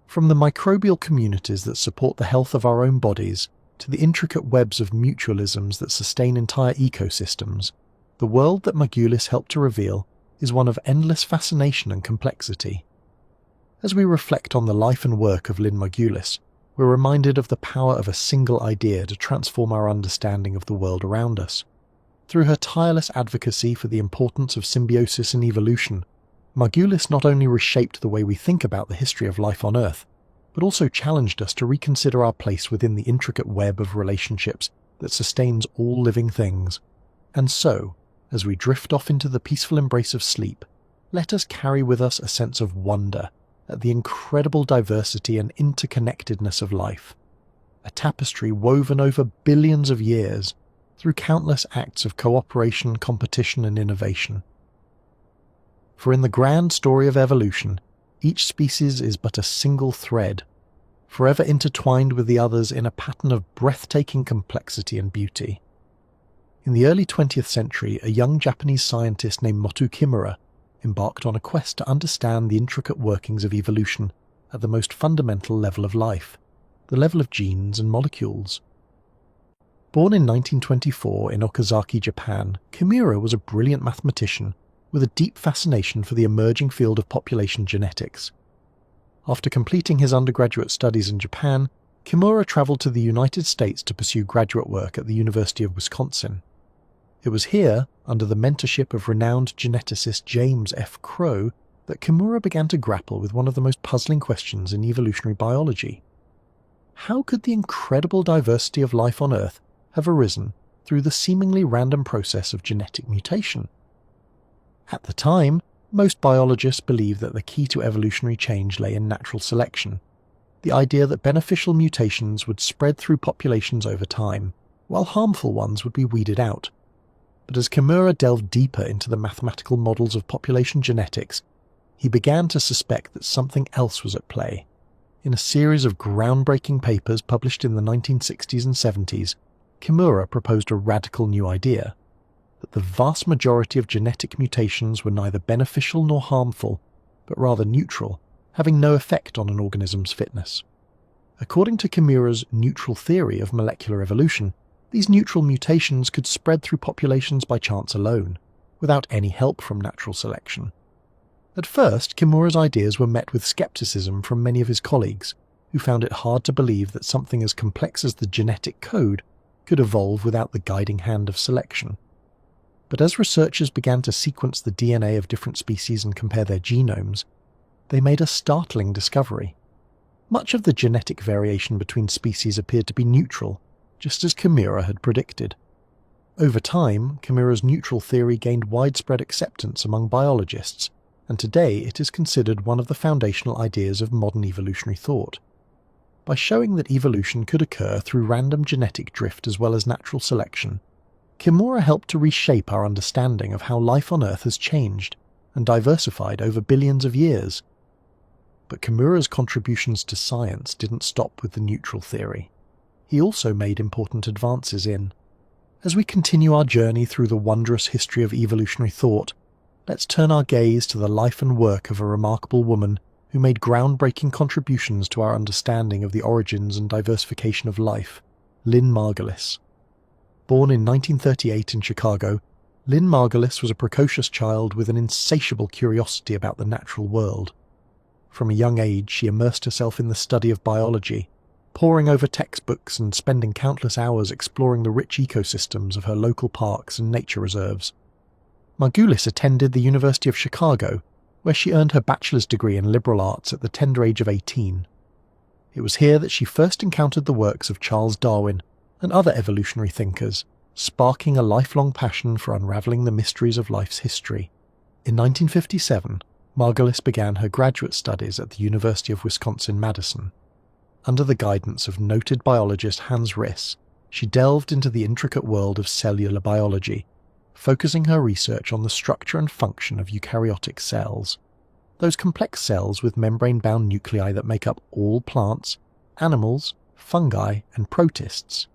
A: From the microbial communities that support the health of our own bodies to the intricate webs of mutualisms that sustain entire ecosystems, the world that Margulis helped to reveal is one of endless fascination and complexity. As we reflect on the life and work of Lynn Margulis, we're reminded of the power of a single idea to transform our understanding of the world around us. Through her tireless advocacy for the importance of symbiosis and evolution, Margulis not only reshaped the way we think about the history of life on Earth, but also challenged us to reconsider our place within the intricate web of relationships that sustains all living things. And so, as we drift off into the peaceful embrace of sleep, let us carry with us a sense of wonder at the incredible diversity and interconnectedness of life, a tapestry woven over billions of years through countless acts of cooperation, competition, and innovation. For in the grand story of evolution, each species is but a single thread, forever intertwined with the others in a pattern of breathtaking complexity and beauty. In the early 20th century, a young Japanese scientist named Moto Kimura embarked on a quest to understand the intricate workings of evolution at the most fundamental level of life, the level of genes and molecules. Born in 1924 in Okazaki, Japan, Kimura was a brilliant mathematician with a deep fascination for the emerging field of population genetics. After completing his undergraduate studies in Japan, Kimura travelled to the United States to pursue graduate work at the University of Wisconsin. It was here, under the mentorship of renowned geneticist James F. Crow, that Kimura began to grapple with one of the most puzzling questions in evolutionary biology. How could the incredible diversity of life on Earth have arisen through the seemingly random process of genetic mutation? At the time, most biologists believed that the key to evolutionary change lay in natural selection, the idea that beneficial mutations would spread through populations over time, while harmful ones would be weeded out. But as Kimura delved deeper into the mathematical models of population genetics, he began to suspect that something else was at play. In a series of groundbreaking papers published in the 1960s and 70s, Kimura proposed a radical new idea, that the vast majority of genetic mutations were neither beneficial nor harmful, but rather neutral, having no effect on an organism's fitness. According to Kimura's neutral theory of molecular evolution, these neutral mutations could spread through populations by chance alone, without any help from natural selection. At first, Kimura's ideas were met with skepticism from many of his colleagues, who found it hard to believe that something as complex as the genetic code could evolve without the guiding hand of selection. But as researchers began to sequence the DNA of different species and compare their genomes, they made a startling discovery. Much of the genetic variation between species appeared to be neutral, just as Kimura had predicted. Over time, Kimura's neutral theory gained widespread acceptance among biologists, and today it is considered one of the foundational ideas of modern evolutionary thought. By showing that evolution could occur through random genetic drift as well as natural selection, Kimura helped to reshape our understanding of how life on Earth has changed and diversified over billions of years. But Kimura's contributions to science didn't stop with the neutral theory. He also made important advances in. As we continue our journey through the wondrous history of evolutionary thought, let's turn our gaze to the life and work of a remarkable woman who made groundbreaking contributions to our understanding of the origins and diversification of life, Lynn Margulis. Born in 1938 in Chicago, Lynn Margulis was a precocious child with an insatiable curiosity about the natural world. From a young age, she immersed herself in the study of biology, poring over textbooks and spending countless hours exploring the rich ecosystems of her local parks and nature reserves. Margulis attended the University of Chicago, where she earned her bachelor's degree in liberal arts at the tender age of 18. It was here that she first encountered the works of Charles Darwin and other evolutionary thinkers, sparking a lifelong passion for unravelling the mysteries of life's history. In 1957, Margulis began her graduate studies at the University of Wisconsin-Madison. Under the guidance of noted biologist Hans Riss, she delved into the intricate world of cellular biology, focusing her research on the structure and function of eukaryotic cells, those complex cells with membrane-bound nuclei that make up all plants, animals, fungi, and protists.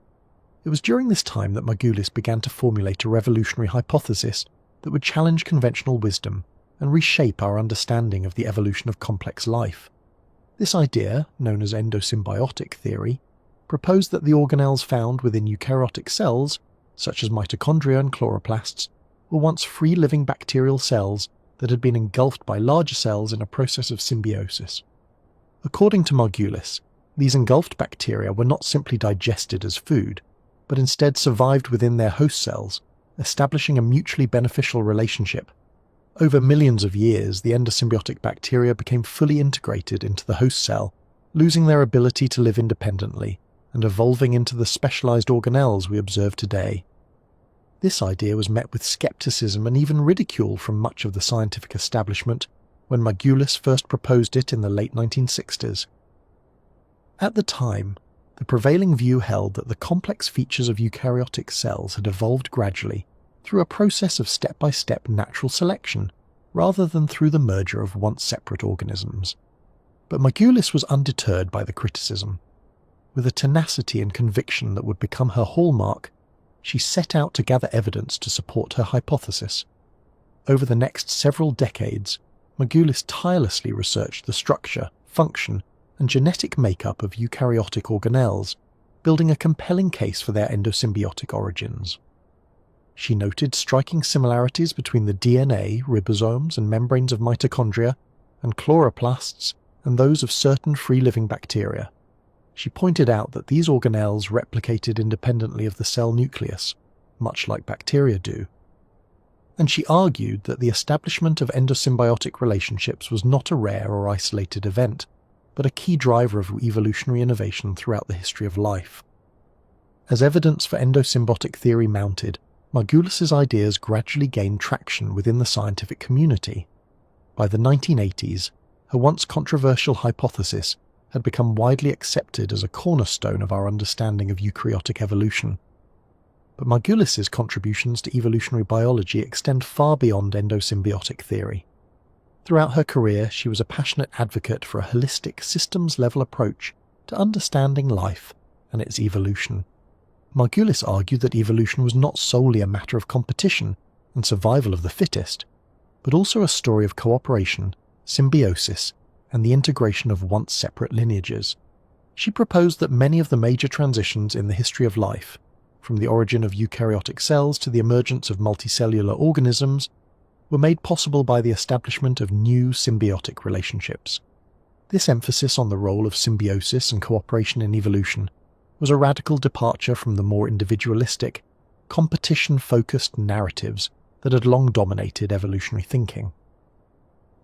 A: It was during this time that Margulis began to formulate a revolutionary hypothesis that would challenge conventional wisdom and reshape our understanding of the evolution of complex life. This idea, known as endosymbiotic theory, proposed that the organelles found within eukaryotic cells, such as mitochondria and chloroplasts, were once free-living bacterial cells that had been engulfed by larger cells in a process of symbiosis. According to Margulis, these engulfed bacteria were not simply digested as food, but instead survived within their host cells, establishing a mutually beneficial relationship. Over millions of years, the endosymbiotic bacteria became fully integrated into the host cell, losing their ability to live independently and evolving into the specialized organelles we observe today. This idea was met with skepticism and even ridicule from much of the scientific establishment when Margulis first proposed it in the late 1960s. At the time, the prevailing view held that the complex features of eukaryotic cells had evolved gradually through a process of step-by-step natural selection, rather than through the merger of once separate organisms. But Margulis was undeterred by the criticism. With a tenacity and conviction that would become her hallmark, she set out to gather evidence to support her hypothesis. Over the next several decades, Margulis tirelessly researched the structure, function, and genetic makeup of eukaryotic organelles, building a compelling case for their endosymbiotic origins. She noted striking similarities between the DNA, ribosomes, and membranes of mitochondria, and chloroplasts, and those of certain free-living bacteria. She pointed out that these organelles replicated independently of the cell nucleus, much like bacteria do. And she argued that the establishment of endosymbiotic relationships was not a rare or isolated event, but a key driver of evolutionary innovation throughout the history of life. As evidence for endosymbiotic theory mounted, Margulis's ideas gradually gained traction within the scientific community. By the 1980s, her once controversial hypothesis had become widely accepted as a cornerstone of our understanding of eukaryotic evolution. But Margulis's contributions to evolutionary biology extend far beyond endosymbiotic theory. Throughout her career, she was a passionate advocate for a holistic, systems-level approach to understanding life and its evolution. Margulis argued that evolution was not solely a matter of competition and survival of the fittest, but also a story of cooperation, symbiosis, and the integration of once separate lineages. She proposed that many of the major transitions in the history of life, from the origin of eukaryotic cells to the emergence of multicellular organisms, were made possible by the establishment of new symbiotic relationships. This emphasis on the role of symbiosis and cooperation in evolution was a radical departure from the more individualistic, competition-focused narratives that had long dominated evolutionary thinking.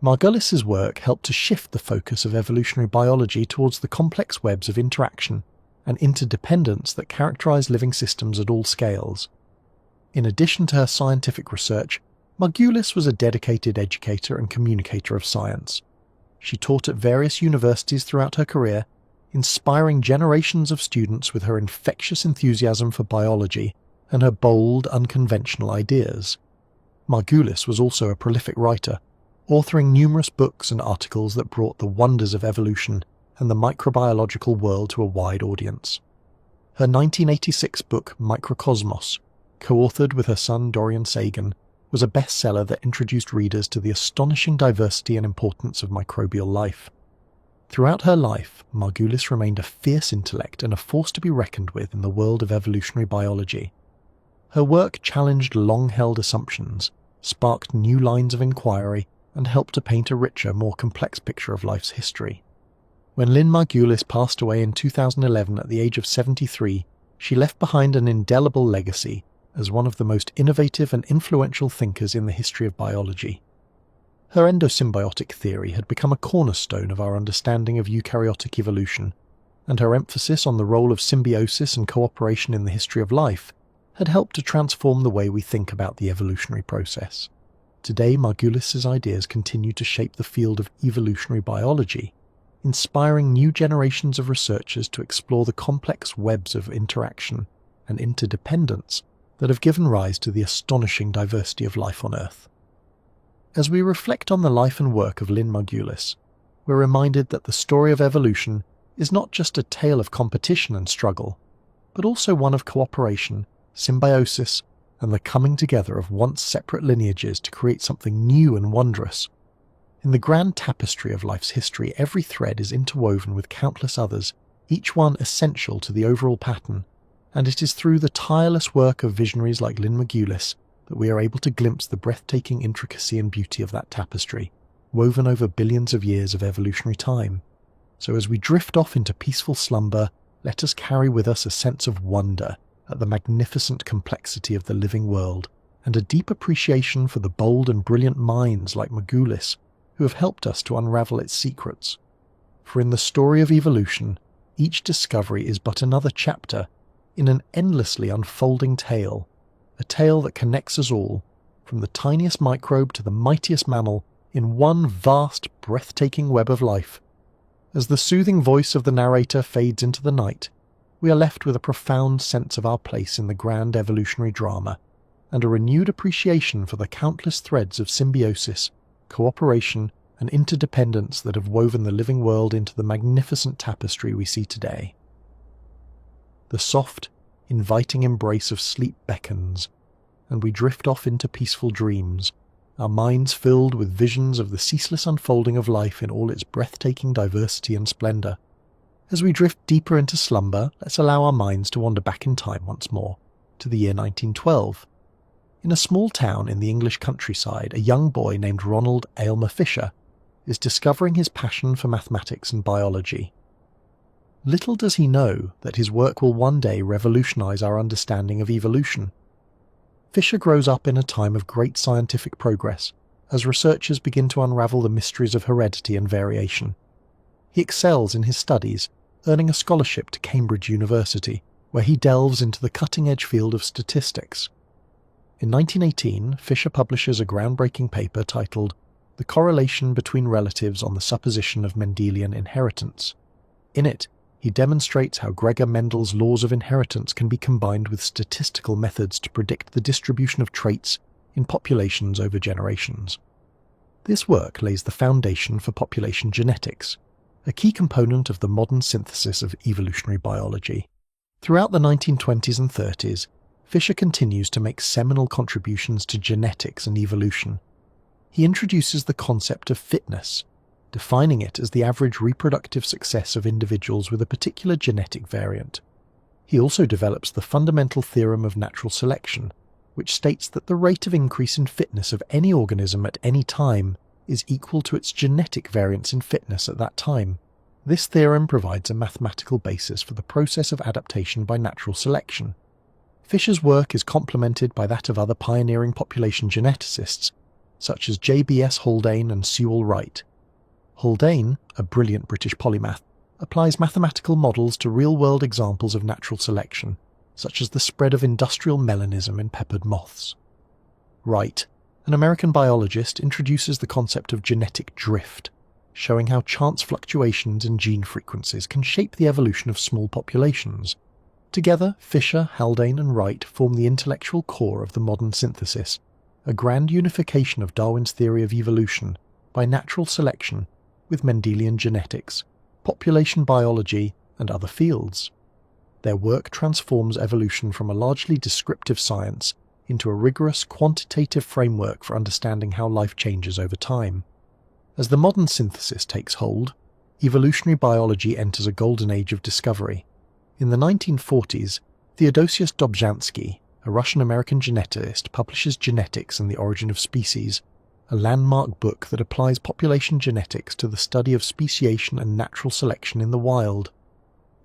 A: Margulis's work helped to shift the focus of evolutionary biology towards the complex webs of interaction and interdependence that characterize living systems at all scales. In addition to her scientific research, Margulis was a dedicated educator and communicator of science. She taught at various universities throughout her career, inspiring generations of students with her infectious enthusiasm for biology and her bold, unconventional ideas. Margulis was also a prolific writer, authoring numerous books and articles that brought the wonders of evolution and the microbiological world to a wide audience. Her 1986 book, Microcosmos, co-authored with her son Dorian Sagan, was a bestseller that introduced readers to the astonishing diversity and importance of microbial life. Throughout her life, Margulis remained a fierce intellect and a force to be reckoned with in the world of evolutionary biology. Her work challenged long-held assumptions, sparked new lines of inquiry, and helped to paint a richer, more complex picture of life's history. When Lynn Margulis passed away in 2011 at the age of 73, she left behind an indelible legacy as one of the most innovative and influential thinkers in the history of biology. Her endosymbiotic theory had become a cornerstone of our understanding of eukaryotic evolution, and her emphasis on the role of symbiosis and cooperation in the history of life had helped to transform the way we think about the evolutionary process. Today, Margulis's ideas continue to shape the field of evolutionary biology, inspiring new generations of researchers to explore the complex webs of interaction and interdependence that have given rise to the astonishing diversity of life on Earth. As we reflect on the life and work of Lynn Margulis, we're reminded that the story of evolution is not just a tale of competition and struggle, but also one of cooperation, symbiosis, and the coming together of once separate lineages to create something new and wondrous. In the grand tapestry of life's history, every thread is interwoven with countless others, each one essential to the overall pattern, and it is through the tireless work of visionaries like Lynn Margulis that we are able to glimpse the breathtaking intricacy and beauty of that tapestry, woven over billions of years of evolutionary time. So as we drift off into peaceful slumber, let us carry with us a sense of wonder at the magnificent complexity of the living world, and a deep appreciation for the bold and brilliant minds like Margulis, who have helped us to unravel its secrets. For in the story of evolution, each discovery is but another chapter in an endlessly unfolding tale, a tale that connects us all, from the tiniest microbe to the mightiest mammal, in one vast, breathtaking web of life. As the soothing voice of the narrator fades into the night, we are left with a profound sense of our place in the grand evolutionary drama, and a renewed appreciation for the countless threads of symbiosis, cooperation, and interdependence that have woven the living world into the magnificent tapestry we see today. The soft, inviting embrace of sleep beckons, and we drift off into peaceful dreams, our minds filled with visions of the ceaseless unfolding of life in all its breathtaking diversity and splendour. As we drift deeper into slumber, let's allow our minds to wander back in time once more, to the year 1912. In a small town in the English countryside, a young boy named Ronald Aylmer Fisher is discovering his passion for mathematics and biology. Little does he know that his work will one day revolutionize our understanding of evolution. Fisher grows up in a time of great scientific progress, as researchers begin to unravel the mysteries of heredity and variation. He excels in his studies, earning a scholarship to Cambridge University, where he delves into the cutting-edge field of statistics. In 1918, Fisher publishes a groundbreaking paper titled The Correlation Between Relatives on the Supposition of Mendelian Inheritance. In it, he demonstrates how Gregor Mendel's laws of inheritance can be combined with statistical methods to predict the distribution of traits in populations over generations. This work lays the foundation for population genetics, a key component of the modern synthesis of evolutionary biology. Throughout the 1920s and 30s, Fisher continues to make seminal contributions to genetics and evolution. He introduces the concept of fitness, defining it as the average reproductive success of individuals with a particular genetic variant. He also develops the fundamental theorem of natural selection, which states that the rate of increase in fitness of any organism at any time is equal to its genetic variance in fitness at that time. This theorem provides a mathematical basis for the process of adaptation by natural selection. Fisher's work is complemented by that of other pioneering population geneticists, such as J.B.S. Haldane and Sewell Wright. Haldane, a brilliant British polymath, applies mathematical models to real-world examples of natural selection, such as the spread of industrial melanism in peppered moths. Wright, an American biologist, introduces the concept of genetic drift, showing how chance fluctuations in gene frequencies can shape the evolution of small populations. Together, Fisher, Haldane and Wright form the intellectual core of the modern synthesis, a grand unification of Darwin's theory of evolution by natural selection with Mendelian genetics, population biology, and other fields. Their work transforms evolution from a largely descriptive science into a rigorous quantitative framework for understanding how life changes over time. As the modern synthesis takes hold, evolutionary biology enters a golden age of discovery. In the 1940s, Theodosius Dobzhansky, a Russian-American geneticist, publishes Genetics and the Origin of Species, a landmark book that applies population genetics to the study of speciation and natural selection in the wild.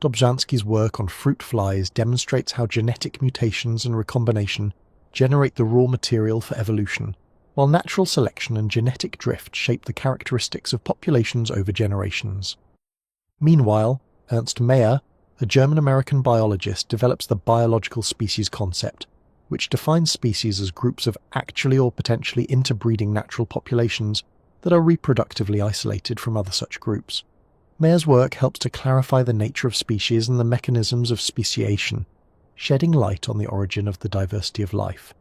A: Dobzhansky's work on fruit flies demonstrates how genetic mutations and recombination generate the raw material for evolution, while natural selection and genetic drift shape the characteristics of populations over generations. Meanwhile, Ernst Mayr, a German-American biologist, develops the biological species concept, which defines species as groups of actually or potentially interbreeding natural populations that are reproductively isolated from other such groups. Mayer's work helps to clarify the nature of species and the mechanisms of speciation, shedding light on the origin of the diversity of life.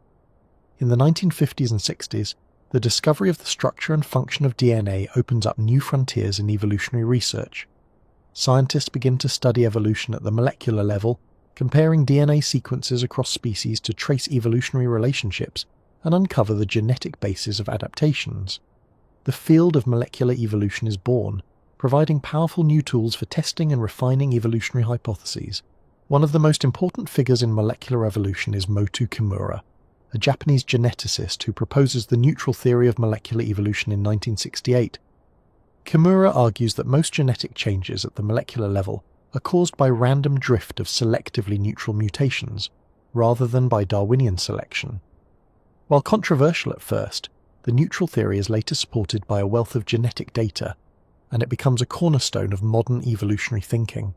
A: In the 1950s and 60s, the discovery of the structure and function of DNA opens up new frontiers in evolutionary research. Scientists begin to study evolution at the molecular level, comparing DNA sequences across species to trace evolutionary relationships and uncover the genetic basis of adaptations. The field of molecular evolution is born, providing powerful new tools for testing and refining evolutionary hypotheses. One of the most important figures in molecular evolution is Moto Kimura, a Japanese geneticist who proposes the neutral theory of molecular evolution in 1968. Kimura argues that most genetic changes at the molecular level are caused by random drift of selectively neutral mutations, rather than by Darwinian selection. While controversial at first, the neutral theory is later supported by a wealth of genetic data, and it becomes a cornerstone of modern evolutionary thinking.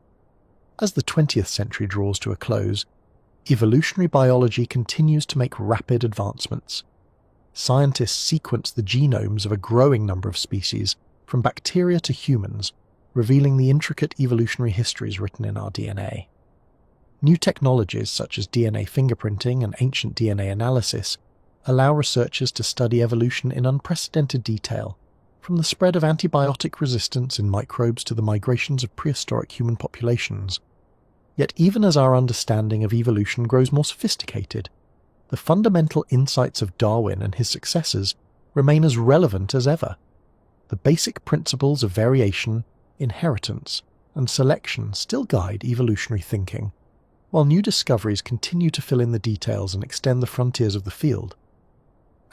A: As the 20th century draws to a close, evolutionary biology continues to make rapid advancements. Scientists sequence the genomes of a growing number of species, from bacteria to humans, revealing the intricate evolutionary histories written in our DNA. New technologies such as DNA fingerprinting and ancient DNA analysis allow researchers to study evolution in unprecedented detail, from the spread of antibiotic resistance in microbes to the migrations of prehistoric human populations. Yet even as our understanding of evolution grows more sophisticated, the fundamental insights of Darwin and his successors remain as relevant as ever. The basic principles of variation, inheritance, and selection still guide evolutionary thinking, while new discoveries continue to fill in the details and extend the frontiers of the field.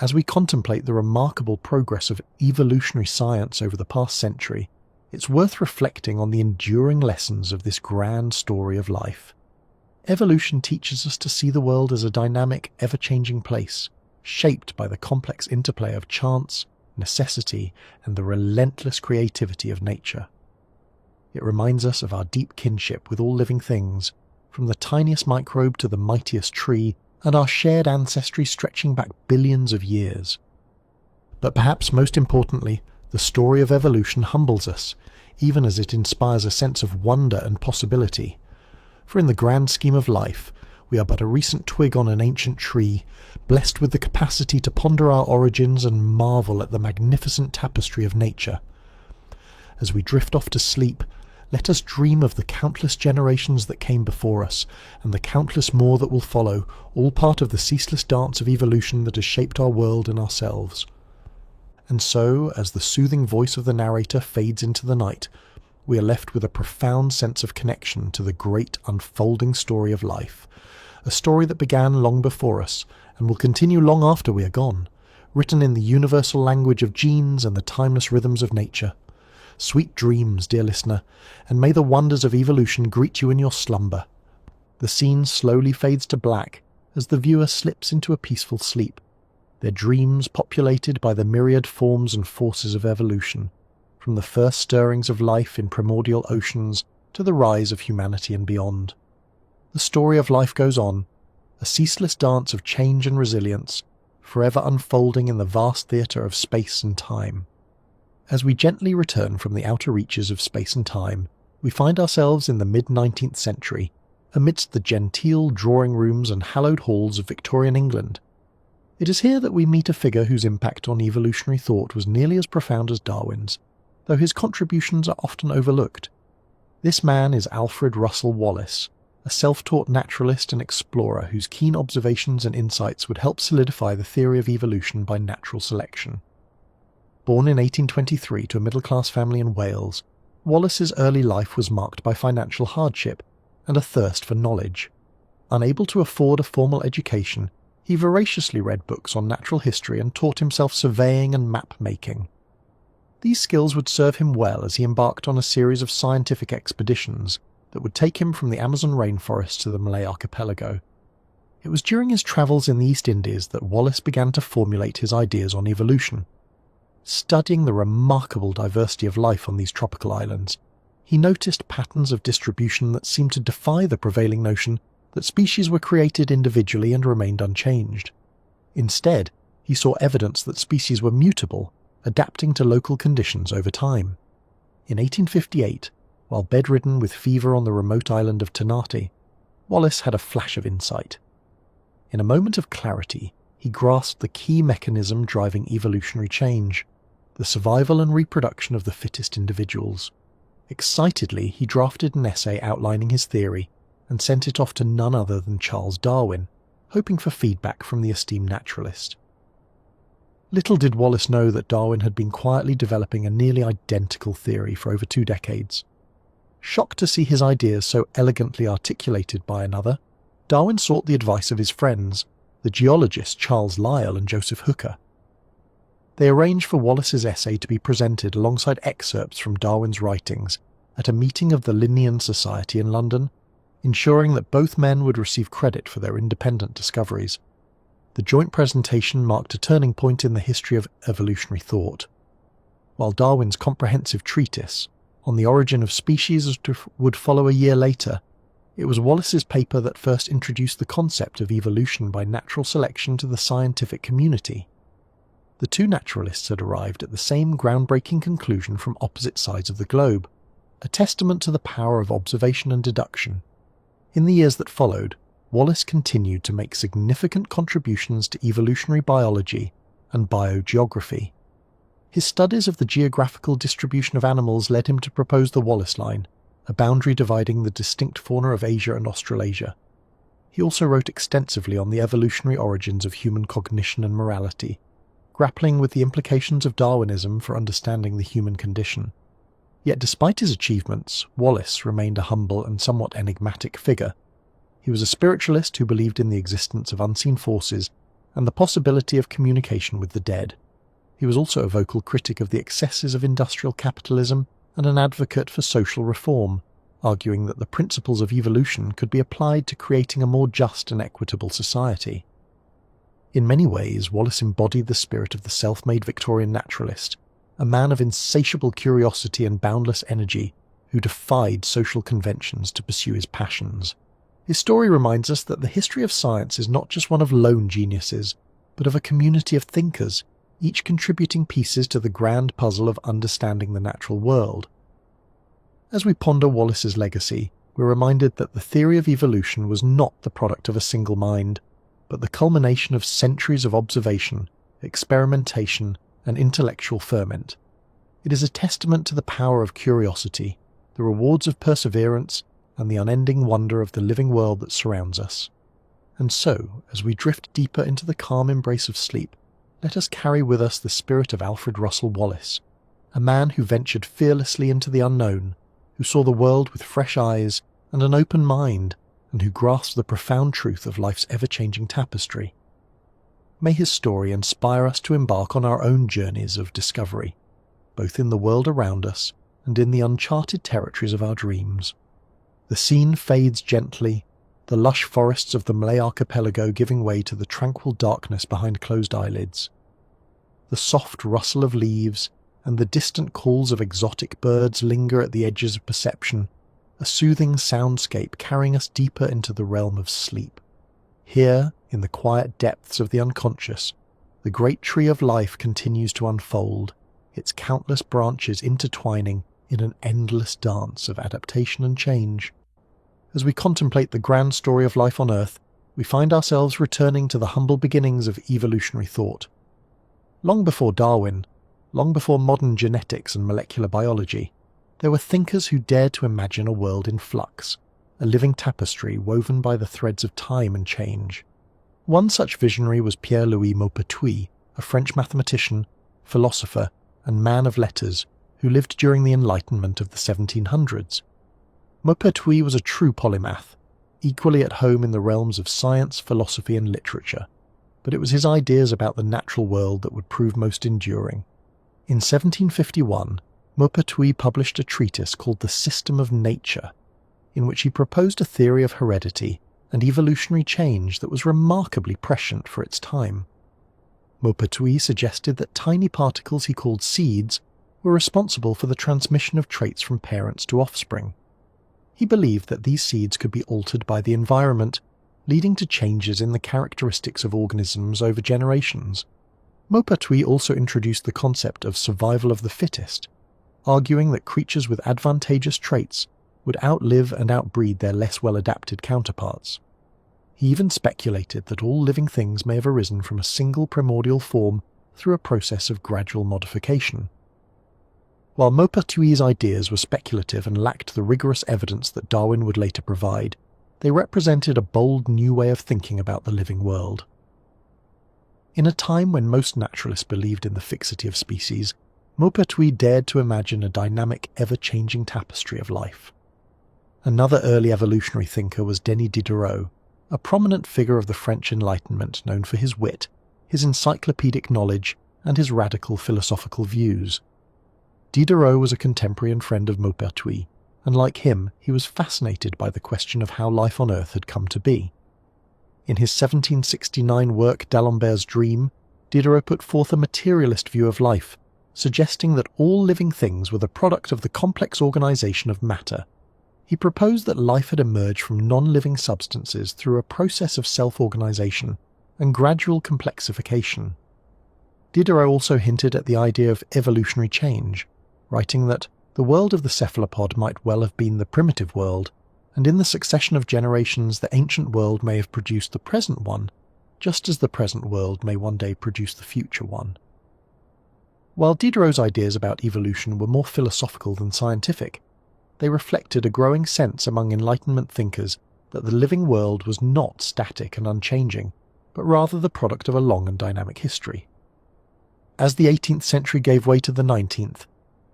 A: As we contemplate the remarkable progress of evolutionary science over the past century, it's worth reflecting on the enduring lessons of this grand story of life. Evolution teaches us to see the world as a dynamic, ever-changing place, shaped by the complex interplay of chance, necessity, and the relentless creativity of nature. It reminds us of our deep kinship with all living things, from the tiniest microbe to the mightiest tree, and our shared ancestry stretching back billions of years. But perhaps most importantly, the story of evolution humbles us, even as it inspires a sense of wonder and possibility. For in the grand scheme of life, we are but a recent twig on an ancient tree, blessed with the capacity to ponder our origins and marvel at the magnificent tapestry of nature. As we drift off to sleep, let us dream of the countless generations that came before us, and the countless more that will follow, all part of the ceaseless dance of evolution that has shaped our world and ourselves. And so, as the soothing voice of the narrator fades into the night, we are left with a profound sense of connection to the great unfolding story of life, a story that began long before us and will continue long after we are gone, written in the universal language of genes and the timeless rhythms of nature. Sweet dreams, dear listener, and may the wonders of evolution greet you in your slumber. The scene slowly fades to black as the viewer slips into a peaceful sleep, their dreams populated by the myriad forms and forces of evolution, from the first stirrings of life in primordial oceans to the rise of humanity and beyond. The story of life goes on, a ceaseless dance of change and resilience, forever unfolding in the vast theatre of space and time. As we gently return from the outer reaches of space and time, we find ourselves in the mid-19th century, amidst the genteel drawing rooms and hallowed halls of Victorian England. It is here that we meet a figure whose impact on evolutionary thought was nearly as profound as Darwin's, though his contributions are often overlooked. This man is Alfred Russel Wallace, a self-taught naturalist and explorer whose keen observations and insights would help solidify the theory of evolution by natural selection. Born in 1823 to a middle-class family in Wales, Wallace's early life was marked by financial hardship and a thirst for knowledge. Unable to afford a formal education, he voraciously read books on natural history and taught himself surveying and map-making. These skills would serve him well as he embarked on a series of scientific expeditions that would take him from the Amazon rainforest to the Malay archipelago. It was during his travels in the East Indies that Wallace began to formulate his ideas on evolution. Studying the remarkable diversity of life on these tropical islands, he noticed patterns of distribution that seemed to defy the prevailing notion that species were created individually and remained unchanged. Instead, he saw evidence that species were mutable, adapting to local conditions over time. In 1858, while bedridden with fever on the remote island of Ternate, Wallace had a flash of insight. In a moment of clarity, he grasped the key mechanism driving evolutionary change: the survival and reproduction of the fittest individuals. Excitedly, he drafted an essay outlining his theory and sent it off to none other than Charles Darwin, hoping for feedback from the esteemed naturalist. Little did Wallace know that Darwin had been quietly developing a nearly identical theory for over 2 decades. Shocked to see his ideas so elegantly articulated by another, Darwin sought the advice of his friends, the geologists Charles Lyell and Joseph Hooker. They arranged for Wallace's essay to be presented alongside excerpts from Darwin's writings at a meeting of the Linnean Society in London, ensuring that both men would receive credit for their independent discoveries. The joint presentation marked a turning point in the history of evolutionary thought. While Darwin's comprehensive treatise on the origin of species would follow a year later, It was Wallace's paper that first introduced the concept of evolution by natural selection to the scientific community. The two naturalists had arrived at the same groundbreaking conclusion from opposite sides of the globe, a testament to the power of observation and deduction. In the years that followed, Wallace continued to make significant contributions to evolutionary biology and biogeography. His studies of the geographical distribution of animals led him to propose the Wallace Line, a boundary dividing the distinct fauna of Asia and Australasia. He also wrote extensively on the evolutionary origins of human cognition and morality, grappling with the implications of Darwinism for understanding the human condition. Yet despite his achievements, Wallace remained a humble and somewhat enigmatic figure. He was a spiritualist who believed in the existence of unseen forces and the possibility of communication with the dead. He was also a vocal critic of the excesses of industrial capitalism and an advocate for social reform, arguing that the principles of evolution could be applied to creating a more just and equitable society. In many ways, Wallace embodied the spirit of the self-made Victorian naturalist, a man of insatiable curiosity and boundless energy who defied social conventions to pursue his passions. His story reminds us that the history of science is not just one of lone geniuses, but of a community of thinkers, each contributing pieces to the grand puzzle of understanding the natural world. As we ponder Wallace's legacy, we're reminded that the theory of evolution was not the product of a single mind, but the culmination of centuries of observation, experimentation, and intellectual ferment. It is a testament to the power of curiosity, the rewards of perseverance, and the unending wonder of the living world that surrounds us. And so, as we drift deeper into the calm embrace of sleep, let us carry with us the spirit of Alfred Russel Wallace, a man who ventured fearlessly into the unknown, who saw the world with fresh eyes and an open mind, and who grasped the profound truth of life's ever-changing tapestry. May his story inspire us to embark on our own journeys of discovery, both in the world around us and in the uncharted territories of our dreams. The scene fades gently, the lush forests of the Malay archipelago giving way to the tranquil darkness behind closed eyelids. The soft rustle of leaves and the distant calls of exotic birds linger at the edges of perception, a soothing soundscape carrying us deeper into the realm of sleep. Here, in the quiet depths of the unconscious, the great tree of life continues to unfold, its countless branches intertwining in an endless dance of adaptation and change. As we contemplate the grand story of life on Earth, we find ourselves returning to the humble beginnings of evolutionary thought. Long before Darwin, long before modern genetics and molecular biology, there were thinkers who dared to imagine a world in flux, a living tapestry woven by the threads of time and change. One such visionary was Pierre-Louis Maupertuis, a French mathematician, philosopher, and man of letters who lived during the Enlightenment of the 1700s. Maupertuis was a true polymath, equally at home in the realms of science, philosophy, and literature, but it was his ideas about the natural world that would prove most enduring. In 1751, Maupertuis published a treatise called The System of Nature, in which he proposed a theory of heredity and evolutionary change that was remarkably prescient for its time. Maupertuis suggested that tiny particles he called seeds were responsible for the transmission of traits from parents to offspring. He believed that these seeds could be altered by the environment, leading to changes in the characteristics of organisms over generations. Maupertuis also introduced the concept of survival of the fittest, arguing that creatures with advantageous traits would outlive and outbreed their less well-adapted counterparts. He even speculated that all living things may have arisen from a single primordial form through a process of gradual modification. While Maupertuis' ideas were speculative and lacked the rigorous evidence that Darwin would later provide, they represented a bold new way of thinking about the living world. In a time when most naturalists believed in the fixity of species, Maupertuis dared to imagine a dynamic, ever-changing tapestry of life. Another early evolutionary thinker was Denis Diderot, a prominent figure of the French Enlightenment known for his wit, his encyclopedic knowledge, and his radical philosophical views. Diderot was a contemporary and friend of Maupertuis, and like him, he was fascinated by the question of how life on Earth had come to be. In his 1769 work D'Alembert's Dream, Diderot put forth a materialist view of life, suggesting that all living things were the product of the complex organization of matter. He proposed that life had emerged from non-living substances through a process of self-organization and gradual complexification. Diderot also hinted at the idea of evolutionary change, writing that the world of the cephalopod might well have been the primitive world, and in the succession of generations the ancient world may have produced the present one, just as the present world may one day produce the future one. While Diderot's ideas about evolution were more philosophical than scientific, they reflected a growing sense among Enlightenment thinkers that the living world was not static and unchanging, but rather the product of a long and dynamic history. As the 18th century gave way to the 19th,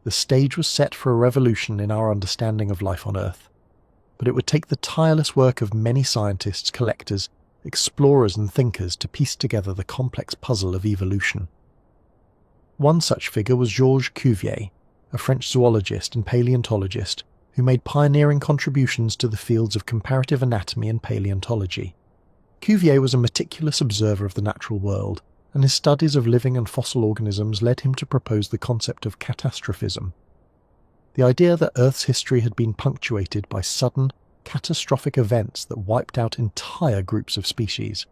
A: the stage was set for a revolution in our understanding of life on Earth. But it would take the tireless work of many scientists, collectors, explorers and thinkers to piece together the complex puzzle of evolution. One such figure was Georges Cuvier, a French zoologist and paleontologist who made pioneering contributions to the fields of comparative anatomy and paleontology. Cuvier was a meticulous observer of the natural world, and his studies of living and fossil organisms led him to propose the concept of catastrophism, the idea that Earth's history had been punctuated by sudden, catastrophic events that wiped out entire groups of species.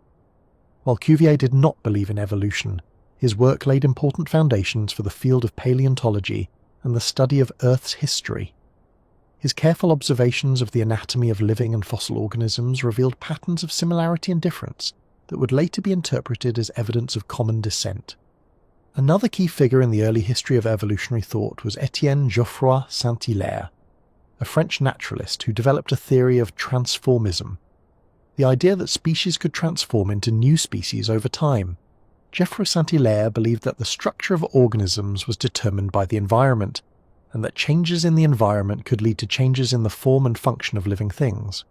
A: While Cuvier did not believe in evolution, his work laid important foundations for the field of paleontology and the study of Earth's history. His careful observations of the anatomy of living and fossil organisms revealed patterns of similarity and difference that would later be interpreted as evidence of common descent. Another key figure in the early history of evolutionary thought was Étienne Geoffroy Saint-Hilaire, a French naturalist who developed a theory of transformism, the idea that species could transform into new species over time. Geoffroy Saint-Hilaire believed that the structure of organisms was determined by the environment, and that changes in the environment could lead to changes in the form and function of living things.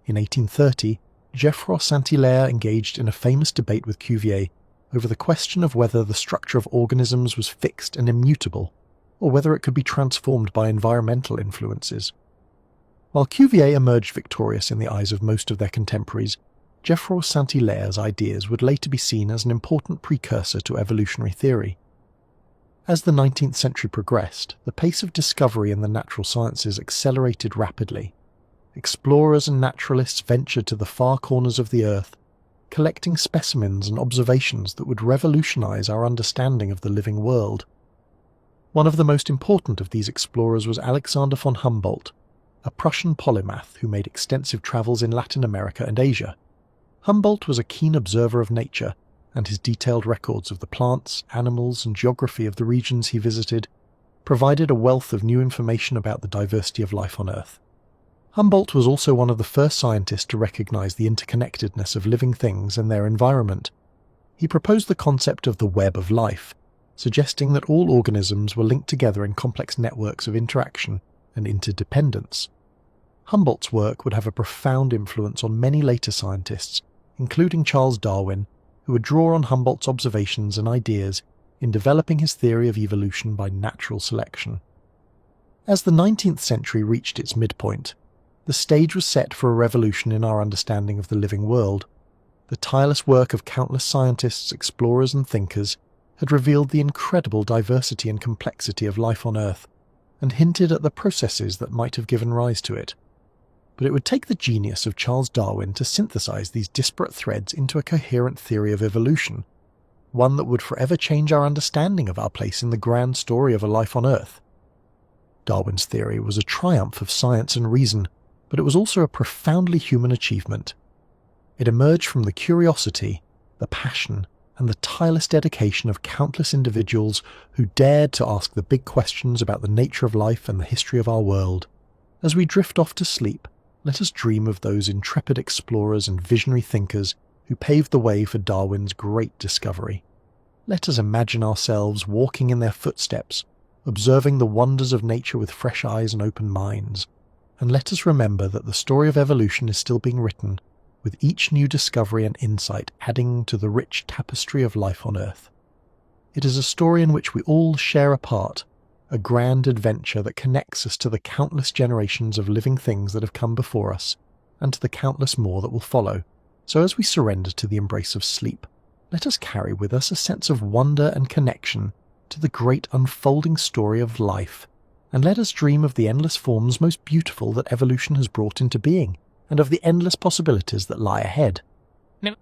A: In 1830, Geoffroy Saint-Hilaire engaged in a famous debate with Cuvier over the question of whether the structure of organisms was fixed and immutable, or whether it could be transformed by environmental influences. While Cuvier emerged victorious in the eyes of most of their contemporaries, Geoffroy Saint-Hilaire's ideas would later be seen as an important precursor to evolutionary theory. As the 19th century progressed, the pace of discovery in the natural sciences accelerated rapidly. Explorers and naturalists ventured to the far corners of the Earth, collecting specimens and observations that would revolutionize our understanding of the living world. One of the most important of these explorers was Alexander von Humboldt, a Prussian polymath who made extensive travels in Latin America and Asia. Humboldt was a keen observer of nature, and his detailed records of the plants, animals, and geography of the regions he visited provided a wealth of new information about the diversity of life on Earth. Humboldt was also one of the first scientists to recognize the interconnectedness of living things and their environment. He proposed the concept of the web of life, suggesting that all organisms were linked together in complex networks of interaction and interdependence. Humboldt's work would have a profound influence on many later scientists, including Charles Darwin, who would draw on Humboldt's observations and ideas in developing his theory of evolution by natural selection. As the 19th century reached its midpoint, the stage was set for a revolution in our understanding of the living world. The tireless work of countless scientists, explorers and thinkers had revealed the incredible diversity and complexity of life on Earth, and hinted at the processes that might have given rise to it. But it would take the genius of Charles Darwin to synthesize these disparate threads into a coherent theory of evolution, one that would forever change our understanding of our place in the grand story of a life on Earth. Darwin's theory was a triumph of science and reason, but it was also a profoundly human achievement. It emerged from the curiosity, the passion, and the tireless dedication of countless individuals who dared to ask the big questions about the nature of life and the history of our world. As we drift off to sleep, let us dream of those intrepid explorers and visionary thinkers who paved the way for Darwin's great discovery. Let us imagine ourselves walking in their footsteps, observing the wonders of nature with fresh eyes and open minds. And let us remember that the story of evolution is still being written, with each new discovery and insight adding to the rich tapestry of life on Earth. It is a story in which we all share a part, a grand adventure that connects us to the countless generations of living things that have come before us, and to the countless more that will follow. So as we surrender to the embrace of sleep, let us carry with us a sense of wonder and connection to the great unfolding story of life, and let us dream of the endless forms most beautiful that evolution has brought into being, and of the endless possibilities that lie ahead.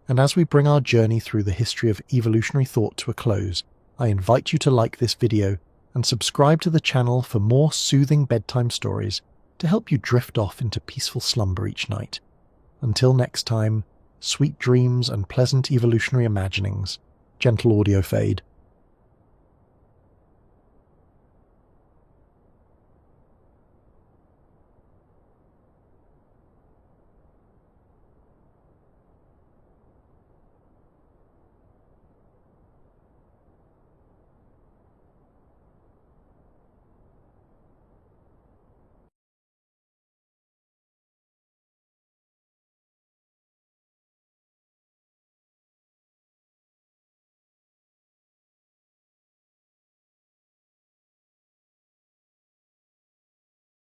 A: And as we bring our journey through the history of evolutionary thought to a close, I invite you to like this video and subscribe to the channel for more soothing bedtime stories to help you drift off into peaceful slumber each night. Until next time, sweet dreams and pleasant evolutionary imaginings. Gentle audio fade.